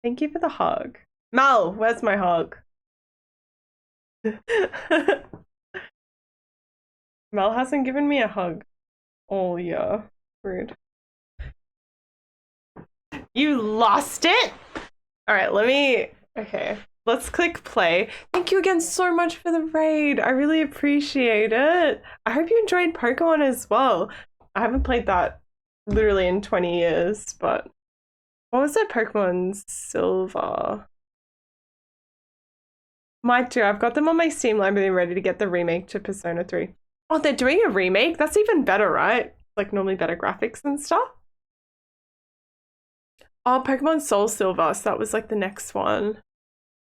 Thank you for the hug. Mal, where's my hug? Mel hasn't given me a hug all year. Rude. You lost it? Alright, okay. Let's click play. Thank you again so much for the raid. I really appreciate it. I hope you enjoyed Pokemon as well. I haven't played that literally in 20 years, but what was that Pokemon Silver? Might do. I've got them on my Steam library ready to get the remake to Persona 3. Oh, they're doing a remake? That's even better, right? Like normally better graphics and stuff. Oh, Pokemon Soul Silver. So that was like the next one.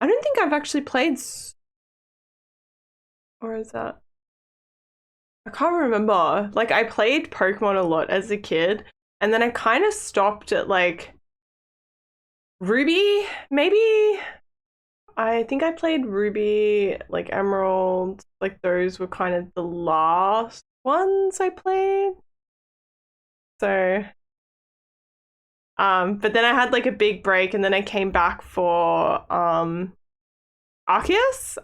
I don't think I've actually played... Or is that... I can't remember. Like I played Pokemon a lot as a kid. And then I kind of stopped at like... Ruby? Maybe... I think I played Ruby, like Emerald, like those were kind of the last ones I played. So, but then I had like a big break and then I came back for, Arceus?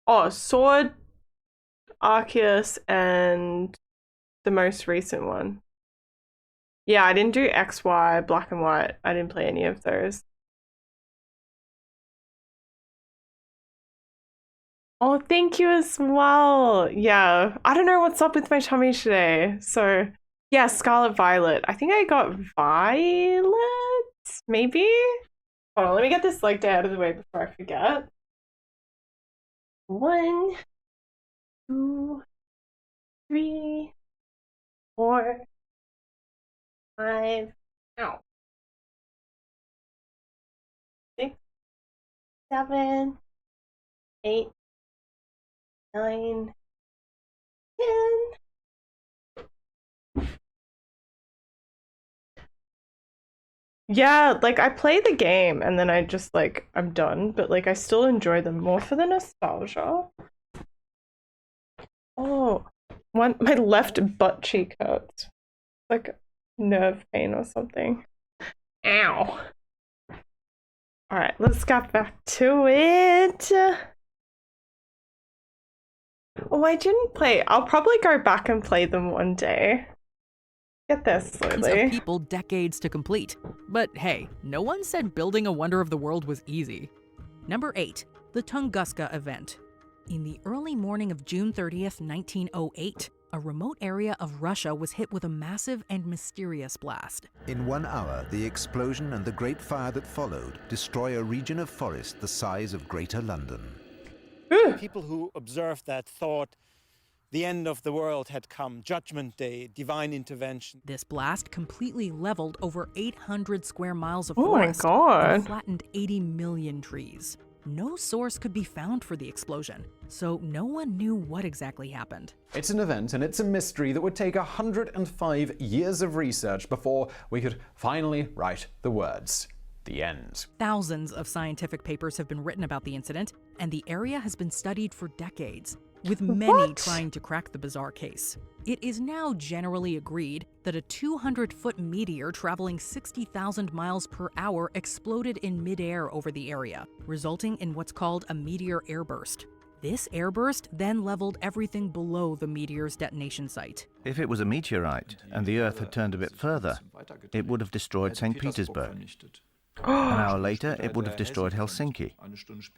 Oh, Sword, Arceus, and the most recent one. Yeah, I didn't do XY, Black and White. I didn't play any of those. Oh, thank you as well. Yeah, I don't know what's up with my tummy today. So, yeah, Scarlet Violet. I think I got Violet, maybe? Hold on, let me get this leg day out of the way before I forget. 1, 2, 3, 4, 5, ow. 6, 7, 8, 9, 10. Yeah, like I play the game and then I just like I'm done, but like I still enjoy them more for the nostalgia. Oh, my left butt cheek hurts. Like nerve pain or something. Ow. All right, let's get back to it. Oh, I didn't play. I'll probably go back and play them one day. Get there slowly. Of people decades to complete. But hey, no one said building a wonder of the world was easy. Number 8, the Tunguska event. In the early morning of June 30th, 1908, a remote area of Russia was hit with a massive and mysterious blast. In 1 hour, the explosion and the great fire that followed destroy a region of forest the size of Greater London. People who observed that thought the end of the world had come, Judgment Day, divine intervention. This blast completely leveled over 800 square miles of Oh my forest God. and flattened 80 million trees. No source could be found for the explosion, so no one knew what exactly happened. It's an event and it's a mystery that would take 105 years of research before we could finally write the words. The end. Thousands of scientific papers have been written about the incident, and the area has been studied for decades. with many What? trying to crack the bizarre case. It is now generally agreed that a 200-foot meteor traveling 60,000 miles per hour exploded in midair over the area, resulting in what's called a meteor airburst. This airburst then leveled everything below the meteor's detonation site. If it was a meteorite and the Earth had turned a bit further, it would have destroyed St. Petersburg. 1 hour later, it would have destroyed Helsinki.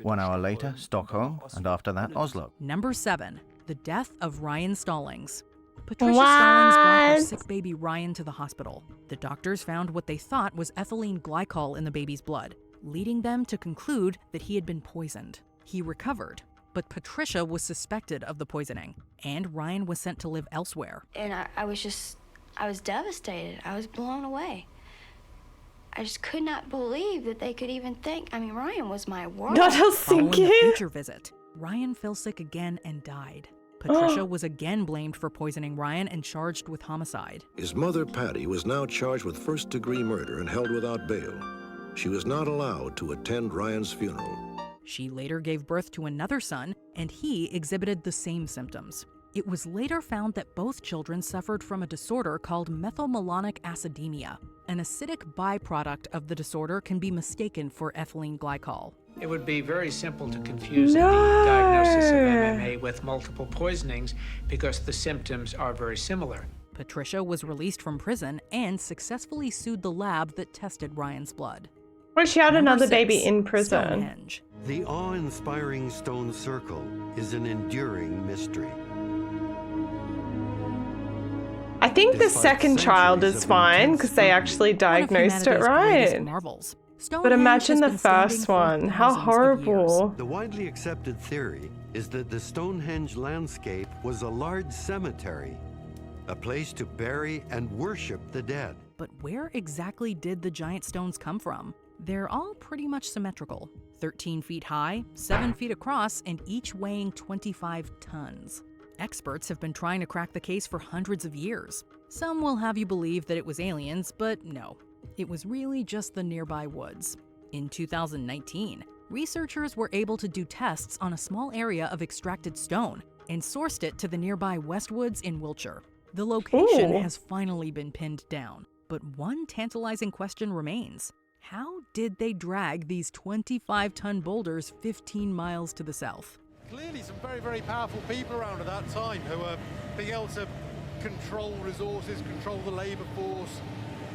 1 hour later, Stockholm, and after that, Oslo. Number 7. The death of Ryan Stallings. Patricia Stallings brought her sick baby Ryan to the hospital. The doctors found what they thought was ethylene glycol in the baby's blood, leading them to conclude that he had been poisoned. He recovered, but Patricia was suspected of the poisoning, and Ryan was sent to live elsewhere. And I was devastated. I was blown away. I just could not believe that they could even think. I mean, Ryan was my world. Not Following Helsinki. the future visit, Ryan fell sick again and died. Patricia was again blamed for poisoning Ryan and charged with homicide. His mother, Patty, was now charged with first-degree murder and held without bail. She was not allowed to attend Ryan's funeral. She later gave birth to another son, and he exhibited the same symptoms. It was later found that both children suffered from a disorder called methylmalonic acidemia. An acidic byproduct of the disorder can be mistaken for ethylene glycol. It would be very simple to confuse the diagnosis of MMA with multiple poisonings because the symptoms are very similar. Patricia was released from prison and successfully sued the lab that tested Ryan's blood. Well, she had Number another 6, baby in prison. Stonehenge. The awe-inspiring stone circle is an enduring mystery. I think the second child is fine because they actually diagnosed it right. Marvels. But imagine the has been standing first for one. How thousands of horrible. The widely accepted theory is that the Stonehenge landscape was a large cemetery, a place to bury and worship the dead. But where exactly did the giant stones come from? They're all pretty much symmetrical. 13 feet high, 7 feet across, and each weighing 25 tons. Experts have been trying to crack the case for hundreds of years. Some will have you believe that it was aliens, but no. It was really just the nearby woods. In 2019, researchers were able to do tests on a small area of extracted stone and sourced it to the nearby Westwoods in Wiltshire. The location has finally been pinned down, but one tantalizing question remains. How did they drag these 25-ton boulders 15 miles to the south? Clearly some very, very powerful people around at that time who were being able to control resources, control the labour force,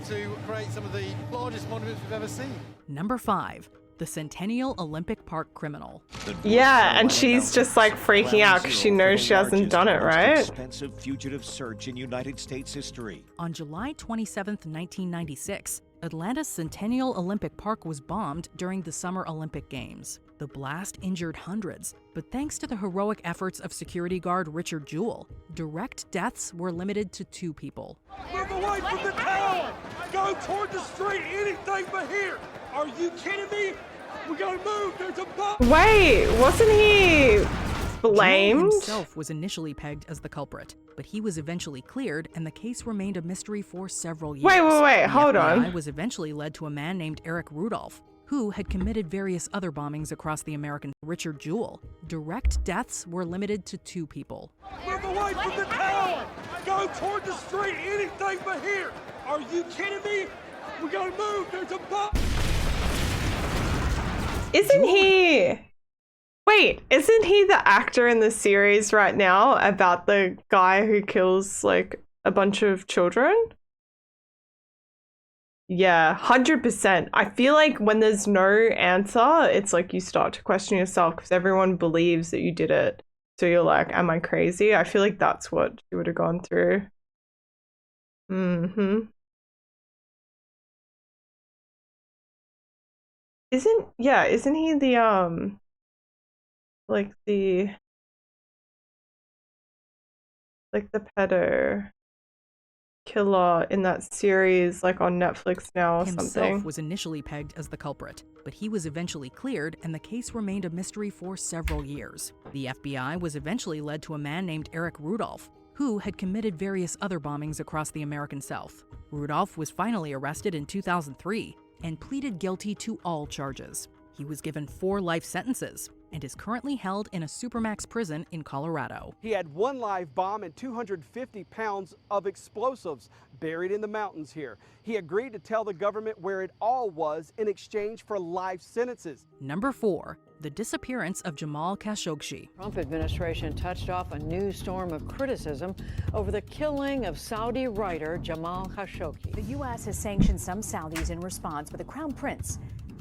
to create some of the largest monuments we've ever seen. Number 5. The Centennial Olympic Park criminal. Yeah, and she's just like freaking out because she knows she hasn't done it, right? Expensive fugitive search in United States history. On July 27, 1996, Atlanta's Centennial Olympic Park was bombed during the Summer Olympic Games. The blast injured hundreds, but thanks to the heroic efforts of security guard Richard Jewell, direct deaths were limited to 2 people. Move away from the tower! Go toward the street, anything but here! Are you kidding me? We gotta move, there's a bomb! Wait, wasn't he blamed? Jewell himself was initially pegged as the culprit, but he was eventually cleared and the case remained a mystery for several years. Wait, The hold FBI on. was eventually led to a man named Eric Rudolph, who had committed various other bombings across the American. Richard Jewell. Direct deaths were limited to 2 people. Move away from the tower! Go toward the street, anything but here! Are you kidding me? We gotta move, there's a bomb! Isn't he... Wait, isn't he the actor in the series right now about the guy who kills, like, a bunch of children? Yeah, 100%. I feel like when there's no answer, it's like you start to question yourself because everyone believes that you did it. So you're like, am I crazy? I feel like that's what she would have gone through. Isn't he the, like the pedo killer in that series, like on Netflix now or Himself something? was initially pegged as the culprit, but he was eventually cleared and the case remained a mystery for several years. The FBI was eventually led to a man named Eric Rudolph, who had committed various other bombings across the American South. Rudolph was finally arrested in 2003 and pleaded guilty to all charges. He was given 4 life sentences and is currently held in a supermax prison in Colorado. He had 1 live bomb and 250 pounds of explosives buried in the mountains here. He agreed to tell the government where it all was in exchange for life sentences. Number 4, the disappearance of Jamal Khashoggi. Trump administration touched off a new storm of criticism over the killing of Saudi writer Jamal Khashoggi. The U.S. has sanctioned some Saudis in response, but the Crown Prince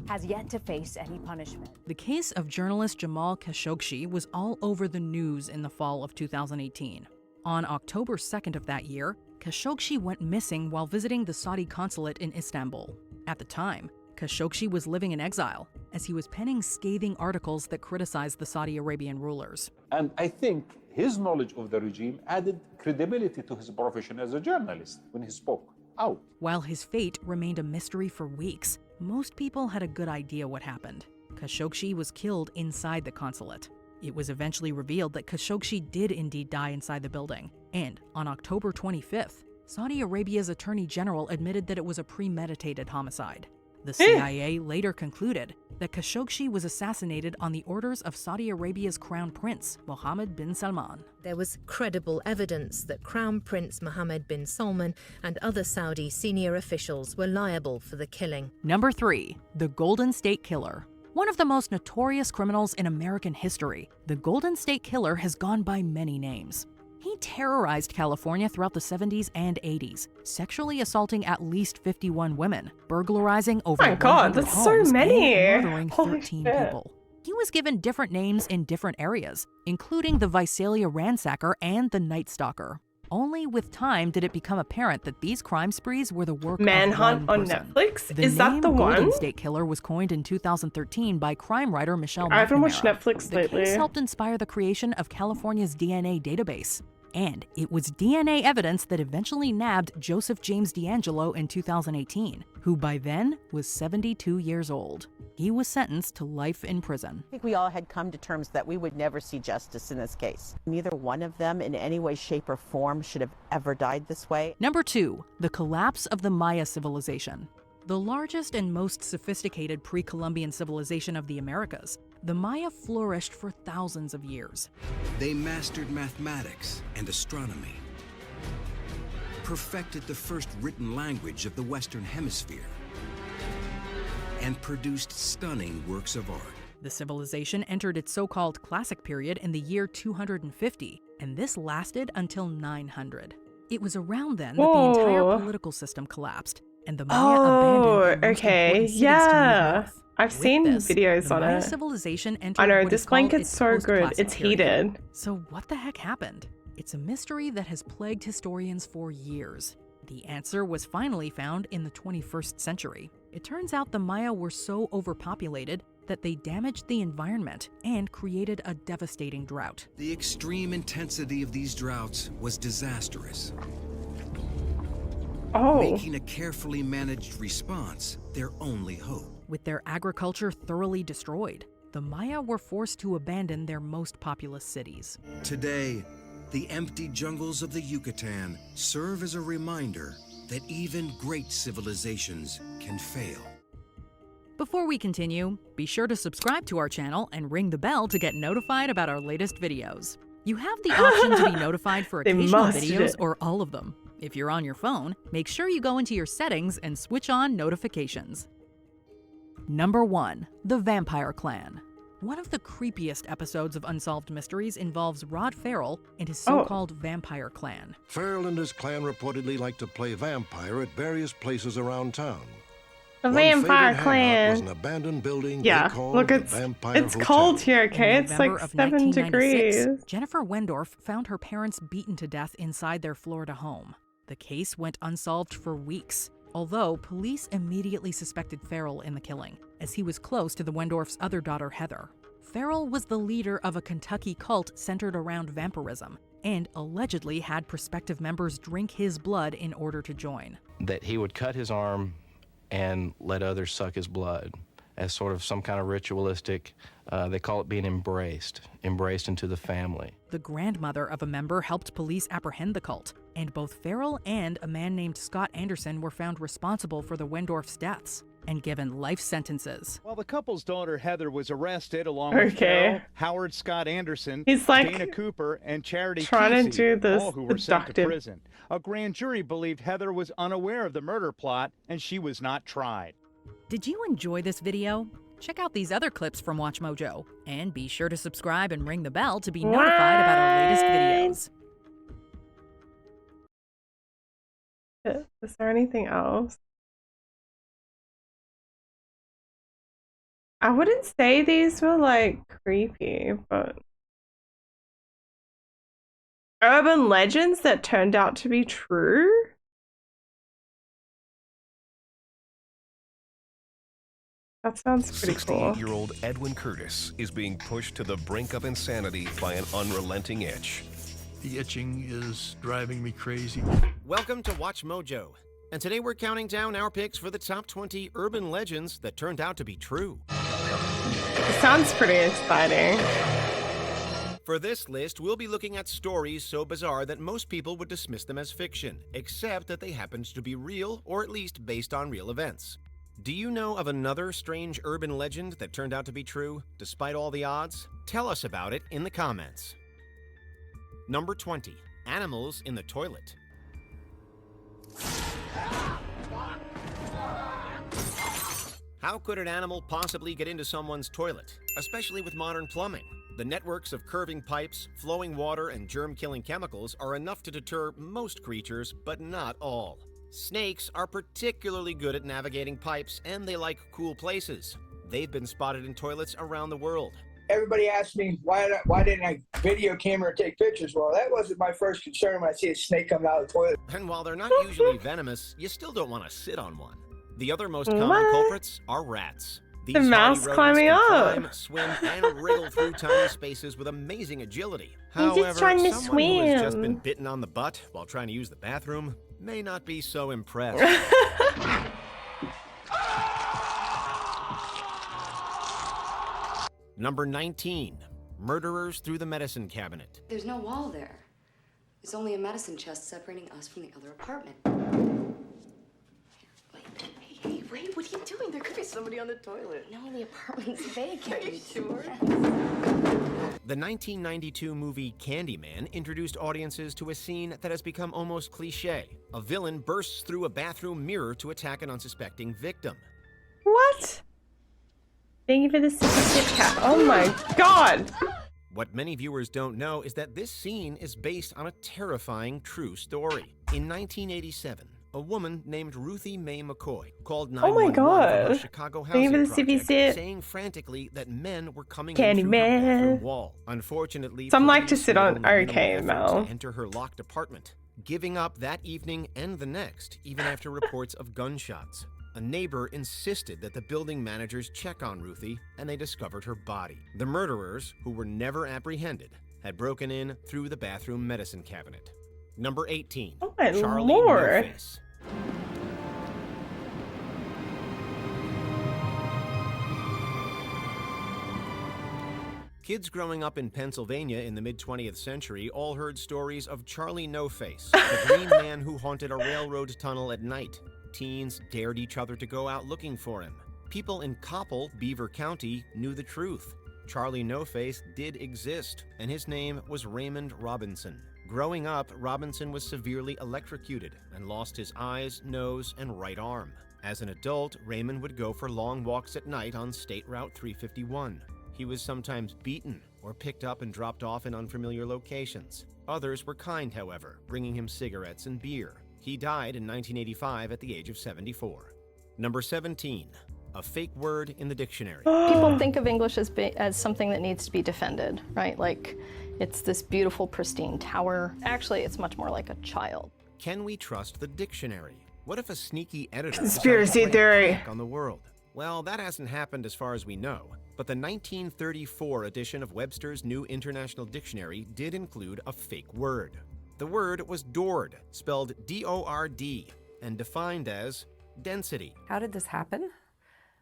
has yet to face any punishment. The case of journalist Jamal Khashoggi was all over the news in the fall of 2018. On October 2nd of that year, Khashoggi went missing while visiting the Saudi consulate in Istanbul. At the time, Khashoggi was living in exile as he was penning scathing articles that criticized the Saudi Arabian rulers. And I think his knowledge of the regime added credibility to his profession as a journalist when he spoke out. While his fate remained a mystery for weeks, most people had a good idea what happened. Khashoggi was killed inside the consulate. It was eventually revealed that Khashoggi did indeed die inside the building. And on October 25th, Saudi Arabia's Attorney General admitted that it was a premeditated homicide. The CIA later concluded that Khashoggi was assassinated on the orders of Saudi Arabia's Crown Prince, Mohammed bin Salman. There was credible evidence that Crown Prince Mohammed bin Salman and other Saudi senior officials were liable for the killing. Number 3, the Golden State Killer. One of the most notorious criminals in American history, the Golden State Killer has gone by many names. He terrorized California throughout the 70s and 80s, sexually assaulting at least 51 women, burglarizing over 100 that's homes, so many. and murdering Holy 13 shit. people. He was given different names in different areas, including the Visalia Ransacker and the Night Stalker. Only with time did it become apparent that these crime sprees were the work Manhunt of one on person. Netflix? The Is that name the Golden one? State Killer was coined in 2013 by crime writer Michelle I haven't watched McNamara. Netflix The lately. case helped inspire the creation of California's DNA database. And it was DNA evidence that eventually nabbed Joseph James D'Angelo in 2018, who by then was 72 years old. He was sentenced to life in prison. I think we all had come to terms that we would never see justice in this case. Neither one of them in any way, shape, or form should have ever died this way. Number 2, the collapse of the Maya civilization. The largest and most sophisticated pre-Columbian civilization of the Americas, the Maya flourished for thousands of years. They mastered mathematics and astronomy, perfected the first written language of the Western Hemisphere, and produced stunning works of art. The civilization entered its so-called classic period in the year 250, and this lasted until 900. It was around then that the entire political system collapsed, and the Maya abandoned their most important cities to move north. I've With seen this, videos the on Maya it. civilization entered I know, what this is called blanket's its so good. post-classic It's period. heated. So what the heck happened? It's a mystery that has plagued historians for years. The answer was finally found in the 21st century. It turns out the Maya were so overpopulated that they damaged the environment and created a devastating drought. The extreme intensity of these droughts was disastrous, making a carefully managed response their only hope. With their agriculture thoroughly destroyed, the Maya were forced to abandon their most populous cities. Today, the empty jungles of the Yucatan serve as a reminder that even great civilizations can fail. Before we continue, be sure to subscribe to our channel and ring the bell to get notified about our latest videos. You have the option to be notified for They occasional must videos it. or all of them. If you're on your phone, make sure you go into your settings and switch on notifications. Number 1, the Vampire Clan. One of the creepiest episodes of Unsolved Mysteries involves Rod Farrell and his so-called Vampire Clan. Farrell and his clan reportedly like to play vampire at various places around town. The One Vampire favorite Clan. hangout was an abandoned building they Yeah, called look, the it's Vampire Hotel. cold here, okay? In It's November like of 7 1996, degrees. Jennifer Wendorf found her parents beaten to death inside their Florida home. The case went unsolved for weeks, although police immediately suspected Farrell in the killing, as he was close to the Wendorf's other daughter, Heather. Farrell was the leader of a Kentucky cult centered around vampirism, and allegedly had prospective members drink his blood in order to join. That he would cut his arm and let others suck his blood as sort of some kind of ritualistic, they call it being embraced into the family. The grandmother of a member helped police apprehend the cult, and both Farrell and a man named Scott Anderson were found responsible for the Wendorf's deaths. and given life sentences. While the couple's daughter Heather was arrested along with Carol, Howard Scott Anderson, He's like Dana Cooper, and Charity trying to Kesey, do this all who were sent to seductive. prison. A grand jury believed Heather was unaware of the murder plot and she was not tried. Did you enjoy this video? Check out these other clips from WatchMojo, and be sure to subscribe and ring the bell to be notified about our latest videos. Is there anything else? I wouldn't say these were like creepy, but urban legends that turned out to be true? That sounds pretty cool. 68-year-old Edwin Curtis is being pushed to the brink of insanity by an unrelenting itch. The itching is driving me crazy. Welcome to WatchMojo, and today we're counting down our picks for the top 20 urban legends that turned out to be true. It sounds pretty exciting. For this list, we'll be looking at stories so bizarre that most people would dismiss them as fiction, except that they happened to be real, or at least based on real events. Do you know of another strange urban legend that turned out to be true, despite all the odds? Tell us about it in the comments. Number 20. Animals in the toilet. How could an animal possibly get into someone's toilet, especially with modern plumbing? The networks of curving pipes, flowing water, and germ-killing chemicals are enough to deter most creatures, but not all. Snakes are particularly good at navigating pipes, and they like cool places. They've been spotted in toilets around the world. Everybody asked me, why didn't I video camera take pictures? Well, that wasn't my first concern when I see a snake coming out of the toilet. And while they're not usually venomous, you still don't want to sit on one. The other most common culprits are rats. These The mouse climbing up. Climb, swim, and wriggle through tiny spaces with amazing agility. He's just trying to someone who has just swim. been bitten on the butt while trying to use the bathroom may not be so impressed. Number 19. Murderers through the medicine cabinet. There's no wall there. It's only a medicine chest separating us from the other apartment. Wait, what are you doing? There could be somebody on the toilet. No, the apartment's vacant. Are you sure? The 1992 movie Candyman introduced audiences to a scene that has become almost cliche. A villain bursts through a bathroom mirror to attack an unsuspecting victim. What? Thank you for the super Kit Kat. Oh my god! What many viewers don't know is that this scene is based on a terrifying true story. In 1987, a woman named Ruthie Mae McCoy called 911 from her god. Chicago Thank you housing for the project, CBC. saying frantically that men were coming in through her Candyman. bathroom wall. Unfortunately, Some like to police sit made on. only minimal Okay, efforts Mel. to enter her locked apartment, giving up that evening and the next, even after reports of gunshots. A neighbor insisted that the building managers check on Ruthie, and they discovered her body. The murderers, who were never apprehended, had broken in through the bathroom medicine cabinet. Number 18. Oh my Charlie lord. No-Face. Kids growing up in Pennsylvania in the mid-20th century all heard stories of Charlie No-Face, the green man who haunted a railroad tunnel at night. Teens dared each other to go out looking for him. People in Coppell, Beaver County, knew the truth. Charlie No-Face did exist, and his name was Raymond Robinson. Growing up, Robinson was severely electrocuted and lost his eyes, nose, and right arm. As an adult, Raymond would go for long walks at night on State Route 351. He was sometimes beaten or picked up and dropped off in unfamiliar locations. Others were kind, however, bringing him cigarettes and beer. He died in 1985 at the age of 74. Number 17. A fake word in the dictionary. People think of English as something that needs to be defended, right? Like, it's this beautiful, pristine tower. Actually, it's much more like a child. Can we trust the dictionary? What if a sneaky editor Conspiracy decided to play a theory. prank on the world? Well, that hasn't happened as far as we know, but the 1934 edition of Webster's New International Dictionary did include a fake word. The word was dord, spelled D-O-R-D, and defined as density. How did this happen?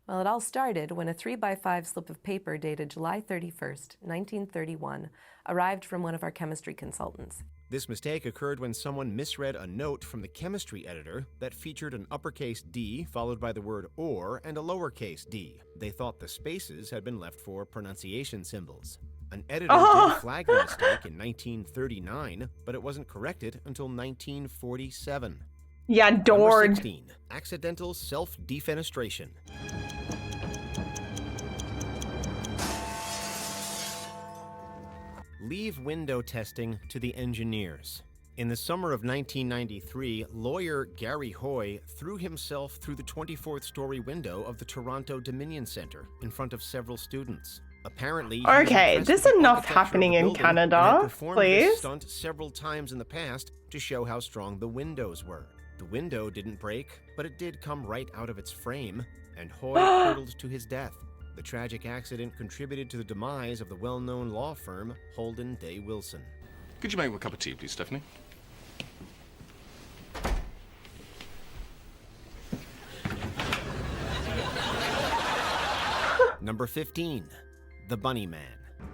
Well, it all started when a 3x5 slip of paper dated July 31st, 1931, arrived from one of our chemistry consultants. This mistake occurred when someone misread a note from the chemistry editor that featured an uppercase D followed by the word or and a lowercase d. They thought the spaces had been left for pronunciation symbols. An editor did flag the mistake in 1939, but it wasn't corrected until 1947. Yeah, Dord. Number 16. Accidental self-defenestration. Leave window testing to the engineers. In the summer of 1993, lawyer Gary Hoy threw himself through the 24th-story window of the Toronto Dominion Center in front of several students. Apparently, okay, there's enough happening in Canada, please. This stunt several times in the past to show how strong the windows were. The window didn't break, but it did come right out of its frame, and Hoy hurtled to his death. The tragic accident contributed to the demise of the well-known law firm Holden Day Wilson. Could you make me a cup of tea, please, Stephanie? Number 15. The Bunny Man.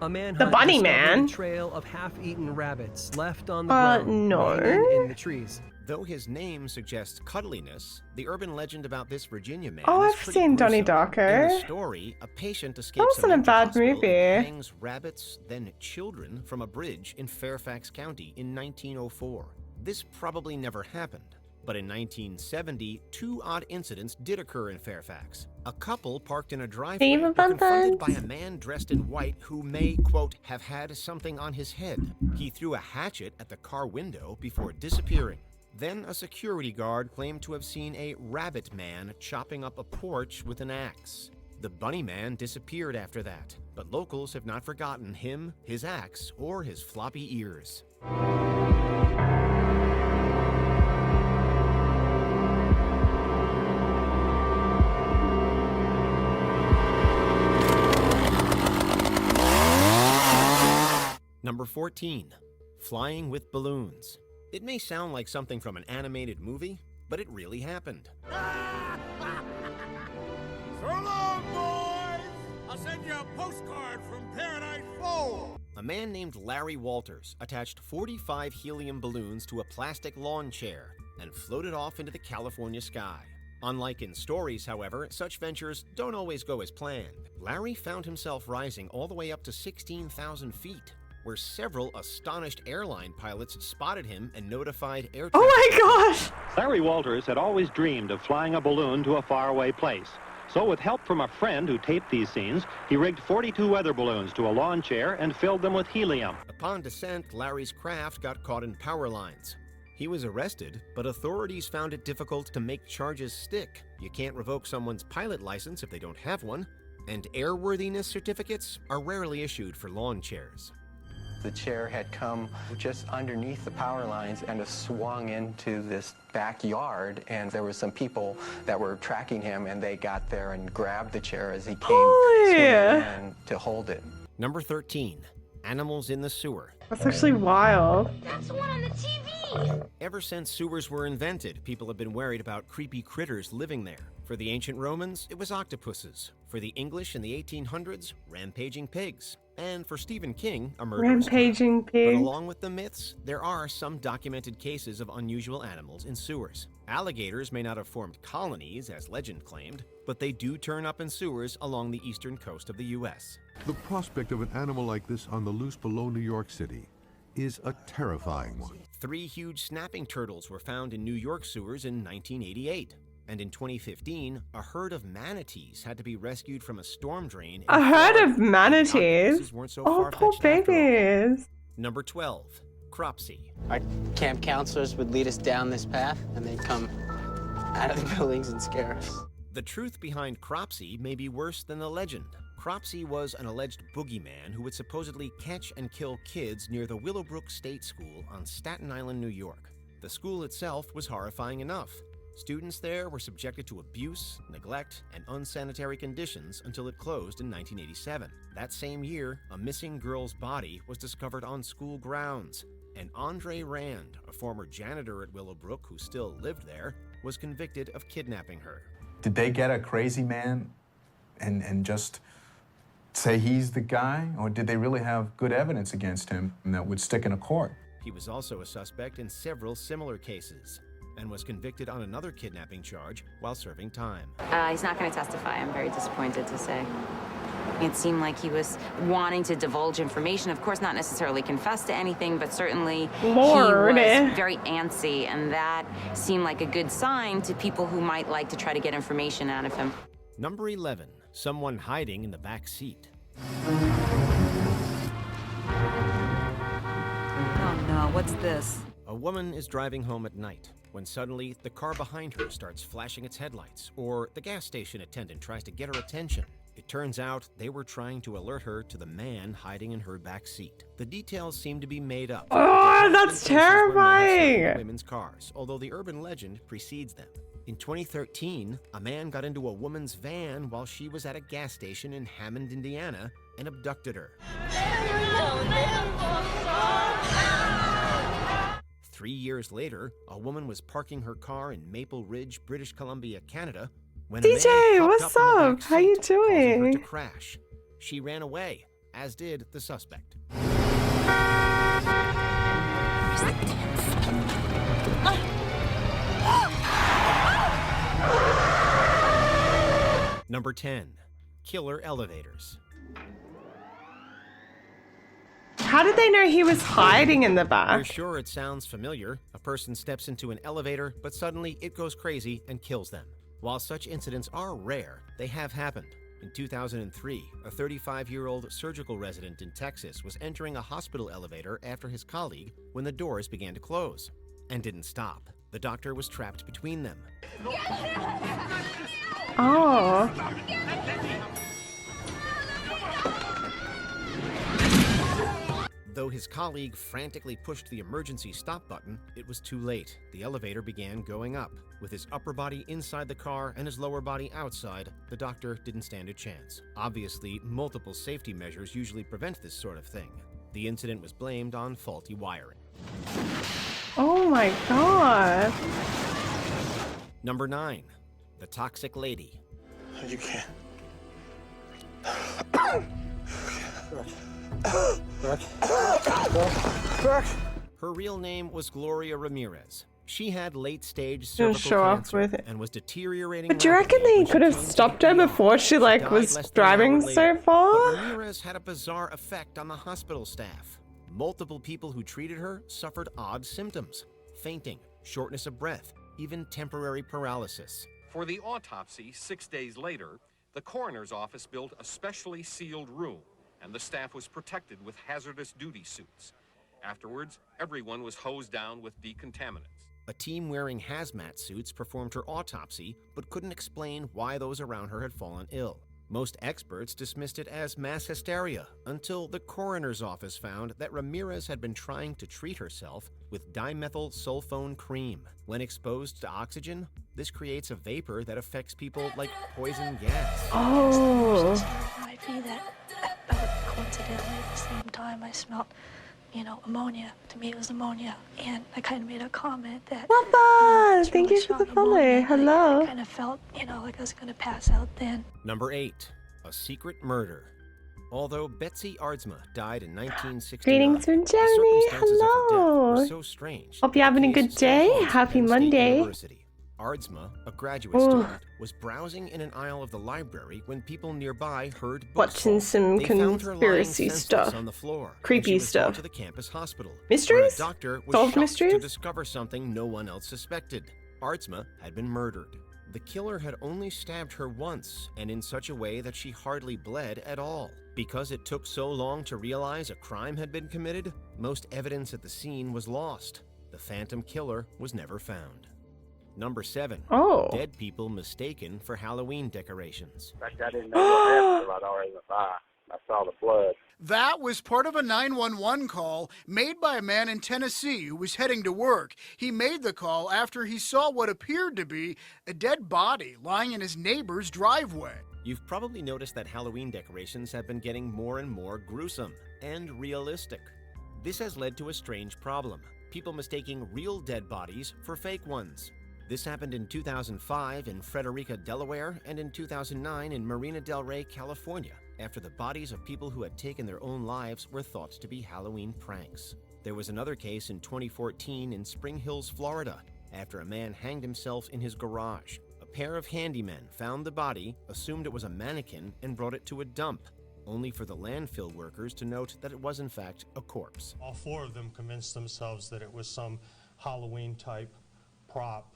A man The Bunny Man? A trail of half-eaten rabbits left on the ground, no. hanging in the trees. Though his name suggests cuddliness, the urban legend about this Virginia man Oh, is I've pretty seen Donnie gruesome. Darko. In the story, a patient That escapes wasn't a mental bad hospital movie. and hangs rabbits, then children, from a bridge in Fairfax County in 1904. This probably never happened. But in 1970, 2 odd incidents did occur in Fairfax. A couple parked in a driveway were confronted by a man dressed in white who may, quote, have had something on his head. He threw a hatchet at the car window before disappearing. Then a security guard claimed to have seen a rabbit man chopping up a porch with an axe. The Bunny Man disappeared after that, but locals have not forgotten him, his axe, or his floppy ears. Number 14. Flying with balloons. It may sound like something from an animated movie, but it really happened. So long, boys! I'll send you a postcard from Paradise 4! A man named Larry Walters attached 45 helium balloons to a plastic lawn chair and floated off into the California sky. Unlike in stories, however, such ventures don't always go as planned. Larry found himself rising all the way up to 16,000 feet, where several astonished airline pilots spotted him and notified air traffic. Oh my gosh! Larry Walters had always dreamed of flying a balloon to a faraway place. So with help from a friend who taped these scenes, he rigged 42 weather balloons to a lawn chair and filled them with helium. Upon descent, Larry's craft got caught in power lines. He was arrested, but authorities found it difficult to make charges stick. You can't revoke someone's pilot license if they don't have one, and airworthiness certificates are rarely issued for lawn chairs. The chair had come just underneath the power lines and swung into this backyard, and there were some people that were tracking him, and they got there and grabbed the chair as he came swinging in to hold it. Number 13. Animals in the sewer. That's actually wild. That's the one on the TV! Ever since sewers were invented, people have been worried about creepy critters living there. For the ancient Romans, it was octopuses. For the English in the 1800s, rampaging pigs. And for Stephen King, a murderous Rampaging cat. pig. But along with the myths, there are some documented cases of unusual animals in sewers. Alligators may not have formed colonies, as legend claimed, but they do turn up in sewers along the eastern coast of the U.S. The prospect of an animal like this on the loose below New York City is a terrifying one. 3 huge snapping turtles were found in New York sewers in 1988. And in 2015, a herd of manatees had to be rescued from a storm drain. A herd of manatees? So oh, poor babies. Number 12, Cropsey. Our camp counselors would lead us down this path, and they'd come out of the buildings and scare us. The truth behind Cropsey may be worse than the legend. Cropsey was an alleged boogeyman who would supposedly catch and kill kids near the Willowbrook State School on Staten Island, New York. The school itself was horrifying enough. Students there were subjected to abuse, neglect, and unsanitary conditions until it closed in 1987. That same year, a missing girl's body was discovered on school grounds, and Andre Rand, a former janitor at Willowbrook who still lived there, was convicted of kidnapping her. Did they get a crazy man and just say he's the guy, or did they really have good evidence against him that would stick in a court? He was also a suspect in several similar cases and was convicted on another kidnapping charge while serving time. He's not going to testify. I'm very disappointed to say. It seemed like he was wanting to divulge information. Of course, not necessarily confess to anything, but certainly Lord. he was very antsy, and that seemed like a good sign to people who might like to try to get information out of him. Number 11, someone hiding in the back seat. Oh no, what's this? A woman is driving home at night when suddenly the car behind her starts flashing its headlights, or the gas station attendant tries to get her attention. It turns out they were trying to alert her to the man hiding in her back seat. The details seem to be made up. Oh, that's terrifying. Women's cars, although the urban legend precedes them. In 2013, a man got into a woman's van while she was at a gas station in Hammond, Indiana, and abducted her. 3 years later, a woman was parking her car in Maple Ridge, British Columbia, Canada, when DJ, a man what's up? up? How you causing her to doing? crash. She ran away, as did the suspect. Number 10, killer elevators. How did they know he was hiding in the You're back? sure it sounds familiar? A person steps into an elevator, but suddenly it goes crazy and kills them. While such incidents are rare, they have happened. In 2003, a 35-year-old surgical resident in Texas was entering a hospital elevator after his colleague when the doors began to close, and didn't stop. The doctor was trapped between them. Oh. Though his colleague frantically pushed the emergency stop button, it was too late. The elevator began going up. With his upper body inside the car and his lower body outside, the doctor didn't stand a chance. Obviously, multiple safety measures usually prevent this sort of thing. The incident was blamed on faulty wiring. Oh my god. Number 9, the toxic lady. You can't. Her real name was Gloria Ramirez. She had late-stage Didn't cervical show off cancer with it. and was deteriorating. But do you reckon they could have stopped her before she like was driving so far? But Ramirez had a bizarre effect on the hospital staff. Multiple people who treated her suffered odd symptoms: fainting, shortness of breath, even temporary paralysis. For the autopsy 6 days later, the coroner's office built a specially sealed room, and the staff was protected with hazardous duty suits. Afterwards, everyone was hosed down with decontaminants. A team wearing hazmat suits performed her autopsy, but couldn't explain why those around her had fallen ill. Most experts dismissed it as mass hysteria until the coroner's office found that Ramirez had been trying to treat herself with dimethyl sulfone cream. When exposed to oxygen, this creates a vapor that affects people like poison gas. Oh. It might be that coincidentally at the same time I smelled, ammonia. To me it was ammonia. And I kind of made a comment that... Papa, thank you for the follow. Hello. I kind of felt, like I was going to pass out then. Number 8, a secret murder. Although Betsy Aardsma died in 1969, Greetings from Germany. Hello. were so strange. Hope you're having a good day. Happy Monday. Aardsma, a graduate Oh. student, was browsing in an aisle of the library when people nearby heard books Watching fall. some They found her lying conspiracy senseless stuff. on the floor, Creepy and she was brought stuff. to the campus hospital. Mysteries? Where a doctor was Solved shocked mysteries? to discover something no one else suspected. Aardsma had been murdered. The killer had only stabbed her once, and in such a way that she hardly bled at all. Because it took so long to realize a crime had been committed, most evidence at the scene was lost. The phantom killer was never found. Number 7. Oh. Dead people mistaken for Halloween decorations. I didn't know what happened till I'd already I saw the blood. That was part of a 911 call made by a man in Tennessee who was heading to work. He made the call after he saw what appeared to be a dead body lying in his neighbor's driveway. You've probably noticed that Halloween decorations have been getting more and more gruesome and realistic. This has led to a strange problem: people mistaking real dead bodies for fake ones. This happened in 2005 in Frederica, Delaware, and in 2009 in Marina del Rey, California, after the bodies of people who had taken their own lives were thought to be Halloween pranks. There was another case in 2014 in Spring Hills, Florida, after a man hanged himself in his garage. A pair of handymen found the body, assumed it was a mannequin, and brought it to a dump, only for the landfill workers to note that it was in fact a corpse. All four of them convinced themselves that it was some Halloween-type prop.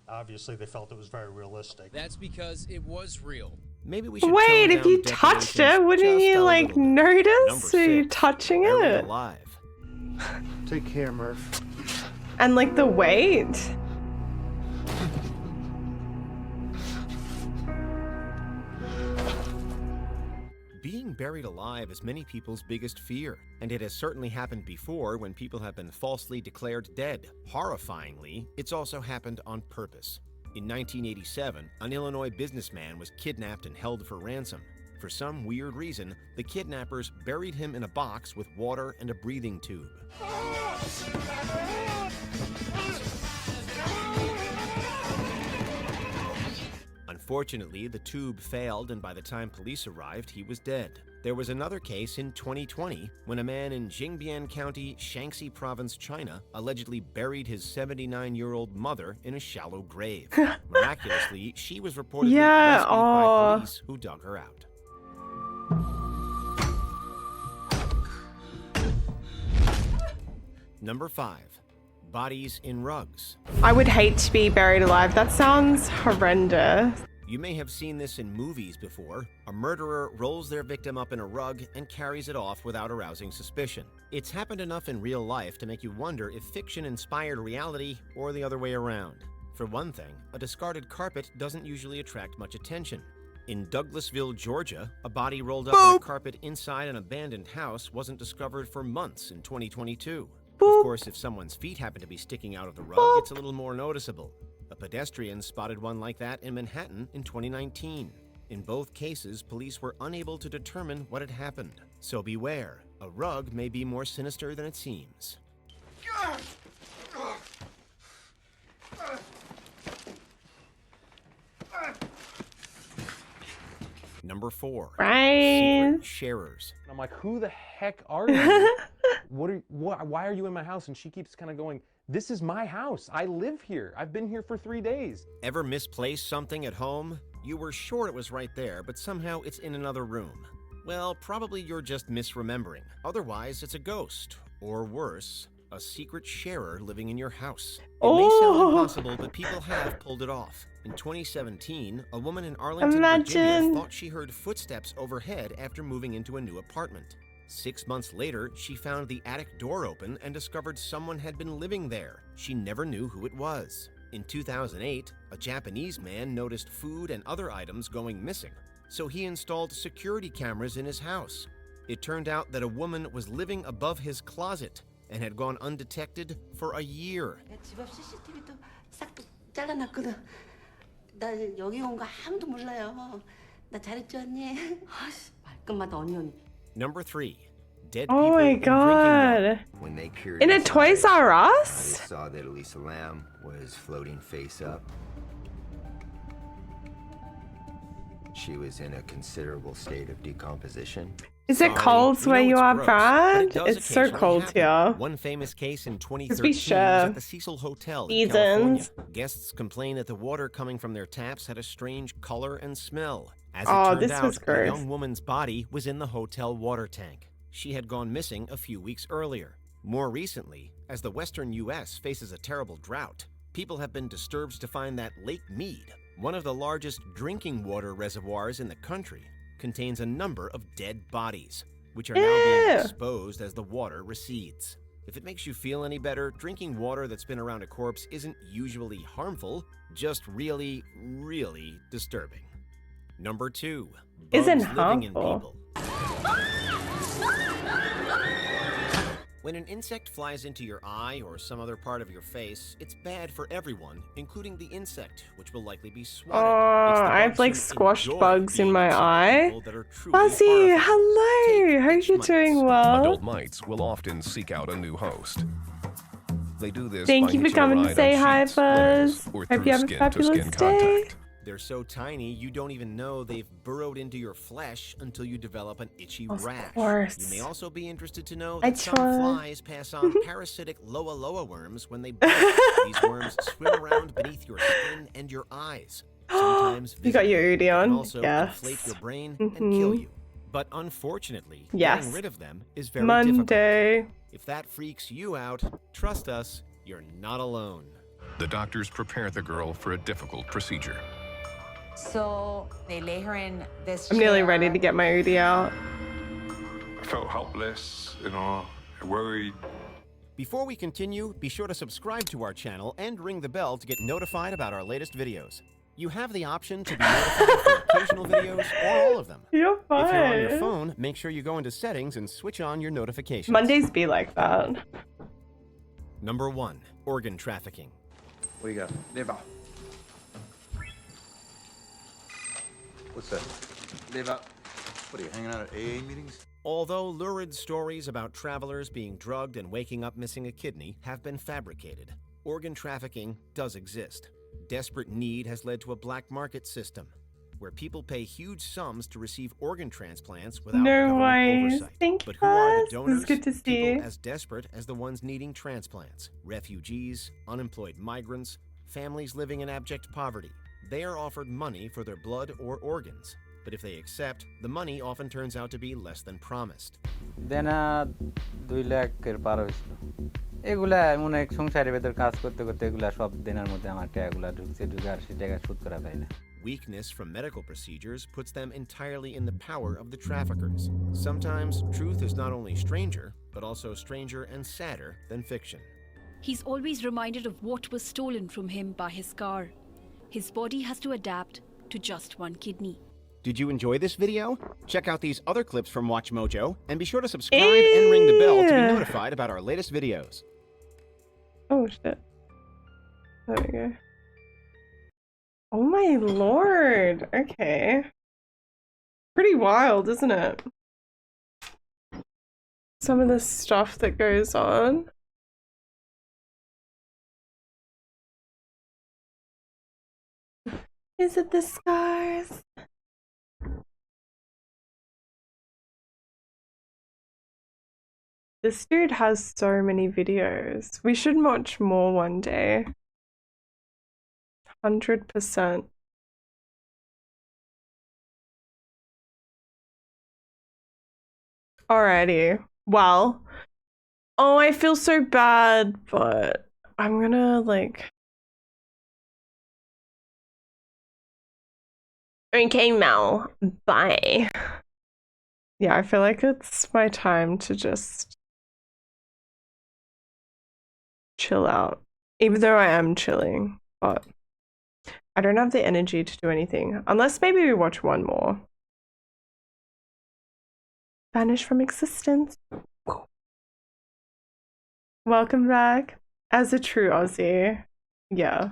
Obviously, they felt it was very realistic. That's because it was real. Maybe we should Wait, tone if you down touched decorations it, wouldn't just you a like little bit. notice Number you 6, touching buried it? alive. Take care, Murph. And like the weight. Being buried alive is many people's biggest fear, and it has certainly happened before when people have been falsely declared dead. Horrifyingly, it's also happened on purpose. In 1987, an Illinois businessman was kidnapped and held for ransom. For some weird reason, the kidnappers buried him in a box with water and a breathing tube. Unfortunately, the tube failed, and by the time police arrived, he was dead. There was another case in 2020 when a man in Jingbian County, Shaanxi Province, China, allegedly buried his 79-year-old mother in a shallow grave. Miraculously, she was reportedly rescued by police who dug her out. Number 5. Bodies in rugs. I would hate to be buried alive. That sounds horrendous. You may have seen this in movies before. A murderer rolls their victim up in a rug and carries it off without arousing suspicion. It's happened enough in real life to make you wonder if fiction inspired reality or the other way around. For one thing, a discarded carpet doesn't usually attract much attention. In Douglasville, Georgia, a body rolled up in a carpet inside an abandoned house wasn't discovered for months in 2022. Of course, if someone's feet happen to be sticking out of the rug, it's a little more noticeable. A pedestrian spotted one like that in Manhattan in 2019. In both cases, police were unable to determine what had happened. So beware, a rug may be more sinister than it seems. Number 4. Secret sharers. I'm like, who the heck are you? Why are you in my house? And she keeps kind of going, this is my house. I live here. I've been here for 3 days. Ever misplaced something at home? You were sure it was right there, but somehow it's in another room. Well, probably you're just misremembering. Otherwise, it's a ghost. Or worse, a secret sharer living in your house. It may sound impossible, but people have pulled it off. In 2017, a woman in Arlington, Virginia thought she heard footsteps overhead after moving into a new apartment. 6 months later, she found the attic door open and discovered someone had been living there. She never knew who it was. In 2008, a Japanese man noticed food and other items going missing, so he installed security cameras in his house. It turned out that a woman was living above his closet and had gone undetected for a year. 집 앞 CCTV도 싹 잘라놨거든. 나 여기 온 거 아무도 몰라요. 나 잘했지 언니? 말끝마다 언니. Number 3. Dead Oh people my in god. When they cured In a this Toys operation, R They Us? saw that Elisa Lam was floating face up. She was in a considerable state of decomposition. Is it cold where you are, Brad? But it does It's so occasionally cold happen. here. One famous case in 2013 Let's be was sure. at the Cecil Hotel in California. Seasons. Guests complained that the water coming from their taps had a strange color and smell. As it Oh, turned this out, was a gross. young woman's body was in the hotel water tank. She had gone missing a few weeks earlier. More recently, as the western U.S. faces a terrible drought, people have been disturbed to find that Lake Mead, one of the largest drinking water reservoirs in the country, contains a number of dead bodies, which are now being exposed as the water recedes. If it makes you feel any better, drinking water that's been around a corpse isn't usually harmful, just really, really disturbing. Number 2. Isn't Bugs living in harmful. people. When an insect flies into your eye or some other part of your face, it's bad for everyone, including the insect, which will likely be swatted. Oh, I have like squashed bugs in my eye. Fuzzy, hello. Hope you're doing well. Adult mites will often seek out a new host. They do this Thank by you for hitching a coming to ride say on hi, sheets, letters, Fuzz. or Hope through you have a skin-to-skin fabulous day. contact. They're so tiny, you don't even know they've burrowed into your flesh until you develop an itchy rash. Course. You may also be interested to know that some flies pass on parasitic loa loa worms when they bite. These worms swim around beneath your skin and your eyes. Sometimes You got your Udi on? can also Yes. inflate your brain and kill you. But unfortunately, getting rid of them is very Monday. difficult. If that freaks you out, trust us, you're not alone. The doctors prepare the girl for a difficult procedure. So they lay her in this I'm nearly ready to get my Udi out. I felt helpless, worried. Before we continue, be sure to subscribe to our channel and ring the bell to get notified about our latest videos. You have the option to be notified for occasional videos or all of them. You're fine. If you're on your phone, make sure you go into settings and switch on your notifications. Mondays be like that. Number 1, organ trafficking. What do you got? Liver. What's that? Liver. What are you, hanging out at AA meetings? Although lurid stories about travelers being drugged and waking up missing a kidney have been fabricated, organ trafficking does exist. Desperate need has led to a black market system where people pay huge sums to receive organ transplants without government oversight. But who are the donors? Good to see. People as desperate as the ones needing transplants. Refugees, unemployed migrants, families living in abject poverty. They are offered money for their blood or organs. But if they accept, the money often turns out to be less than promised. $2 lakh পার হয়েছিল এগুলা মনে এক সংসারের ভেতর কাজ করতে করতে এগুলা সব দিনের মধ্যে আমার টাকাগুলা ঢুকছে ঢুকে আর সে টাকা শোধ করা যায় না Weakness from medical procedures puts them entirely in the power of the traffickers. Sometimes truth is not only stranger, but also stranger and sadder than fiction. He's always reminded of what was stolen from him by his car. His body has to adapt to just one kidney. Did you enjoy this video? Check out these other clips from WatchMojo and be sure to subscribe and ring the bell to be notified about our latest videos. Oh shit. There we go. Oh my lord. Okay. Pretty wild, isn't it? Some of the stuff that goes on. Is it the scars? This dude has so many videos. We should watch more one day. 100%. Alrighty. Well. Oh, I feel so bad, but I'm gonna Okay, Mel. Bye. Yeah, I feel like it's my time to just chill out. Even though I am chilling, but I don't have the energy to do anything. Unless maybe we watch one more. Vanish from existence. Welcome back. As a true Aussie. Yeah.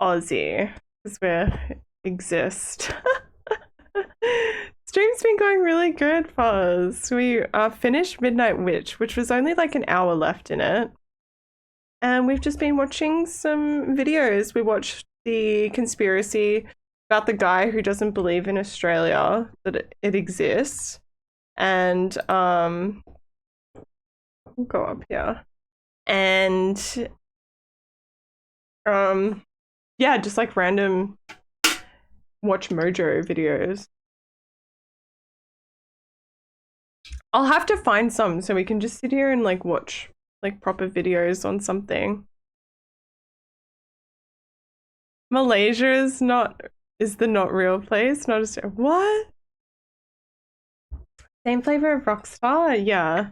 Aussie. Because we exist. Stream's been going really good for us. We finished Midnight Witch, which was only like an hour left in it. And we've just been watching some videos. We watched the conspiracy about the guy who doesn't believe in Australia, that it exists. And we'll go up here. And yeah, just like random WatchMojo videos. I'll have to find some so we can just sit here and like watch like proper videos on something. Malaysia is the not real place, not a what? Same flavor of Rockstar? Yeah.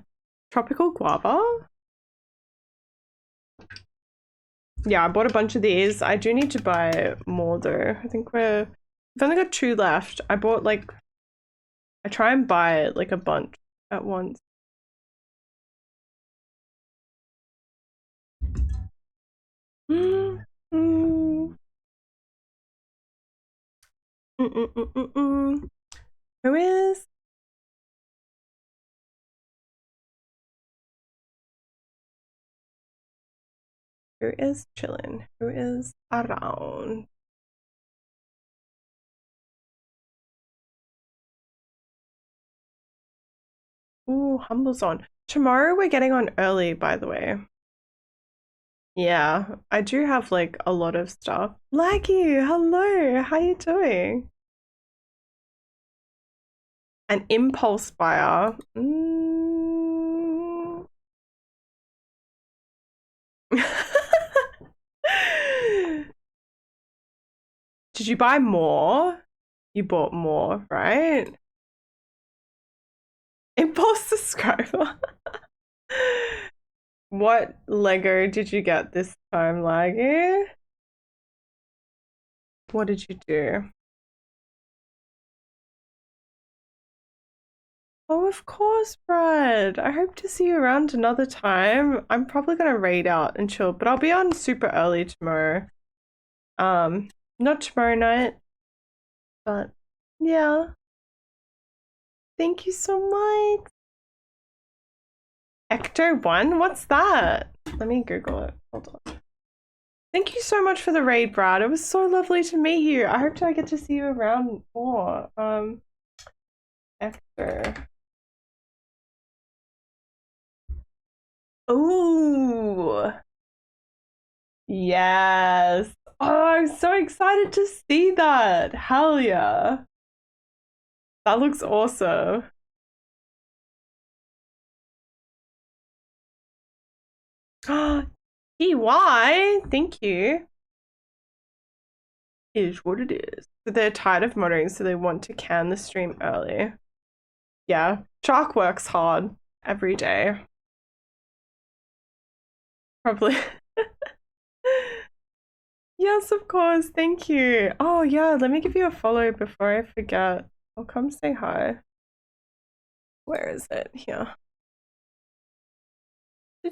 Tropical guava? Yeah, I bought a bunch of these. I do need to buy more though. I think we've only got 2 left. I bought like, I try and buy like a bunch at once. Who is? Who is chilling? Who is around? Ooh, Humble's on. Tomorrow we're getting on early, by the way. Yeah, I do have like a lot of stuff. Laggy, hello, how you doing? An impulse buyer. Did you buy more? You bought more, right? Impulse subscriber. What Lego did you get this time, Laggy? What did you do? Oh, of course, Brad. I hope to see you around another time. I'm probably gonna raid out and chill, but I'll be on super early tomorrow. Not tomorrow night, but yeah. Thank you so much. Ecto1? What's that? Let me Google it. Hold on. Thank you so much for the raid, Brad. It was so lovely to meet you. I hope I get to see you around more. Ecto. Ooh. Yes. Oh, I'm so excited to see that. Hell yeah. That looks awesome. EY, thank you. Is what it is. So they're tired of modding, so they want to can the stream early. Yeah, Shark works hard every day. Probably. Yes, of course. Thank you. Oh, yeah. Let me give you a follow before I forget. I'll come say hi. Where is it? Here. I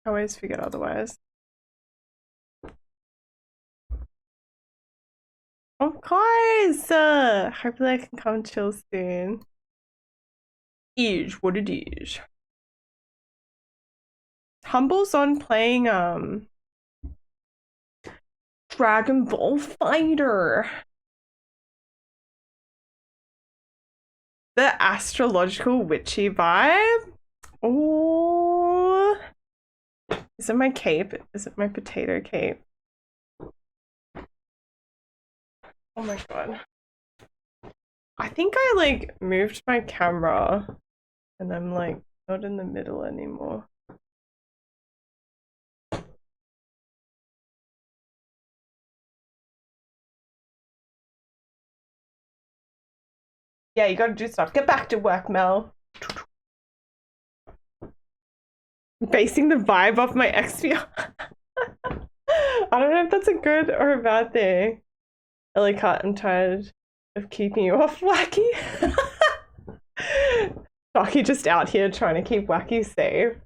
always forget otherwise. Of course! Hopefully I can come chill soon. Is what it is. Humble's on playing Dragon Ball Fighter. The astrological witchy vibe. Oh, is it my cape? Is it my potato cape? Oh my god. I think I like moved my camera and I'm like not in the middle anymore. Yeah, you gotta do stuff. Get back to work, Mel. Basing the vibe off my XP. I don't know if that's a good or a bad thing. Ellicott, I'm tired of keeping you off Wacky. Wacky just out here trying to keep Wacky safe.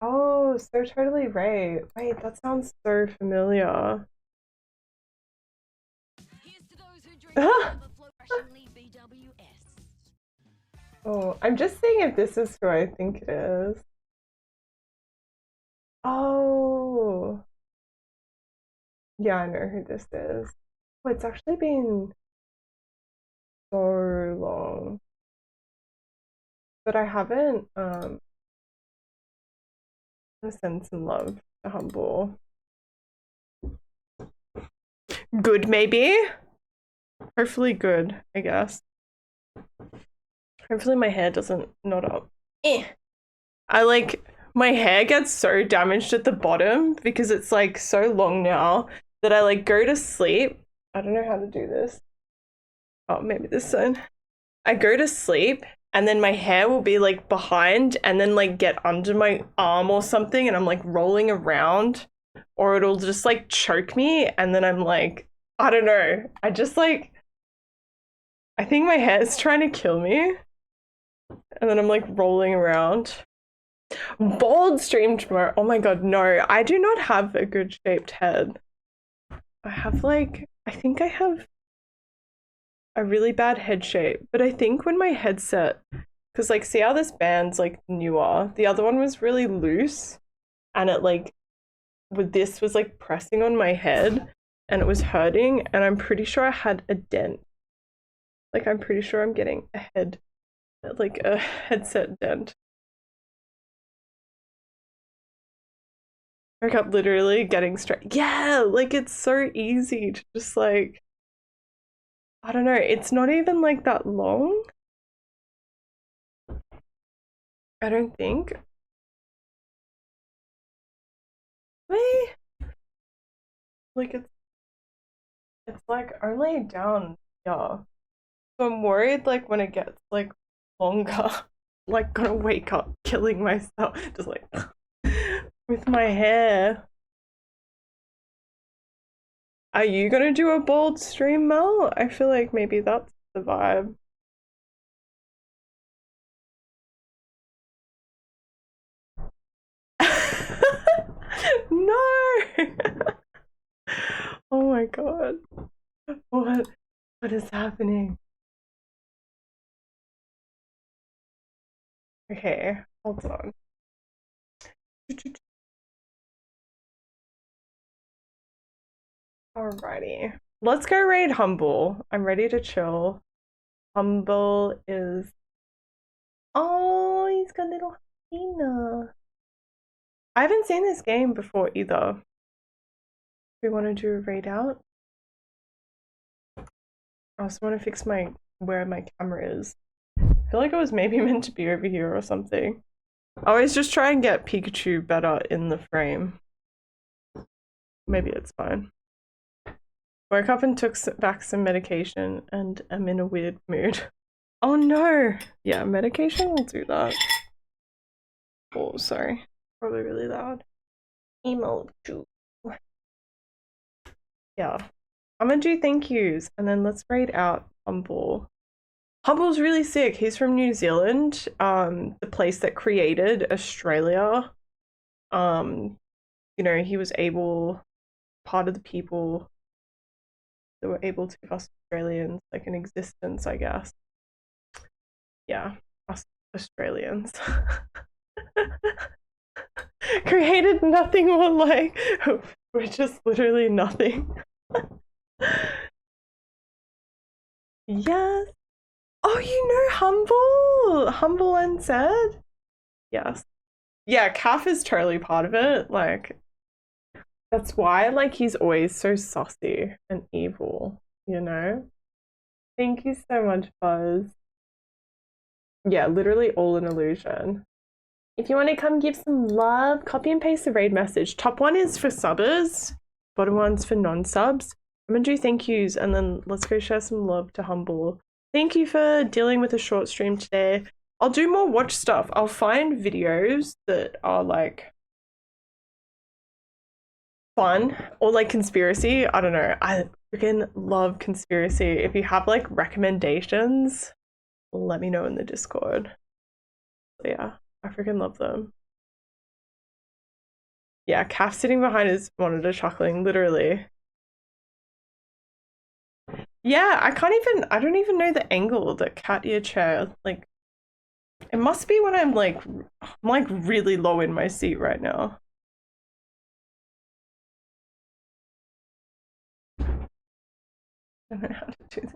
Oh, so totally right. Wait, that sounds so familiar. Oh, I'm just seeing if this is who I think it is. Oh. Yeah, I know who this is. Oh, it's actually been so long. But I haven't I'm gonna send some love to Humble. Good, maybe? Hopefully good, I guess. Hopefully my hair doesn't knot up. I like, my hair gets so damaged at the bottom because it's like so long now that I like go to sleep. I don't know how to do this. Oh, maybe this side. I go to sleep and then my hair will be like behind and then like get under my arm or something and I'm like rolling around, or it'll just like choke me and then I'm like, I don't know. I just like, I think my hair is trying to kill me. And then I'm like rolling around. Bald stream tomorrow. Oh my god, no. I do not have a good shaped head. I have like, I think I have a really bad head shape, but I think when my headset Because, like, see how this band's, like, newer? The other one was really loose, and it, like, with this was, like, pressing on my head, and it was hurting, and I'm pretty sure I had a dent. Like, I'm pretty sure I'm getting a headset dent. I kept literally getting straight. Yeah, like, it's so easy to just, like, I don't know, it's not even, like, that long. I don't think. Wait. Like, it's like only down here. So I'm worried, like, when it gets, like, longer, like, gonna wake up killing myself, just like with my hair. Are you gonna do a bold stream, Mel? I feel like maybe that's the vibe. No! Oh my god. What is happening? Okay, hold on. Alrighty. Let's go raid Humble. I'm ready to chill. Humble is... Oh, he's got little Hina. I haven't seen this game before either. We want to do a raid out? I also want to fix where my camera is. I feel like it was maybe meant to be over here or something. I always just try and get Pikachu better in the frame. Maybe it's fine. Woke up and took back some medication and I'm in a weird mood. Oh no! Yeah, medication will do that. Oh, sorry. Probably really loud. Emoji. Yeah. I'm gonna do thank yous and then let's raid out Humble. Humble's really sick. He's from New Zealand, the place that created Australia. You know, he was part of the people that were able to give us Australians like an existence, I guess. Yeah, us Australians. Created nothing more like we're just literally nothing. Yes. Oh, you know Humble and Sad? Yes. Yeah, Calf is totally part of it. Like, that's why, like, he's always so saucy and evil, you know? Thank you so much, Buzz. Yeah, literally all an illusion. If you want to come give some love, copy and paste the raid message. Top one is for subbers, bottom one's for non-subs. I'm gonna do thank yous and then let's go share some love to Humble. Thank you for dealing with a short stream today. I'll do more watch stuff. I'll find videos that are like fun or like conspiracy. I don't know. I freaking love conspiracy. If you have like recommendations, let me know in the Discord. Yeah, I freaking love them. Yeah, Calf sitting behind his monitor chuckling, literally. Yeah, I don't even know the angle that cat ear chair, like, it must be when I'm like really low in my seat right now. I don't know how to do that.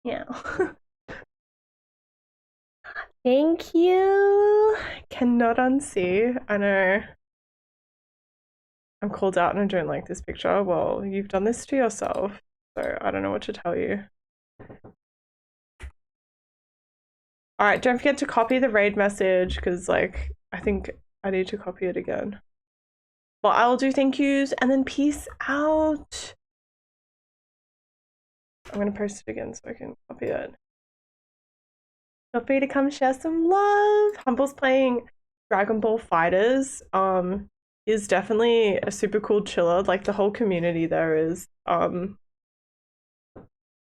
Yeah. Thank you. Cannot unsee. I know. I'm called out and I don't like this picture. Well, you've done this to yourself, so I don't know what to tell you. Alright, don't forget to copy the raid message because, like, I think I need to copy it again. Well, I'll do thank yous and then peace out. I'm gonna post it again so I can copy it. Feel free to come share some love. Humble's playing Dragon Ball Fighters. Is definitely a super cool chiller. Like, the whole community there is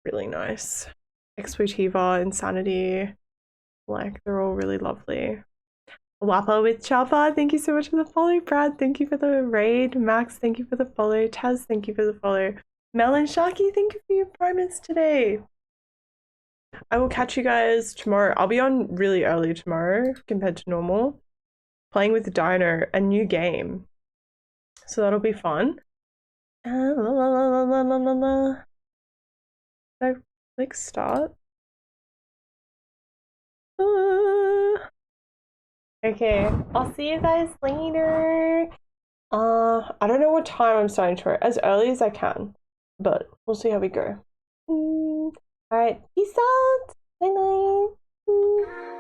really nice. Exploitiva, Insanity, like, they're all really lovely. Wappa with Choppa, thank you so much for the follow. Brad, thank you for the raid. Max, thank you for the follow. Taz, thank you for the follow. Mel and Sharky, thank you for your promise today. I will catch you guys tomorrow. I'll be on really early tomorrow compared to normal. Playing with Dino, a new game. So that'll be fun. Should I click start? Okay, I'll see you guys later. I don't know what time I'm starting to, as early as I can, but we'll see how we go. Alright, peace out. Bye bye.